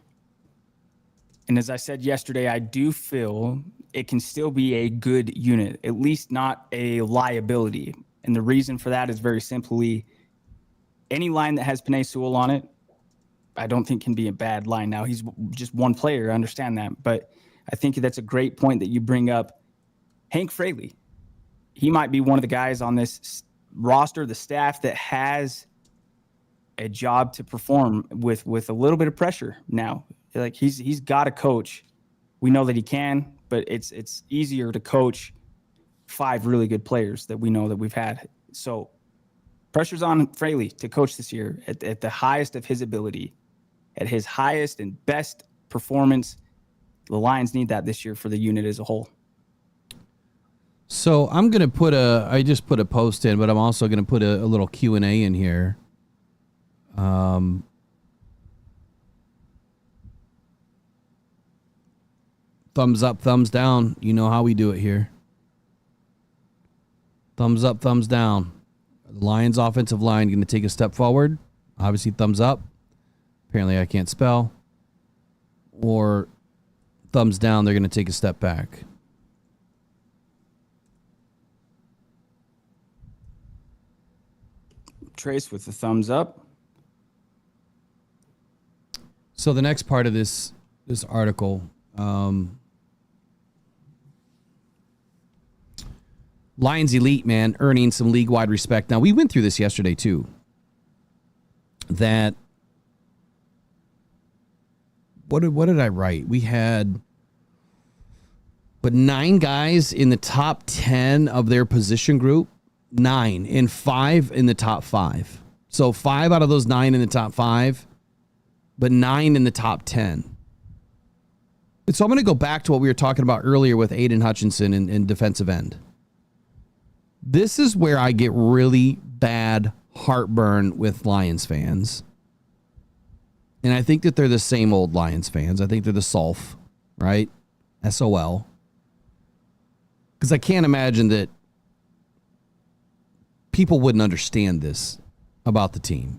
And as I said yesterday, I do feel it can still be a good unit, at least not a liability. And the reason for that is very simply any line that has Penei Sewell on it, I don't think can be a bad line. Now, he's just one player. I understand that. But I think that's a great point that you bring up. Hank Fraley, he might be one of the guys on this roster, the staff that has a job to perform with a little bit of pressure now. Like he's got to coach. We know that he can, but it's easier to coach 5 really good players that we know that we've had. So pressure's on Fraley to coach this year at the highest of his ability, at his highest and best performance. The Lions need that this year for the unit as a whole. So I'm going to I just put a post in, but I'm also going to put a little Q&A in here. Thumbs up, thumbs down. You know how we do it here. Thumbs up, thumbs down. The Lions offensive line going to take a step forward. Obviously, thumbs up. Apparently, I can't spell. Or thumbs down, they're going to take a step back. Trace with the thumbs up. So the next part of this article, Lions elite, man, earning some league-wide respect. Now, we went through this yesterday, too. That, what did I write? We had, 9 guys in the top 10 of their position group. 9, and 5 in the top 5. So 5 out of those 9 in the top 5, but 9 in the top 10. And so I'm going to go back to what we were talking about earlier with Aidan Hutchinson in defensive end. This is where I get really bad heartburn with Lions fans. And I think that they're the same old Lions fans. I think they're the SOLF, right? SOL. Because I can't imagine that people wouldn't understand this about the team.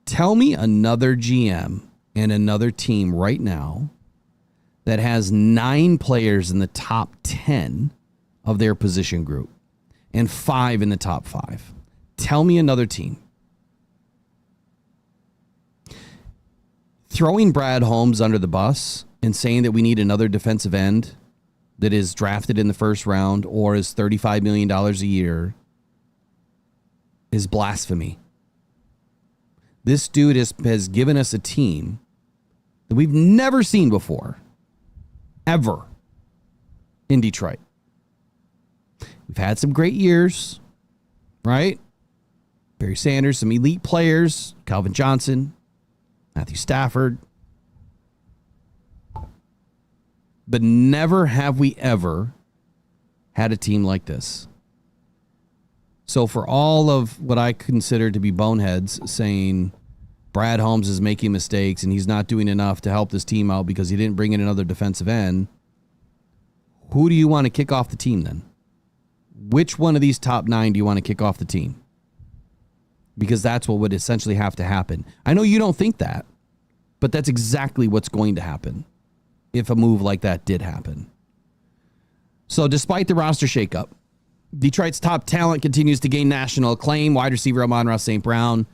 Tell me another GM and another team right now that has 9 players in the top 10 of their position group and 5 in the top 5. Tell me another team. Throwing Brad Holmes under the bus and saying that we need another defensive end that is drafted in the first round or is $35 million a year is blasphemy. This dude has given us a team that we've never seen before, ever, in Detroit. We've had some great years, right? Barry Sanders, some elite players, Calvin Johnson, Matthew Stafford. But never have we ever had a team like this. So for all of what I consider to be boneheads saying Brad Holmes is making mistakes and he's not doing enough to help this team out because he didn't bring in another defensive end, who do you want to kick off the team then? Which one of these top 9 do you want to kick off the team? Because that's what would essentially have to happen. I know you don't think that, but that's exactly what's going to happen if a move like that did happen. So despite the roster shakeup, Detroit's top talent continues to gain national acclaim. Wide receiver Amon-Ra St. Brown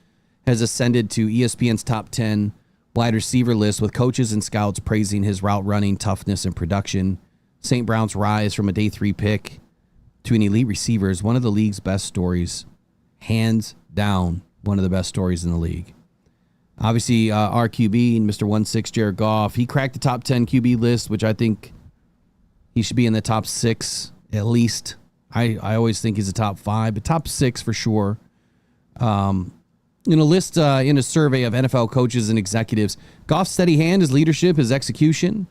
has ascended to ESPN's top 10 wide receiver list, with coaches and scouts praising his route running, toughness, and production. St. Brown's rise from a day 3 pick to an elite receiver is one of the league's best stories. Hands down, one of the best stories in the league. Obviously, our QB, Mr. 1-6, Jared Goff, he cracked the top 10 QB list, which I think he should be in the top 6 at least. I always think he's a top 5, but top 6 for sure. In a list, in a survey of NFL coaches and executives, Goff's steady hand, his leadership, his execution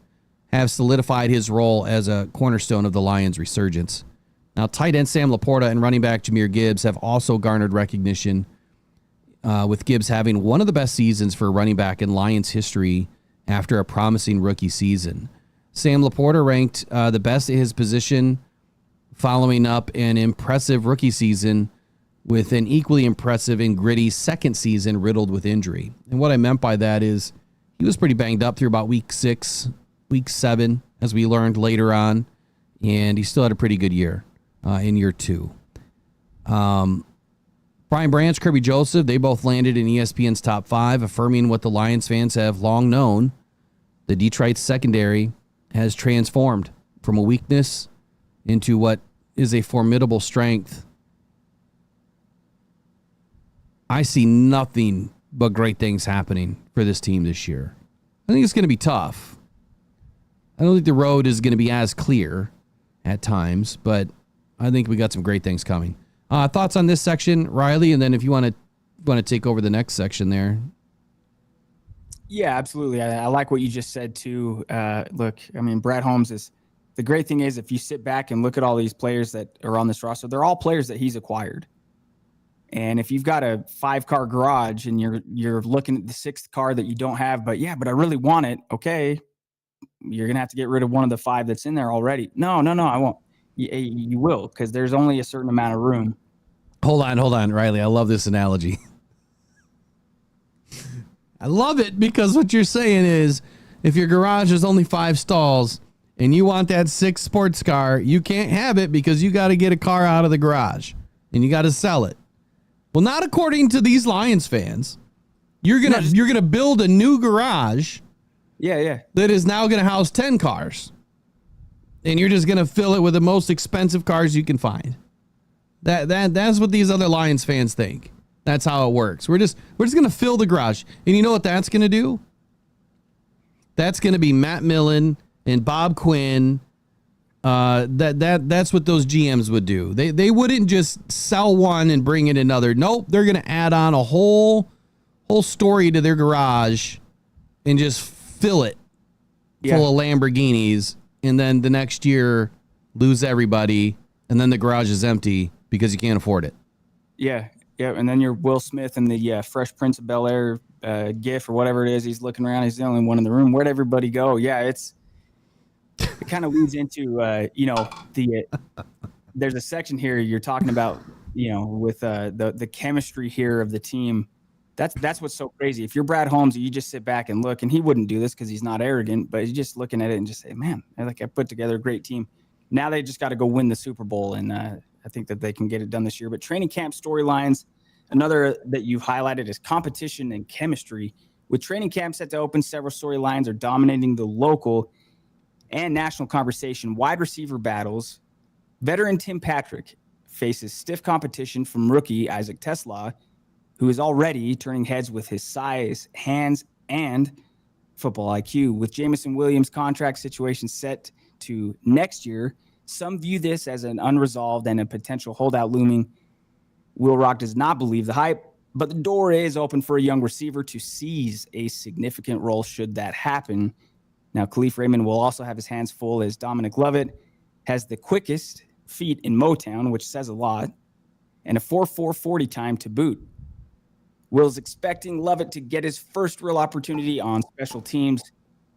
have solidified his role as a cornerstone of the Lions' resurgence. Now, tight end Sam Laporta and running back Jahmyr Gibbs have also garnered recognition, with Gibbs having one of the best seasons for a running back in Lions history after a promising rookie season. Sam Laporta ranked the best at his position, following up an impressive rookie season with an equally impressive and gritty second season riddled with injury. And what I meant by that is he was pretty banged up through about week 6, week 7, as we learned later on, and he still had a pretty good year in year 2. Brian Branch, Kirby Joseph, they both landed in ESPN's top 5, affirming what the Lions fans have long known. The Detroit secondary has transformed from a weakness into what is a formidable strength. I see nothing but great things happening for this team this year. I think it's going to be tough. I don't think the road is going to be as clear at times, but I think we got some great things coming. Thoughts on this section, Riley, and then if you want to take over the next section there. Yeah, absolutely. I like what you just said too. Look, I mean, Brad Holmes is the great thing is if you sit back and look at all these players that are on this roster, they're all players that he's acquired. And if you've got a 5-car garage and you're looking at the 6th car that you don't have, but I really want it. Okay, you're gonna have to get rid of one of the 5 that's in there already. No, I won't. You will, because there's only a certain amount of room. Hold on, Riley. I love this analogy. I love it because what you're saying is if your garage is only 5 stalls and you want that 6th sports car, you can't have it because you got to get a car out of the garage and you got to sell it. Well, not according to these Lions fans. You're gonna build a new garage. Yeah. That is now gonna house 10 cars. And you're just going to fill it with the most expensive cars you can find. That's what these other Lions fans think. That's how it works. We're just going to fill the garage. And you know what that's going to do? That's going to be Matt Millen and Bob Quinn. That's what those GMs would do. They wouldn't just sell one and bring in another. Nope, they're going to add on a whole story to their garage and just fill it full of Lamborghinis. And then the next year, lose everybody, and then the garage is empty because you can't afford it. Yeah. And then you're Will Smith and the Fresh Prince of Bel-Air gif or whatever it is. He's looking around. He's the only one in the room. Where'd everybody go? Yeah, it kind of leads into, there's a section here you're talking about, with the chemistry here of the team. That's what's so crazy. If you're Brad Holmes, you just sit back and look, and he wouldn't do this because he's not arrogant, but he's just looking at it and just say, man, I put together a great team. Now they just got to go win the Super Bowl, and I think that they can get it done this year. But training camp storylines, another that you've highlighted is competition and chemistry. With training camp set to open, several storylines are dominating the local and national conversation. Wide receiver battles. Veteran Tim Patrick faces stiff competition from rookie Isaac Tesla, who is already turning heads with his size, hands, and football IQ. With Jameson Williams' contract situation set to next year, some view this as an unresolved and a potential holdout looming. Will Rock does not believe the hype, but the door is open for a young receiver to seize a significant role should that happen. Now, Khalif Raymond will also have his hands full as Dominic Lovett has the quickest feet in Motown, which says a lot, and a 4.440 time to boot. Will's expecting Lovett to get his first real opportunity on special teams.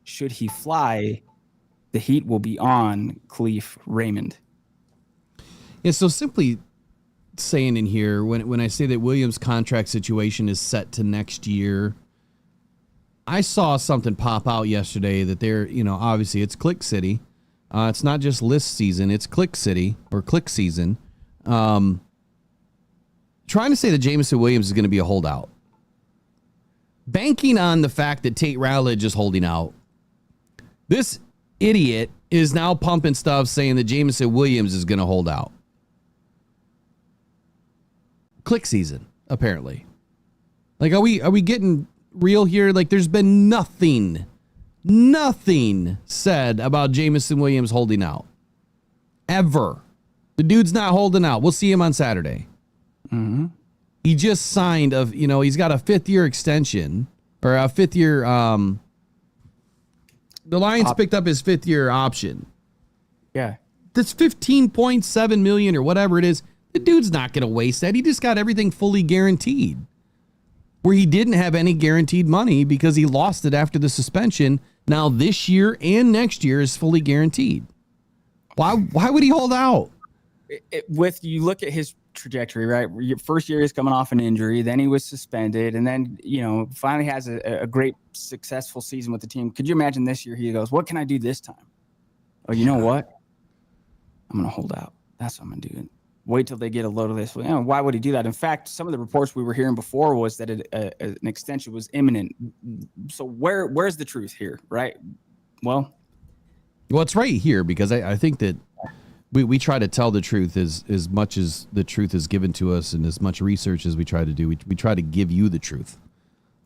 Should he fly, the heat will be on Khalif Raymond. Yeah, so simply saying in here, when I say that Williams' contract situation is set to next year, I saw something pop out yesterday that they're, obviously it's Click City. It's not just list season, it's Click City or Click season. Trying to say that Jameson Williams is going to be a holdout. Banking on the fact that Tate Ratledge is holding out. This idiot is now pumping stuff saying that Jameson Williams is going to hold out. Click season, apparently. Like, are we getting real here? Like, there's been nothing said about Jameson Williams holding out. Ever. The dude's not holding out. We'll see him on Saturday. Mm-hmm. He just signed he's got a 5th-year extension or a 5th-year. The Lions picked up his 5th-year option. Yeah. This 15.7 million or whatever it is, the dude's not going to waste that. He just got everything fully guaranteed. Where he didn't have any guaranteed money because he lost it after the suspension. Now this year and next year is fully guaranteed. Why would he hold out? You look at his trajectory, right? Your first year is coming off an injury, then he was suspended, and then finally has a great successful season with the team. Could you imagine this year he goes, what can I do this time? Oh, you know what? I'm gonna hold out. That's what I'm gonna do. Wait till they get a load of this. Why would he do that? In fact, some of the reports we were hearing before was that an extension was imminent. So where's the truth here, right? Well, it's right here because I think that we try to tell the truth as much as the truth is given to us, and as much research as we try to do. We try to give you the truth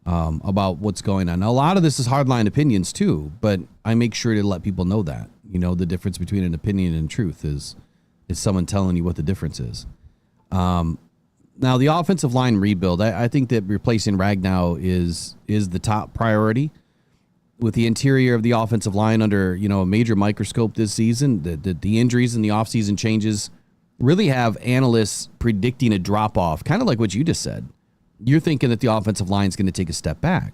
about what's going on. Now, a lot of this is hardline opinions too, but I make sure to let people know that, the difference between an opinion and truth is someone telling you what the difference is. Now, the offensive line rebuild, I think that replacing Ragnow is the top priority. With the interior of the offensive line under, a major microscope this season, the injuries and the offseason changes really have analysts predicting a drop-off, kind of like what you just said. You're thinking that the offensive line is going to take a step back.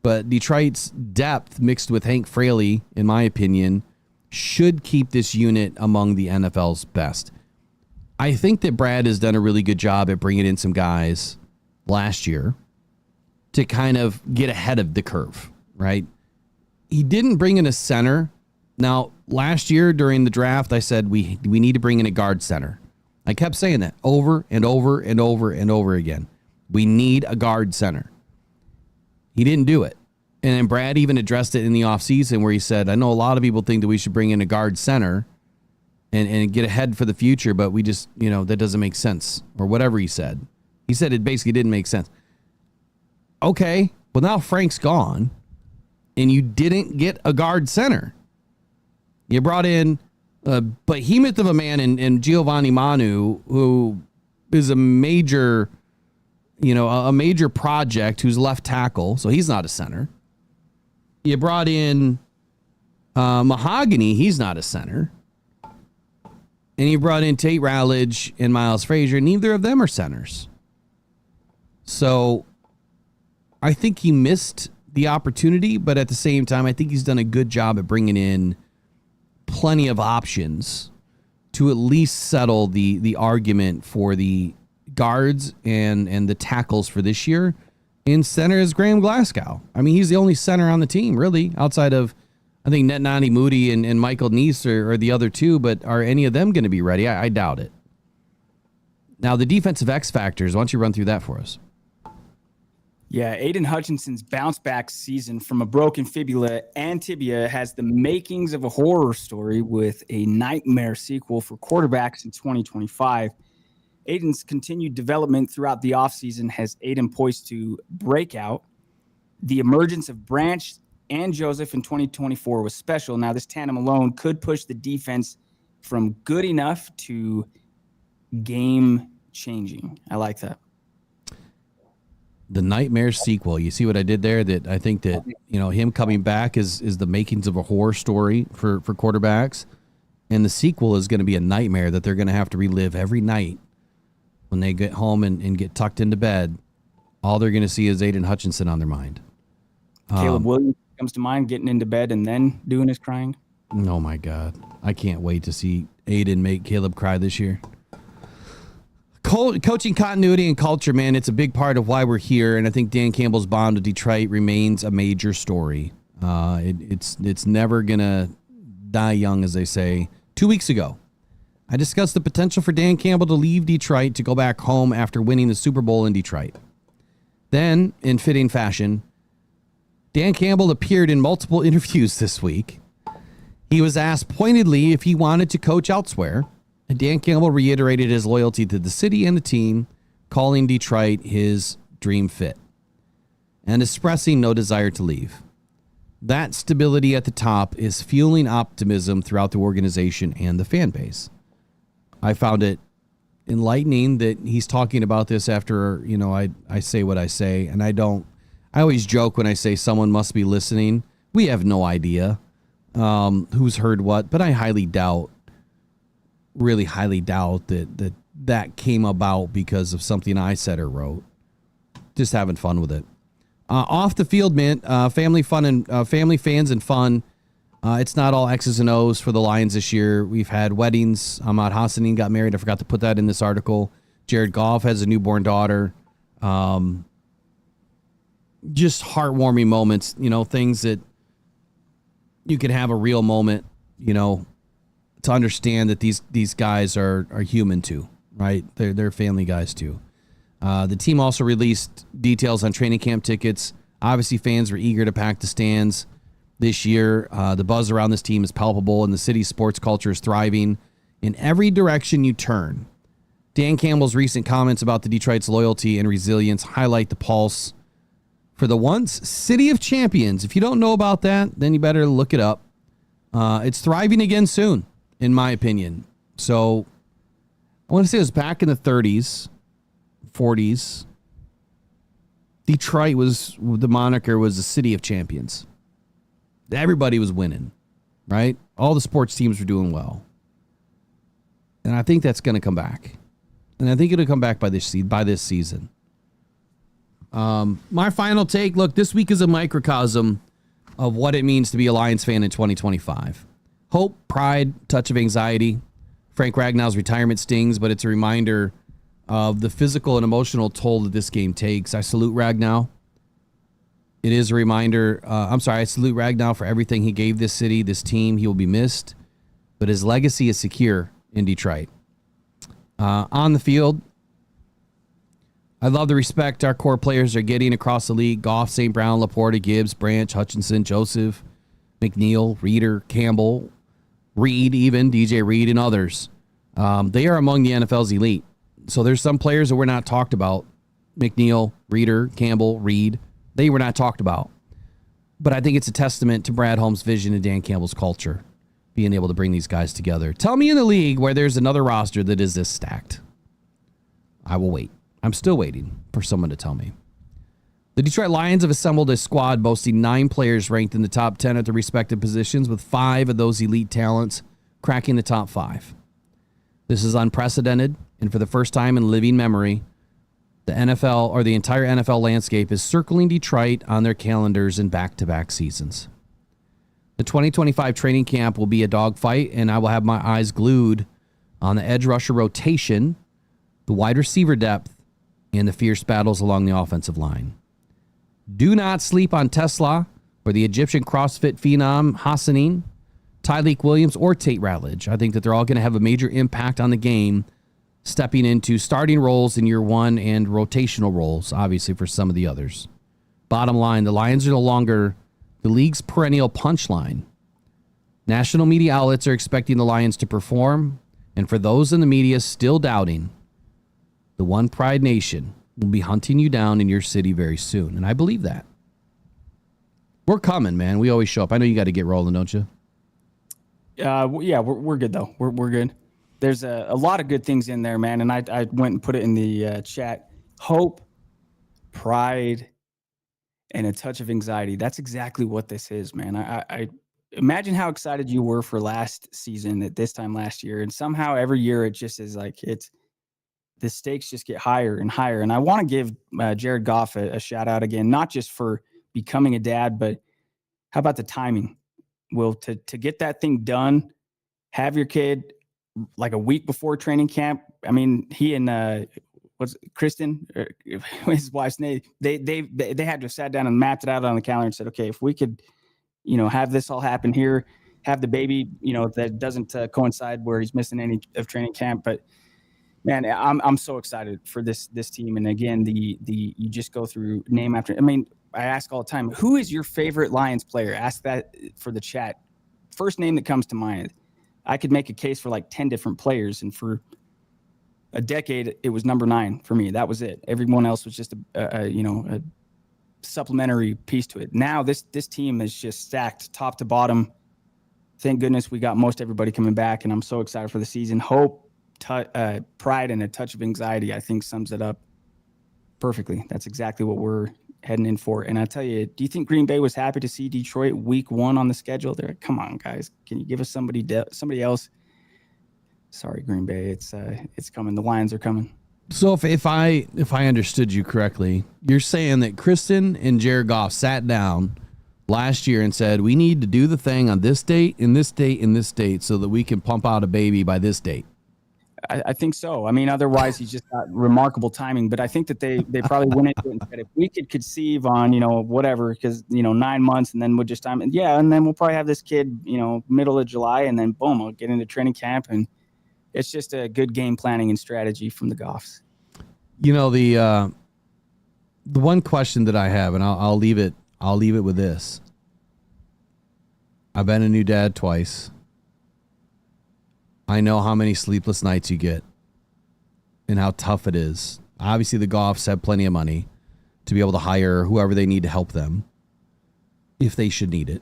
But Detroit's depth mixed with Hank Fraley, in my opinion, should keep this unit among the NFL's best. I think that Brad has done a really good job at bringing in some guys last year to kind of get ahead of the curve, right? He didn't bring in a center. Now, last year during the draft, I said we need to bring in a guard center. I kept saying that over and over and over and over again. We need a guard center. He didn't do it. And then Brad even addressed it in the offseason where he said, I know a lot of people think that we should bring in a guard center and get ahead for the future, but we just, that doesn't make sense, or whatever he said. He said it basically didn't make sense. Okay, well now Frank's gone, and you didn't get a guard center. You brought in a behemoth of a man in Giovanni Manu, who is a major project, who's left tackle, so he's not a center. You brought in Mahogany, he's not a center. And you brought in Tate Rowledge and Miles Frazier, neither of them are centers. So I think he missed the opportunity, but at the same time, I think he's done a good job at bringing in plenty of options to at least settle the argument for the guards and the tackles for this year. In center is Graham Glasgow. I mean, he's the only center on the team, really, outside of, I think, Netnani Moody and Michael Neese are the other two, but are any of them going to be ready? I doubt it. Now, the defensive X factors, why don't you run through that for us? Yeah, Aidan Hutchinson's bounce-back season from a broken fibula and tibia has the makings of a horror story with a nightmare sequel for quarterbacks in 2025. Aidan's continued development throughout the offseason has Aidan poised to break out. The emergence of Branch and Joseph in 2024 was special. Now, this tandem alone could push the defense from good enough to game-changing. I like that. The nightmare sequel. You see what I did there? That I think that, him coming back is the makings of a horror story for quarterbacks. And the sequel is going to be a nightmare that they're going to have to relive every night when they get home and get tucked into bed. All they're going to see is Aidan Hutchinson on their mind. Caleb Williams comes to mind, getting into bed and then doing his crying. Oh, my God. I can't wait to see Aidan make Caleb cry this year. Coaching continuity and culture, man, it's a big part of why we're here. And I think Dan Campbell's bond with Detroit remains a major story. It's never going to die young, as they say. 2 weeks ago, I discussed the potential for Dan Campbell to leave Detroit to go back home after winning the Super Bowl in Detroit. Then, in fitting fashion, Dan Campbell appeared in multiple interviews this week. He was asked pointedly if he wanted to coach elsewhere, and Dan Campbell reiterated his loyalty to the city and the team, calling Detroit his dream fit, and expressing no desire to leave. That stability at the top is fueling optimism throughout the organization and the fan base. I found it enlightening that he's talking about this after, I say what I say, and I always joke when I say someone must be listening. We have no idea who's heard what, but I highly doubt really highly doubt that came about because of something I said or wrote. Just having fun with it. Off the field, man, family fun and family fans and fun. It's not all X's and O's for the Lions this year. We've had weddings. Hutchinson got married. I forgot to put that in this article. Jared Goff has a newborn daughter. Just heartwarming moments, things that you can have a real moment, to understand that these guys are human too, right? They're family guys too. The team also released details on training camp tickets. Obviously, fans were eager to pack the stands this year. The buzz around this team is palpable, and the city's sports culture is thriving in every direction you turn. Dan Campbell's recent comments about the Detroit's loyalty and resilience highlight the pulse for the once city of champions. If you don't know about that, then you better look it up. It's thriving again soon, in my opinion. So I want to say it was back in the 30s, 40s. Detroit the moniker was the city of champions. Everybody was winning, right? All the sports teams were doing well. And I think that's going to come back. And I think it'll come back by this season. My final take, look, this week is a microcosm of what it means to be a Lions fan in 2025. Hope, pride, touch of anxiety. Frank Ragnow's retirement stings, but it's a reminder of the physical and emotional toll that this game takes. I salute Ragnow. It is a reminder. I salute Ragnow for everything he gave this city, this team. He will be missed, but his legacy is secure in Detroit. On the field, I love the respect our core players are getting across the league. Goff, St. Brown, Laporta, Gibbs, Branch, Hutchinson, Joseph, McNeil, Reeder, Campbell, Reed, even DJ Reed and others. They are among the NFL's elite. So there's some players that were not talked about. McNeil, Reeder, Campbell, Reed. They were not talked about. But I think it's a testament to Brad Holmes' vision and Dan Campbell's culture, being able to bring these guys together. Tell me in the league where there's another roster that is this stacked. I will wait. I'm still waiting for someone to tell me. The Detroit Lions have assembled a squad boasting 9 players ranked in the top 10 at their respective positions, with 5 of those elite talents cracking the top 5. This is unprecedented, and for the first time in living memory, the NFL, or the entire NFL landscape, is circling Detroit on their calendars in back-to-back seasons. The 2025 training camp will be a dogfight, and I will have my eyes glued on the edge rusher rotation, the wide receiver depth, and the fierce battles along the offensive line. Do not sleep on Tesla or the Egyptian CrossFit phenom Hassanin, Tyleek Williams, or Tate Ratledge. I think that they're all going to have a major impact on the game, stepping into starting roles in year one and rotational roles, obviously, for some of the others. Bottom line, the Lions are no longer the league's perennial punchline. National media outlets are expecting the Lions to perform, and for those in the media still doubting, the One Pride Nation will be hunting you down in your city very soon. And I believe that. We're coming, man. We always show up. I know you got to get rolling, don't you? Yeah, we're good, though. We're good. There's a lot of good things in there, man. And I went and put it in the chat. Hope, pride, and a touch of anxiety. That's exactly what this is, man. I imagine how excited you were for last season at this time last year. And somehow every year it just is like the stakes just get higher and higher. And I want to give Jared Goff a shout out again, not just for becoming a dad, but how about the timing? Will, to get that thing done, have your kid like a week before training camp. I mean, he and Kristen, his wife's name, they had to have sat down and mapped it out on the calendar and said, okay, if we could, have this all happen here, have the baby, that doesn't coincide where he's missing any of training camp. But man, I'm so excited for this team. And again, you just go through name after. I mean, I ask all the time, who is your favorite Lions player? Ask that for the chat. First name that comes to mind. I could make a case for like 10 different players, and for a decade, it was number 9 for me. That was it. Everyone else was just a supplementary piece to it. Now this team is just stacked top to bottom. Thank goodness we got most everybody coming back, and I'm so excited for the season. Hope, pride, and a touch of anxiety, I think, sums it up perfectly. That's exactly what we're heading in for. And I tell you, do you think Green Bay was happy to see Detroit week 1 on the schedule? They're like, come on, guys, can you give us somebody else? sorry, Green Bay. It's coming. The Lions are coming. So if I understood you correctly, you're saying that Kristen and Jared Goff sat down last year and said, we need to do the thing on this date, in this date, in this date, so that we can pump out a baby by this date. I think so. I mean, otherwise he's just got remarkable timing. But I think that they probably went into it and said, if we could conceive on, whatever, because, 9 months and then we'll just time. And and then we'll probably have this kid, middle of July, and then boom, I'll get into training camp. And it's just a good game planning and strategy from the Goffs. The one question that I have, and I'll leave it with this. I've been a new dad twice. I know how many sleepless nights you get and how tough it is. Obviously, the Goffs have plenty of money to be able to hire whoever they need to help them if they should need it.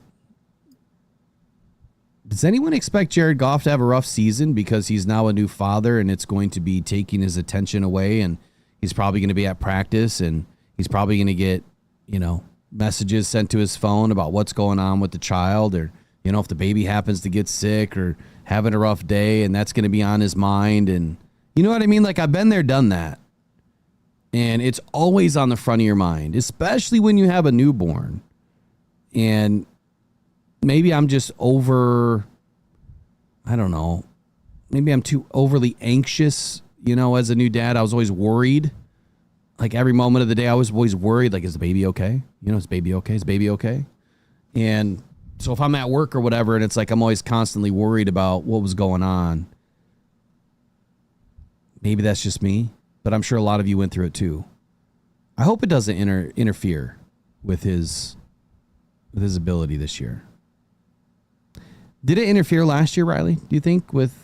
Does anyone expect Jared Goff to have a rough season because he's now a new father and it's going to be taking his attention away, and he's probably going to be at practice and he's probably going to get, messages sent to his phone about what's going on with the child, or, if the baby happens to get sick or having a rough day, and that's going to be on his mind. And you know what I mean? Like, I've been there, done that. And it's always on the front of your mind, especially when you have a newborn. And maybe I'm just I don't know. Maybe I'm too overly anxious. As a new dad, I was always worried. Like, every moment of the day, I was always worried, like, is the baby okay? Is the baby okay? Is the baby okay? And so if I'm at work or whatever, and it's like I'm always constantly worried about what was going on, maybe that's just me, but I'm sure a lot of you went through it too. I hope it doesn't interfere with his ability this year. Did it interfere last year, Riley? Do you think, with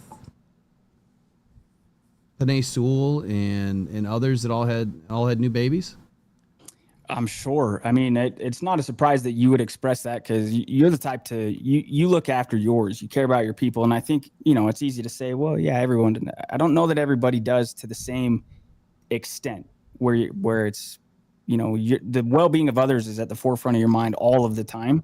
Panay Sewell and others that all had new babies? I'm sure. I mean, it's not a surprise that you would express that, because you're the type you look after yours. You care about your people. And I think, it's easy to say, well, yeah, everyone. I don't know that everybody does to the same extent where it's, the well-being of others is at the forefront of your mind all of the time.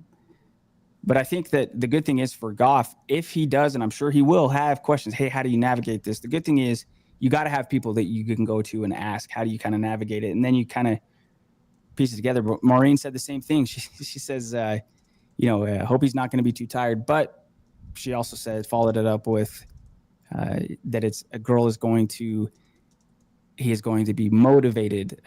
But I think that the good thing is for Goff, if he does, and I'm sure he will have questions, hey, how do you navigate this? The good thing is you got to have people that you can go to and ask, how do you kind of navigate it? And then you kind of piece it together. But Maureen said the same thing. She says, I hope he's not going to be too tired. But she also followed it up with that he is going to be motivated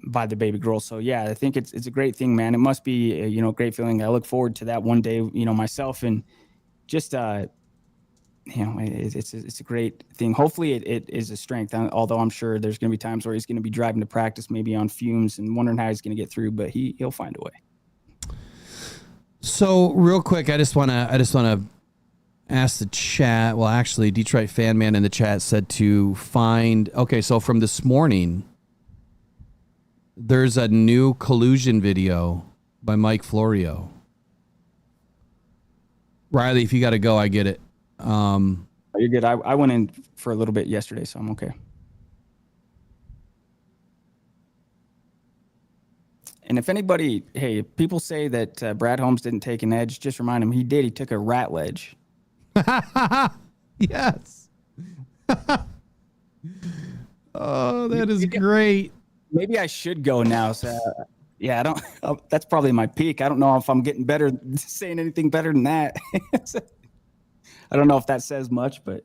by the baby girl. So yeah, I think it's a great thing, man. It must be a great feeling. I look forward to that one day, myself, and just it's a great thing. Hopefully it is a strength, although I'm sure there's going to be times where he's going to be driving to practice maybe on fumes and wondering how he's going to get through, but he'll find a way. So real quick, I just want to ask the chat. Well, actually, Detroit Fan Man in the chat said to find, okay, so from this morning, there's a new collusion video by Mike Florio. Riley, if you got to go, I get it. You're good. I went in for a little bit yesterday, so I'm okay. And if anybody, if people say that Brad Holmes didn't take an edge, just remind him he did. He took a rat ledge. Yes. Oh, that is great. Maybe I should go now. So, I don't. That's probably my peak. I don't know if I'm getting better, saying anything better than that. I don't know if that says much, but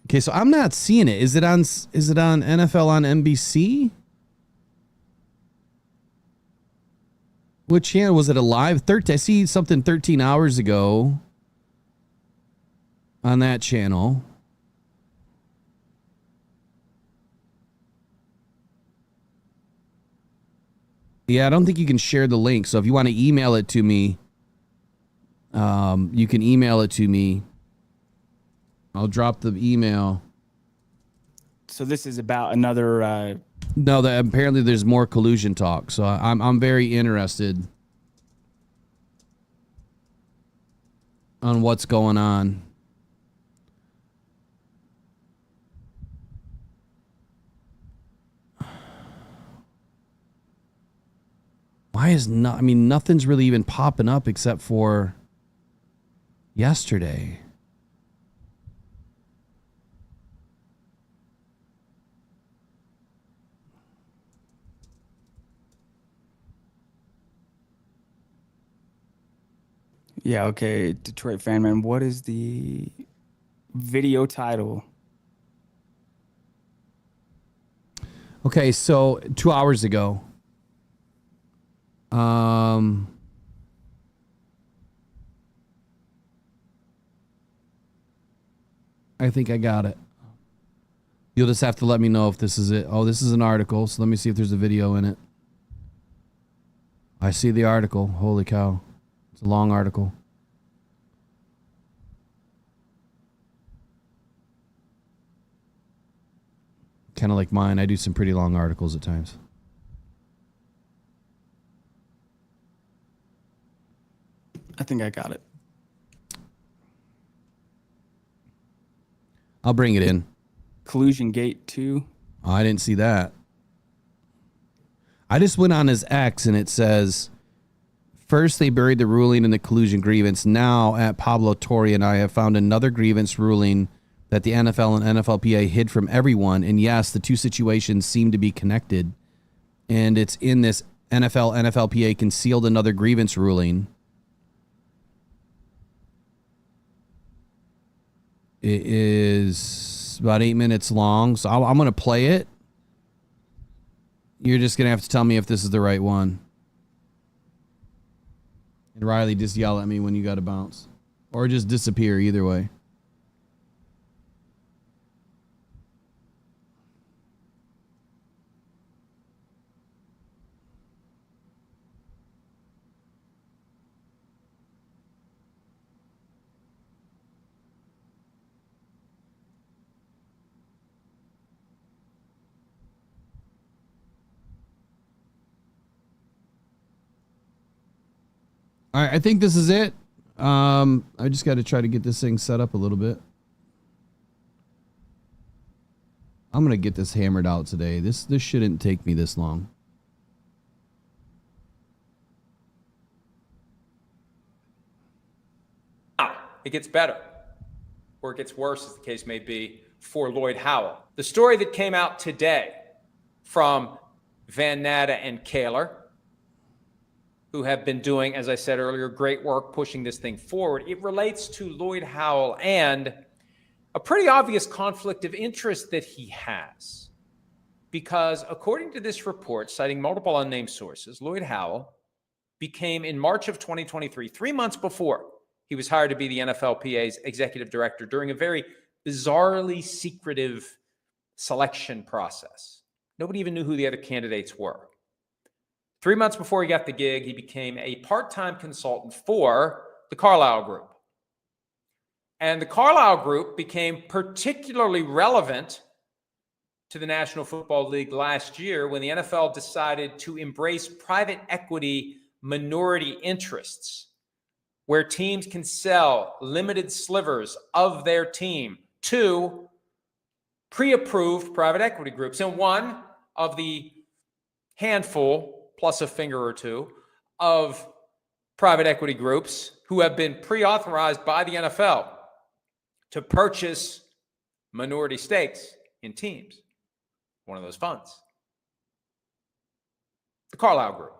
okay. So I'm not seeing it. Is it on NFL on NBC? What channel was it? A live 13? I see something 13 hours ago on that channel. Yeah, I don't think you can share the link. So if you want to email it to me, you can email it to me. I'll drop the email. So this is about another. No, that apparently there's more collusion talk. So I'm very interested on what's going on. Why is not? I mean, nothing's really even popping up except for yesterday. Yeah, okay. Detroit fan man, what is the video title? Okay, so 2 hours ago, I think I got it. You'll just have to let me know if this is it. Oh, this is an article, so let me see if there's a video in it. I see the article. Holy cow. It's a long article. Kind of like mine. I do some pretty long articles at times. I think I got it. I'll bring it in. Collusion Gate 2. Oh, I didn't see that. I just went on his X and it says, first they buried the ruling in the collusion grievance. Now at Pablo Torre and I have found another grievance ruling that the NFL and NFLPA hid from everyone. And yes, the two situations seem to be connected. And it's in this NFLPA concealed another grievance ruling. It is about 8 minutes long, so I'm going to play it. You're just going to have to tell me if this is the right one. And Riley, just yell at me when you got to bounce. Or just disappear, either way. All right, I think this is it. I just got to try to get this thing set up a little bit. I'm going to get this hammered out today. This shouldn't take me this long. It gets better, or it gets worse, as the case may be, for Lloyd Howell. The story that came out today from Van Natta and Kaler, who have been doing, as I said earlier, great work pushing this thing forward. It relates to Lloyd Howell and a pretty obvious conflict of interest that he has. Because according to this report, citing multiple unnamed sources, Lloyd Howell became, in March of 2023, 3 months before he was hired to be the NFLPA's executive director, during a very bizarrely secretive selection process. Nobody even knew who the other candidates were. 3 months before he got the gig, he became a part-time consultant for the Carlyle Group. And the Carlyle Group became particularly relevant to the National Football League last year when the NFL decided to embrace private equity minority interests, where teams can sell limited slivers of their team to pre-approved private equity groups. And one of the handful, plus a finger or two, of private equity groups who have been pre-authorized by the NFL to purchase minority stakes in teams. One of those funds, the Carlyle Group.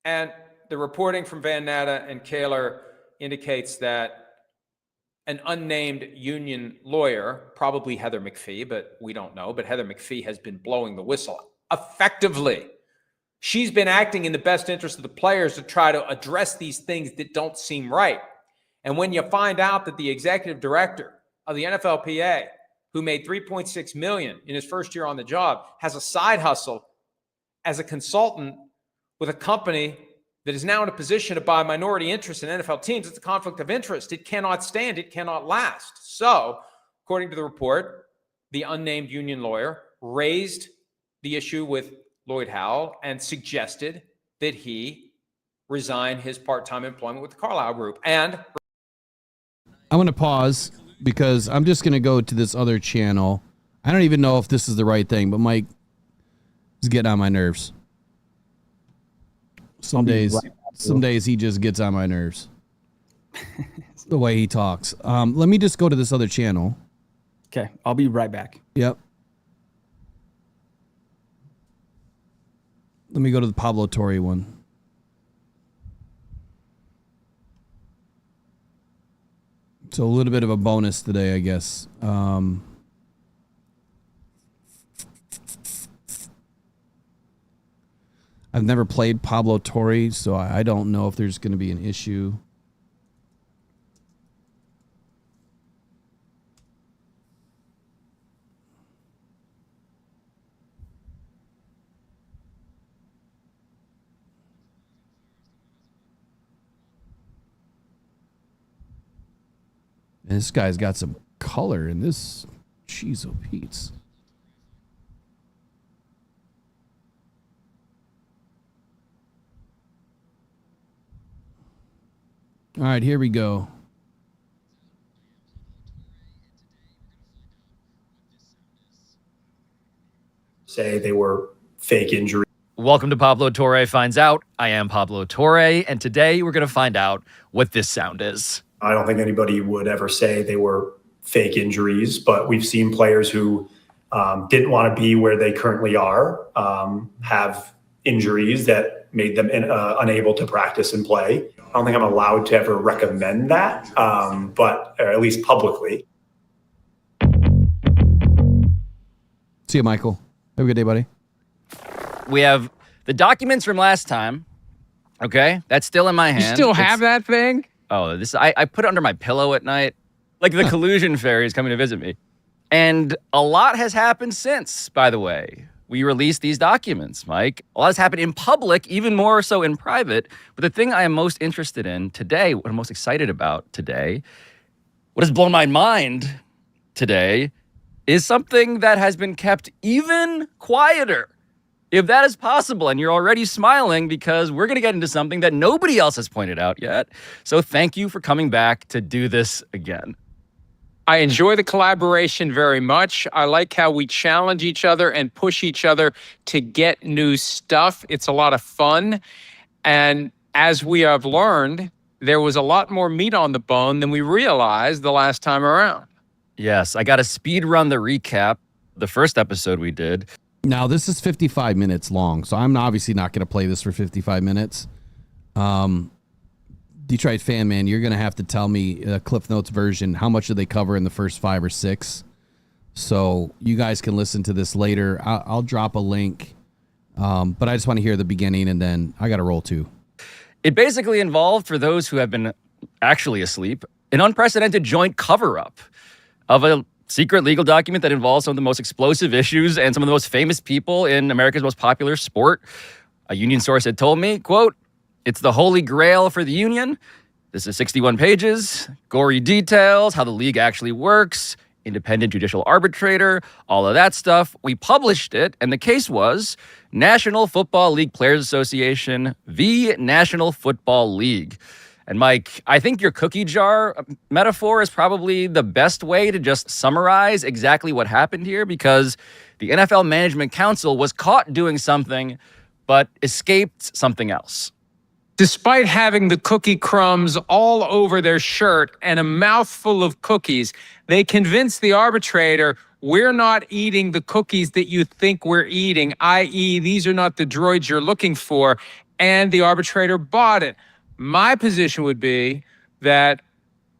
And the reporting from Van Natta and Kaler indicates that an unnamed union lawyer, probably Heather McPhee, but we don't know, but Heather McPhee has been blowing the whistle effectively. She's been acting in the best interest of the players to try to address these things that don't seem right. And when you find out that the executive director of the NFLPA, who made $3.6 million in his first year on the job, has a side hustle as a consultant with a company that is now in a position to buy minority interest in NFL teams, it's a conflict of interest. It cannot stand. It cannot last. So, according to the report, the unnamed union lawyer raised the issue with Lloyd Howell and suggested that he resign his part-time employment with the Carlyle Group. And I'm going to pause because I'm just going to go to this other channel. I don't even know if this is the right thing, but Mike is getting on my nerves. Some days he just gets on my nerves. The way he talks. Let me just go to this other channel. Okay, I'll be right back. Yep. Let me go to the Pablo Torre one. So a little bit of a bonus today, I guess. I've never played Pablo Torre, so I don't know if there's going to be an issue. And this guy's got some color in this. Jeez, oh Pete's. All right, here we go. Say they were fake injuries. Welcome to Pablo Torre Finds Out. I am Pablo Torre, and today we're going to find out what this sound is. I don't think anybody would ever say they were fake injuries, but we've seen players who didn't want to be where they currently are, have injuries that made them unable to practice and play. I don't think I'm allowed to ever recommend that, but or at least publicly. See you, Michael. Have a good day, buddy. We have the documents from last time. Okay, that's still in my hand. You still have that thing? Oh, I put it under my pillow at night. Like the collusion fairy is coming to visit me. And a lot has happened since, by the way. We released these documents, Mike. A lot has happened in public, even more so in private. But the thing I am most interested in today, what I'm most excited about today, what has blown my mind today, is something that has been kept even quieter. If that is possible, and you're already smiling because we're going to get into something that nobody else has pointed out yet. So thank you for coming back to do this again. I enjoy the collaboration very much. I like how we challenge each other and push each other to get new stuff. It's a lot of fun. And as we have learned, there was a lot more meat on the bone than we realized the last time around. Yes, I got to speed run the recap, the first episode we did. Now, this is 55 minutes long, so I'm obviously not going to play this for 55 minutes. Detroit fan, man, you're going to have to tell me a Cliff Notes version. How much did they cover in the first 5 or 6? So you guys can listen to this later. I'll drop a link, but I just want to hear the beginning, and then I got to roll too. It basically involved, for those who have been actually asleep, an unprecedented joint cover-up of a secret legal document that involves some of the most explosive issues and some of the most famous people in America's most popular sport. A union source had told me, quote, "It's the holy grail for the union. This is 61 pages, gory details, how the league actually works, independent judicial arbitrator, all of that stuff." We published it, and the case was National Football League Players Association v. National Football League. And Mike, I think your cookie jar metaphor is probably the best way to just summarize exactly what happened here, because the NFL Management Council was caught doing something but escaped something else. Despite having the cookie crumbs all over their shirt and a mouthful of cookies, they convinced the arbitrator, we're not eating the cookies that you think we're eating, i.e., these are not the droids you're looking for, and the arbitrator bought it. My position would be that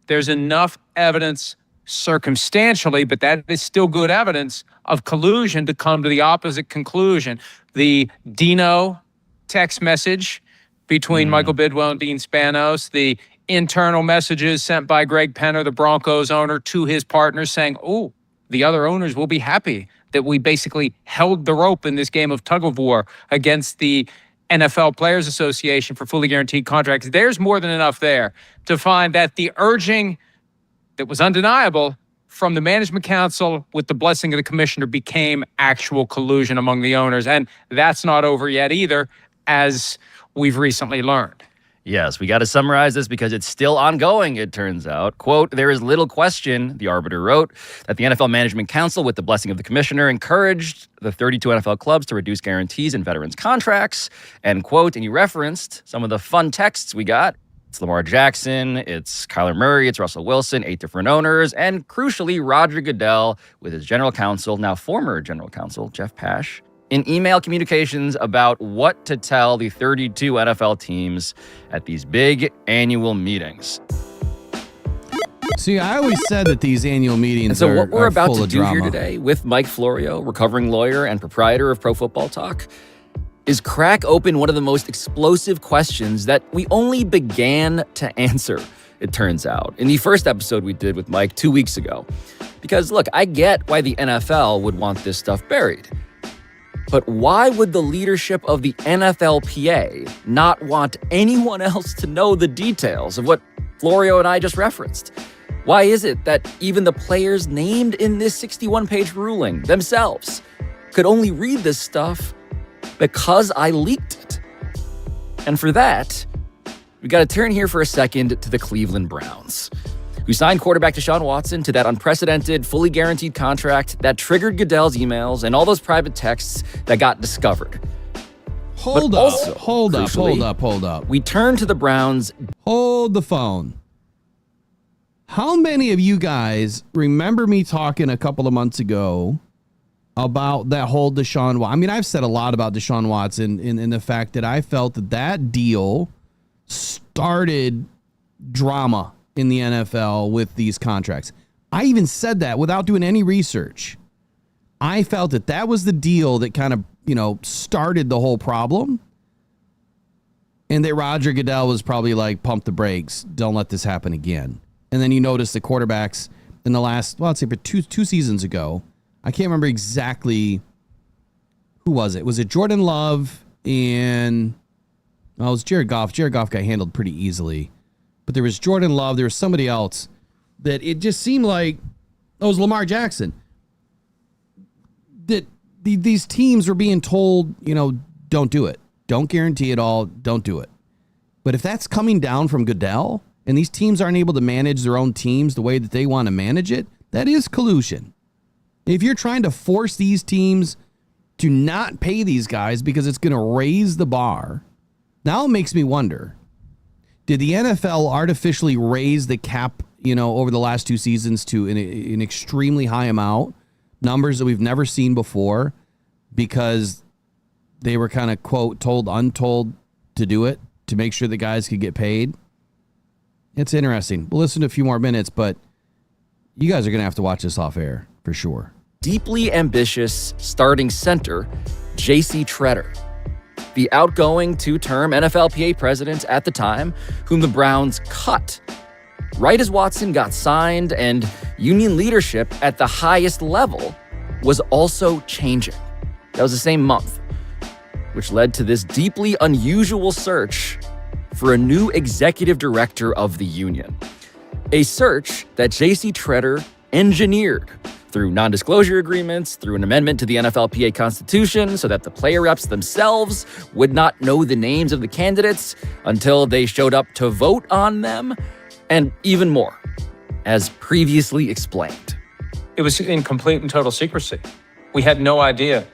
there's enough evidence circumstantially, but that is still good evidence of collusion to come to the opposite conclusion. The Dino text message between Michael Bidwell and Dean Spanos, the internal messages sent by Greg Penner, the Broncos owner, to his partners saying, oh, the other owners will be happy that we basically held the rope in this game of tug of war against the NFL Players Association for fully guaranteed contracts. There's more than enough there to find that the urging that was undeniable from the management council with the blessing of the commissioner became actual collusion among the owners. And that's not over yet either, as we've recently learned. Yes, we got to summarize this because it's still ongoing, it turns out. Quote, "There is little question," the arbiter wrote, "that the NFL Management Council, with the blessing of the commissioner, encouraged the 32 NFL clubs to reduce guarantees in veterans' contracts." End quote. And you referenced some of the fun texts we got. It's Lamar Jackson, it's Kyler Murray, it's Russell Wilson, 8 different owners, and crucially, Roger Goodell with his general counsel, now former general counsel, Jeff Pash, in email communications about what to tell the 32 NFL teams at these big annual meetings. See, I always said that these annual meetings And so what we're are about full to of do drama. here today with Mike Florio, recovering lawyer and proprietor of Pro Football Talk, is crack open one of the most explosive questions that we only began to answer, it turns out, in the first episode we did with Mike 2 weeks ago. Because look, I get why the NFL would want this stuff buried. But why would the leadership of the NFLPA not want anyone else to know the details of what Florio and I just referenced? Why is it that even the players named in this 61-page ruling themselves could only read this stuff because I leaked it? And for that, we got to turn here for a second to the Cleveland Browns, who signed quarterback Deshaun Watson to that unprecedented, fully guaranteed contract that triggered Goodell's emails and all those private texts that got discovered. Hold up. We turn to the Browns. Hold the phone. How many of you guys remember me talking a couple of months ago about that whole Deshaun Watson? I mean, I've said a lot about Deshaun Watson in the fact that I felt that deal started drama in the NFL with these contracts. I even said that without doing any research. I felt that was the deal that kind of, started the whole problem. And that Roger Goodell was probably like, pump the brakes. Don't let this happen again. And then you notice the quarterbacks in the last, I'd say for two seasons ago, I can't remember exactly who was it. Was it Jordan Love and it was Jared Goff. Jared Goff got handled pretty easily. But there was Jordan Love. There was somebody else that it just seemed like it was Lamar Jackson. That these teams were being told, don't do it. Don't guarantee it all. Don't do it. But if that's coming down from Goodell and these teams aren't able to manage their own teams the way that they want to manage it, that is collusion. If you're trying to force these teams to not pay these guys because it's going to raise the bar, now it makes me wonder, did the NFL artificially raise the cap, over the last 2 seasons to an extremely high amount, numbers that we've never seen before, because they were kind of, quote, told, untold to do it, to make sure the guys could get paid? It's interesting. We'll listen to a few more minutes, but you guys are going to have to watch this off air for sure. Deeply ambitious starting center, J.C. Tretter, the outgoing 2-term NFLPA president at the time, whom the Browns cut right as Watson got signed, and union leadership at the highest level was also changing. That was the same month, which led to this deeply unusual search for a new executive director of the union. A search that J.C. Tretter engineered through non-disclosure agreements, through an amendment to the NFLPA Constitution so that the player reps themselves would not know the names of the candidates until they showed up to vote on them, and even more, as previously explained. It was in complete and total secrecy. We had no idea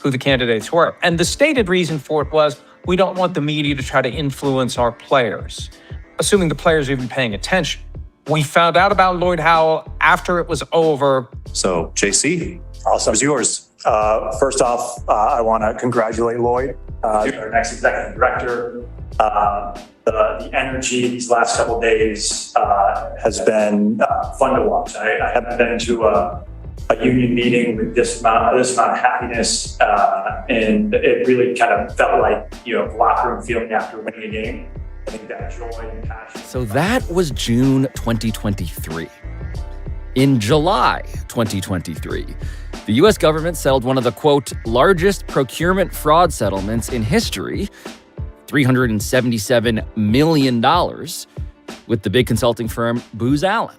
who the candidates were. And the stated reason for it was, we don't want the media to try to influence our players, assuming the players are even paying attention. We found out about Lloyd Howell after it was over. So, JC, awesome. It's yours. First off, I want to congratulate Lloyd, our next executive director. The energy these last couple of days has been fun to watch. I haven't been to a union meeting with this amount of happiness, and it really kind of felt like locker room feeling after winning a game. I think that joy and passion. So that was June 2023. In July 2023, the U.S. government settled one of the, quote, largest procurement fraud settlements in history, $377 million, with the big consulting firm Booz Allen,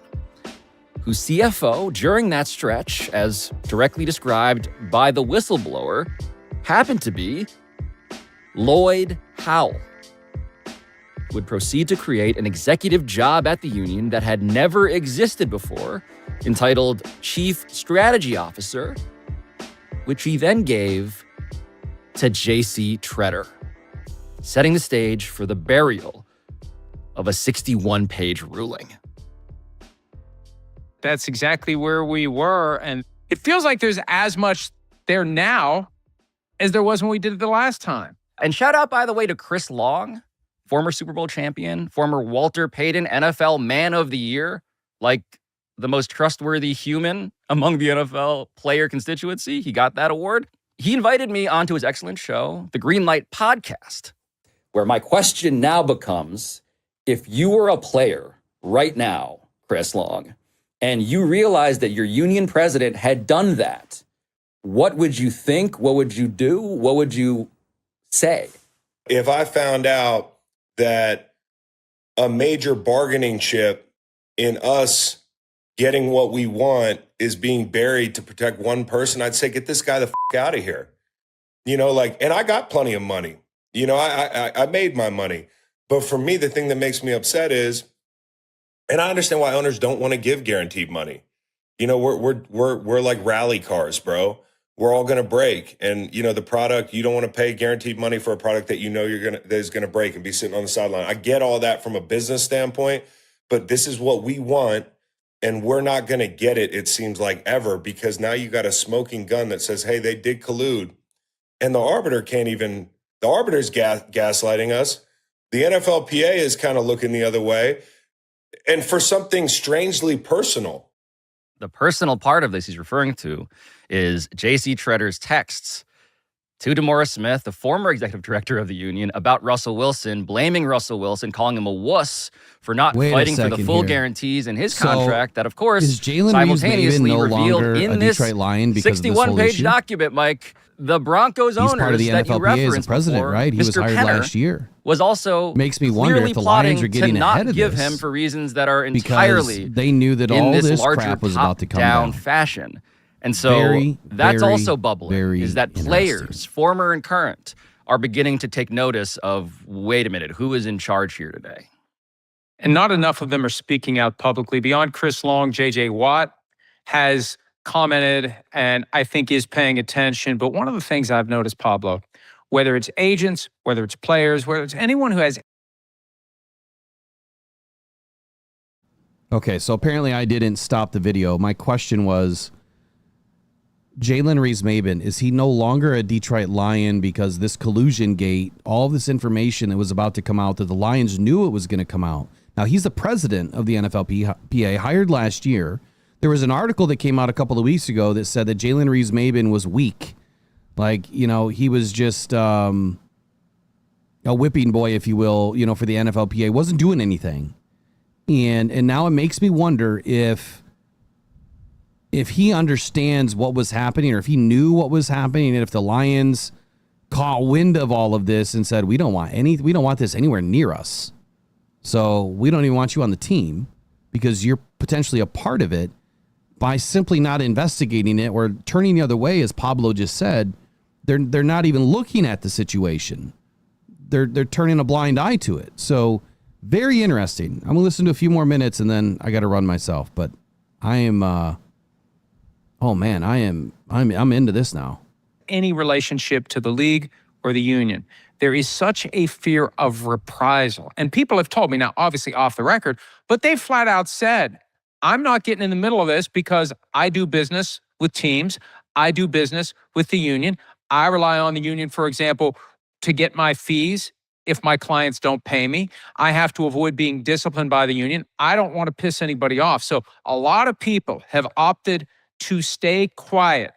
whose CFO during that stretch, as directly described by the whistleblower, happened to be Lloyd Howell, who would proceed to create an executive job at the union that had never existed before, entitled Chief Strategy Officer, which he then gave to J.C. Tretter, setting the stage for the burial of a 61-page ruling. That's exactly where we were. And it feels like there's as much there now as there was when we did it the last time. And shout out, by the way, to Chris Long, former Super Bowl champion, former Walter Payton NFL Man of the Year, like the most trustworthy human among the NFL player constituency. He got that award. He invited me onto his excellent show, the Greenlight Podcast, where my question now becomes, if you were a player right now, Chris Long, and you realized that your union president had done that, what would you think? What would you do? What would you say? If I found out that a major bargaining chip in us getting what we want is being buried to protect one person, I'd say, get this guy the f*** out of here. You know, like, and I got plenty of money. You know, I made my money. But for me, the thing that makes me upset is, and I understand why owners don't want to give guaranteed money. You know, we're like rally cars, bro. We're all going to break. And, you know, the product, you don't want to pay guaranteed money for a product that you know that is going to break and be sitting on the sideline. I get all that from a business standpoint, but this is what we want. And we're not going to get it, it seems like, ever, because now you got a smoking gun that says, hey, they did collude. And the arbiter the arbiter's gaslighting us. The NFLPA is kind of looking the other way. And for something strangely personal. The personal part of this he's referring to is J.C. Tretter's texts to DeMaurice Smith, the former executive director of the union, about Russell Wilson, blaming Russell Wilson, calling him a wuss for not fighting for the full guarantees in his contract that, of course, simultaneously revealed in this 61-page document, Mike. The Broncos owners part of the that you NFLPA as a referenced president, before, right? He was Mr. hired Penner, last year. Was also makes me wonder if the Lions are getting to not ahead of give this him for reasons that are because entirely they knew that in all this this crap was about to come down down. fashion. And so that's also bubbling, is that players, former and current, are beginning to take notice of, wait a minute, who is in charge here today? And not enough of them are speaking out publicly. Beyond Chris Long, J.J. Watt has commented and I think is paying attention. But one of the things I've noticed, Pablo, whether it's agents, whether it's players, whether it's anyone who has... Okay, so apparently I didn't stop the video. My question was, Jalen Reese-Maybin, is he no longer a Detroit Lion because this collusion gate, all this information that was about to come out that the Lions knew it was going to come out? Now, he's the president of the NFLPA, hired last year. There was an article that came out a couple of weeks ago that said that Jalen Reese-Maybin was weak. Like, you know, he was just a whipping boy, if you will, you know, for the NFLPA. Wasn't doing anything. And now it makes me wonder if he understands what was happening or if he knew what was happening and if the Lions caught wind of all of this and said, we don't want this anywhere near us. So we don't even want you on the team because you're potentially a part of it. By simply not investigating it or turning the other way, as Pablo just said, they're not even looking at the situation. They're turning a blind eye to it. So very interesting. I'm gonna listen to a few more minutes and then I got to run myself. But I am, I'm into this now. Any relationship to the league or the union, there is such a fear of reprisal. And people have told me now, obviously off the record, but they flat out said, I'm not getting in the middle of this because I do business with teams. I do business with the union. I rely on the union, for example, to get my fees if my clients don't pay me. I have to avoid being disciplined by the union. I don't want to piss anybody off. So a lot of people have opted to stay quiet.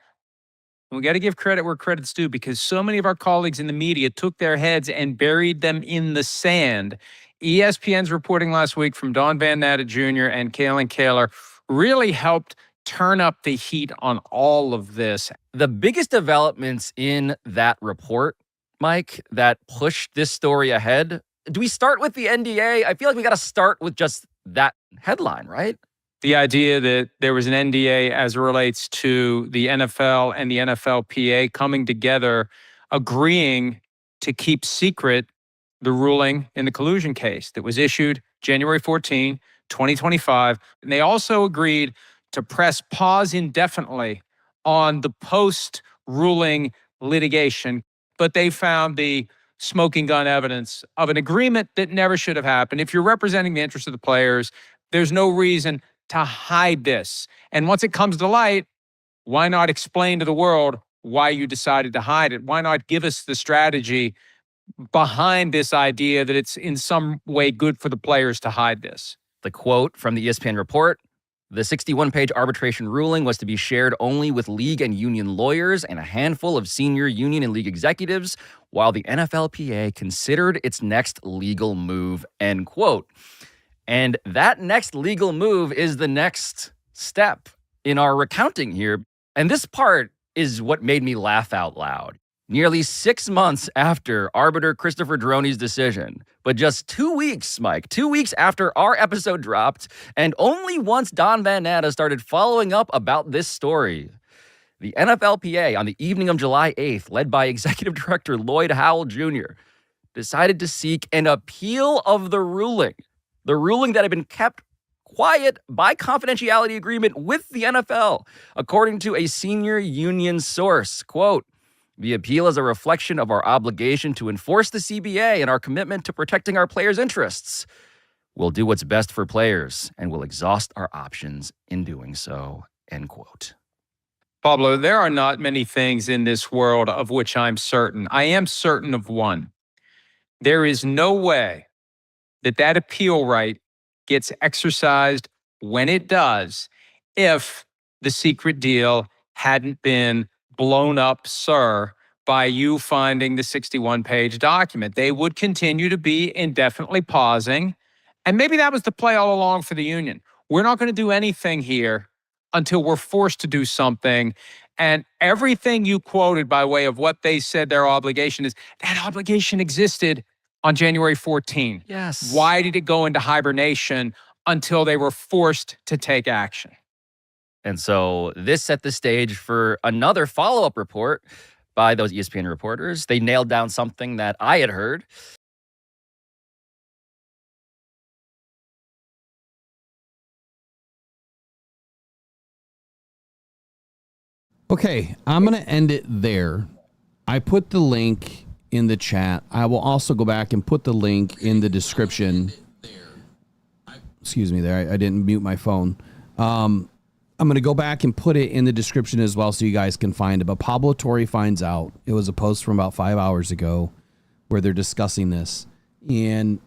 And we got to give credit where credit's due because so many of our colleagues in the media took their heads and buried them in the sand. ESPN's reporting last week from Don Van Natta Jr. and Kalen Kaler really helped turn up the heat on all of this. The biggest developments in that report, Mike, that pushed this story ahead, do we start with the NDA? I feel like we got to start with just that headline, right? The idea that there was an NDA as it relates to the NFL and the NFLPA coming together, agreeing to keep secret the ruling in the collusion case that was issued January 14, 2025. And they also agreed to press pause indefinitely on the post-ruling litigation. But they found the smoking gun evidence of an agreement that never should have happened. If you're representing the interests of the players, there's no reason to hide this. And once it comes to light, why not explain to the world why you decided to hide it? Why not give us the strategy behind this idea that it's in some way good for the players to hide this? The quote from the ESPN report, The 61-page arbitration ruling was to be shared only with league and union lawyers and a handful of senior union and league executives, while the NFLPA considered its next legal move, end quote. And that next legal move is the next step in our recounting here. And this part is what made me laugh out loud. Nearly 6 months after arbiter Christopher Droney's decision, but just 2 weeks, Mike, 2 weeks after our episode dropped, and only once Don Van Natta started following up about this story, the NFLPA on the evening of July 8th, led by Executive Director Lloyd Howell Jr., decided to seek an appeal of the ruling that had been kept quiet by confidentiality agreement with the NFL, according to a senior union source. Quote, "The appeal is a reflection of our obligation to enforce the CBA and our commitment to protecting our players' interests. We'll do what's best for players, and we'll exhaust our options in doing so," end quote. Pablo, there are not many things in this world of which I'm certain. I am certain of one. There is no way that appeal right gets exercised when it does if the secret deal hadn't been blown up, sir, by you finding the 61-page document. They would continue to be indefinitely pausing. And maybe that was the play all along for the union. We're not going to do anything here until we're forced to do something. And everything you quoted by way of what they said their obligation is, that obligation existed on January 14. Yes. Why did it go into hibernation until they were forced to take action? And so this set the stage for another follow-up report by those ESPN reporters. They nailed down something that I had heard. Okay, I'm going to end it there. I put the link in the chat. I will also go back and put the link in the description. Excuse me there. I didn't mute my phone. I'm going to go back and put it in the description as well so you guys can find it. But Pablo Torre finds out. It was a post from about 5 hours ago where they're discussing this. And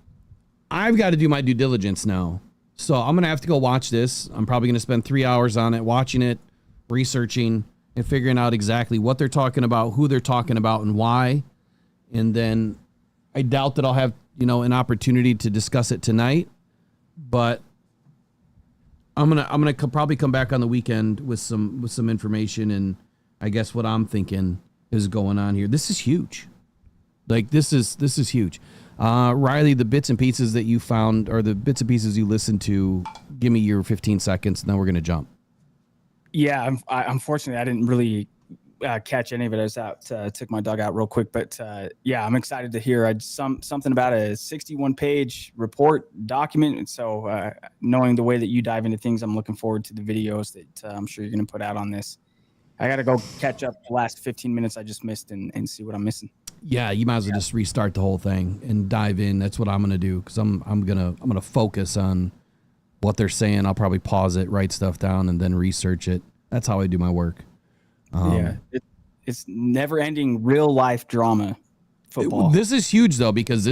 I've got to do my due diligence now. So I'm going to have to go watch this. I'm probably going to spend 3 hours on it, watching it, researching, and figuring out exactly what they're talking about, who they're talking about, and why. And then I doubt that I'll have, an opportunity to discuss it tonight. But I'm gonna probably come back on the weekend with some information, and I guess what I'm thinking is going on here. This is huge. Like this is huge. Riley, the bits and pieces that you found, or the bits and pieces you listened to, give me your 15 seconds, and then we're gonna jump. Yeah, unfortunately, I didn't really catch any of it. I was out, took my dog out real quick, but yeah, I'm excited to hear something about a 61-page report document. And so knowing the way that you dive into things, I'm looking forward to the videos that I'm sure you're going to put out on this. I got to go catch up the last 15 minutes I just missed and see what I'm missing. Yeah, you might as well just restart the whole thing and dive in. That's what I'm going to do, because I'm gonna focus on what they're saying. I'll probably pause it, write stuff down, and then research it. That's how I do my work. It's never-ending real-life drama football. This is huge though, because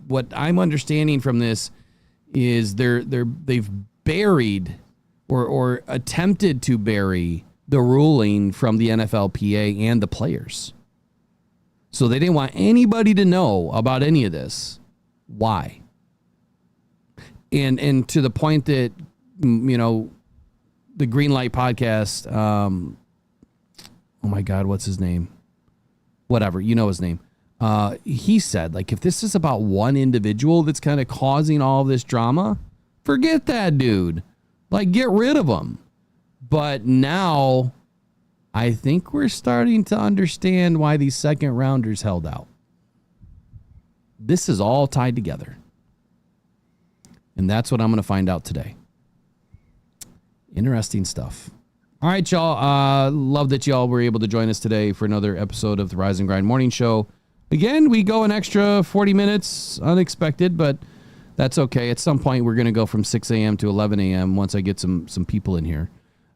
what I'm understanding from this is they've buried or attempted to bury the ruling from the NFLPA and the players. So they didn't want anybody to know about any of this. Why? And to the point that the Green Light podcast, oh my God, what's his name? Whatever, his name. He said, like, if this is about one individual that's kind of causing all of this drama, forget that dude. Like, get rid of him. But now I think we're starting to understand why these second rounders held out. This is all tied together. And that's what I'm going to find out today. Interesting stuff. All right, y'all. Love that y'all were able to join us today for another episode of the Rise and Grind Morning Show. Again, we go an extra 40 minutes, unexpected, but that's okay. At some point, we're going to go from 6 a.m. to 11 a.m. once I get some people in here.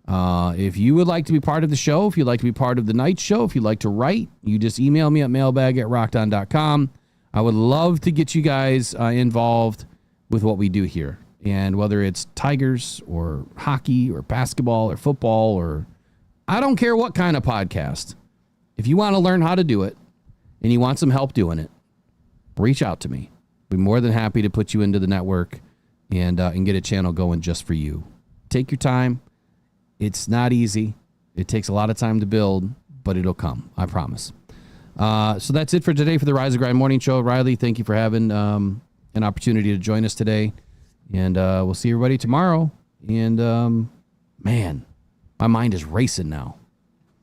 If you would like to be part of the show, if you'd like to be part of the night show, if you'd like to write, you just email me at mailbag@rockdown.com. I would love to get you guys involved with what we do here. And whether it's Tigers or hockey or basketball or football or I don't care what kind of podcast, if you want to learn how to do it and you want some help doing it, reach out to me. I'd be more than happy to put you into the network and get a channel going just for you. Take your time. It's not easy. It takes a lot of time to build, but it'll come. I promise. So that's it for today for the Rise and Grind Morning Show. Riley, thank you for having an opportunity to join us today. And we'll see everybody tomorrow. And, man, my mind is racing now.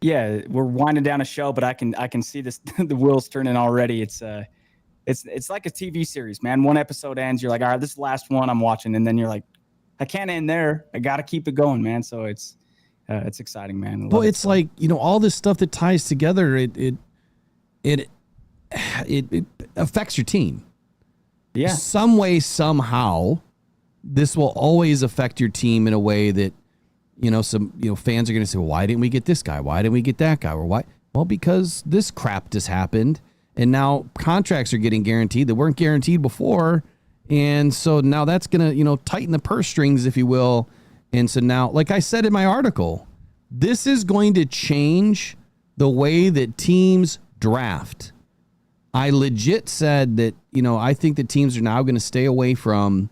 Yeah, we're winding down a show, but I can see this the wheels turning already. It's like a TV series, man. One episode ends, you're like, all right, this is the last one I'm watching, and then you're like, I can't end there. I got to keep it going, man. So it's exciting, man. Well, it's like, all this stuff that ties together, it affects your team. Yeah. Some way, somehow, this will always affect your team in a way that, some fans are going to say, well, why didn't we get this guy? Why didn't we get that guy? Or why? Well, because this crap just happened. And now contracts are getting guaranteed that weren't guaranteed before. And so now that's going to, tighten the purse strings, if you will. And so now, like I said in my article, this is going to change the way that teams draft. I legit said that, I think that teams are now going to stay away from,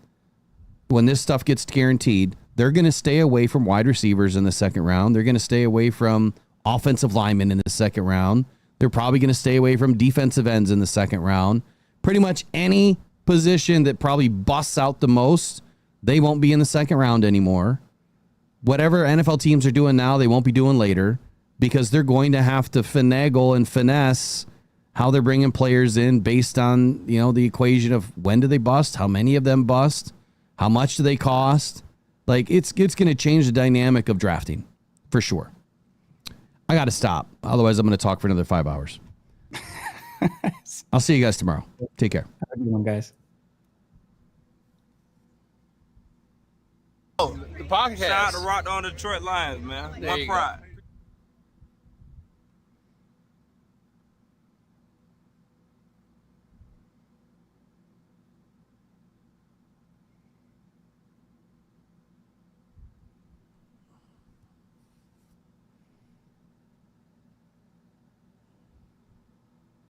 when this stuff gets guaranteed, they're going to stay away from wide receivers in the second round. They're going to stay away from offensive linemen in the second round. They're probably going to stay away from defensive ends in the second round. Pretty much any position that probably busts out the most, they won't be in the second round anymore. Whatever NFL teams are doing now, they won't be doing later, because they're going to have to finagle and finesse how they're bringing players in based on, the equation of when do they bust, how many of them bust, how much do they cost. Like, it's going to change the dynamic of drafting for sure. I got to stop. Otherwise, I'm going to talk for another 5 hours. I'll see you guys tomorrow. Take care. Have a good one, guys. The podcast. Shout out to Rockhound Detroit Lions, man. There My you pride. go.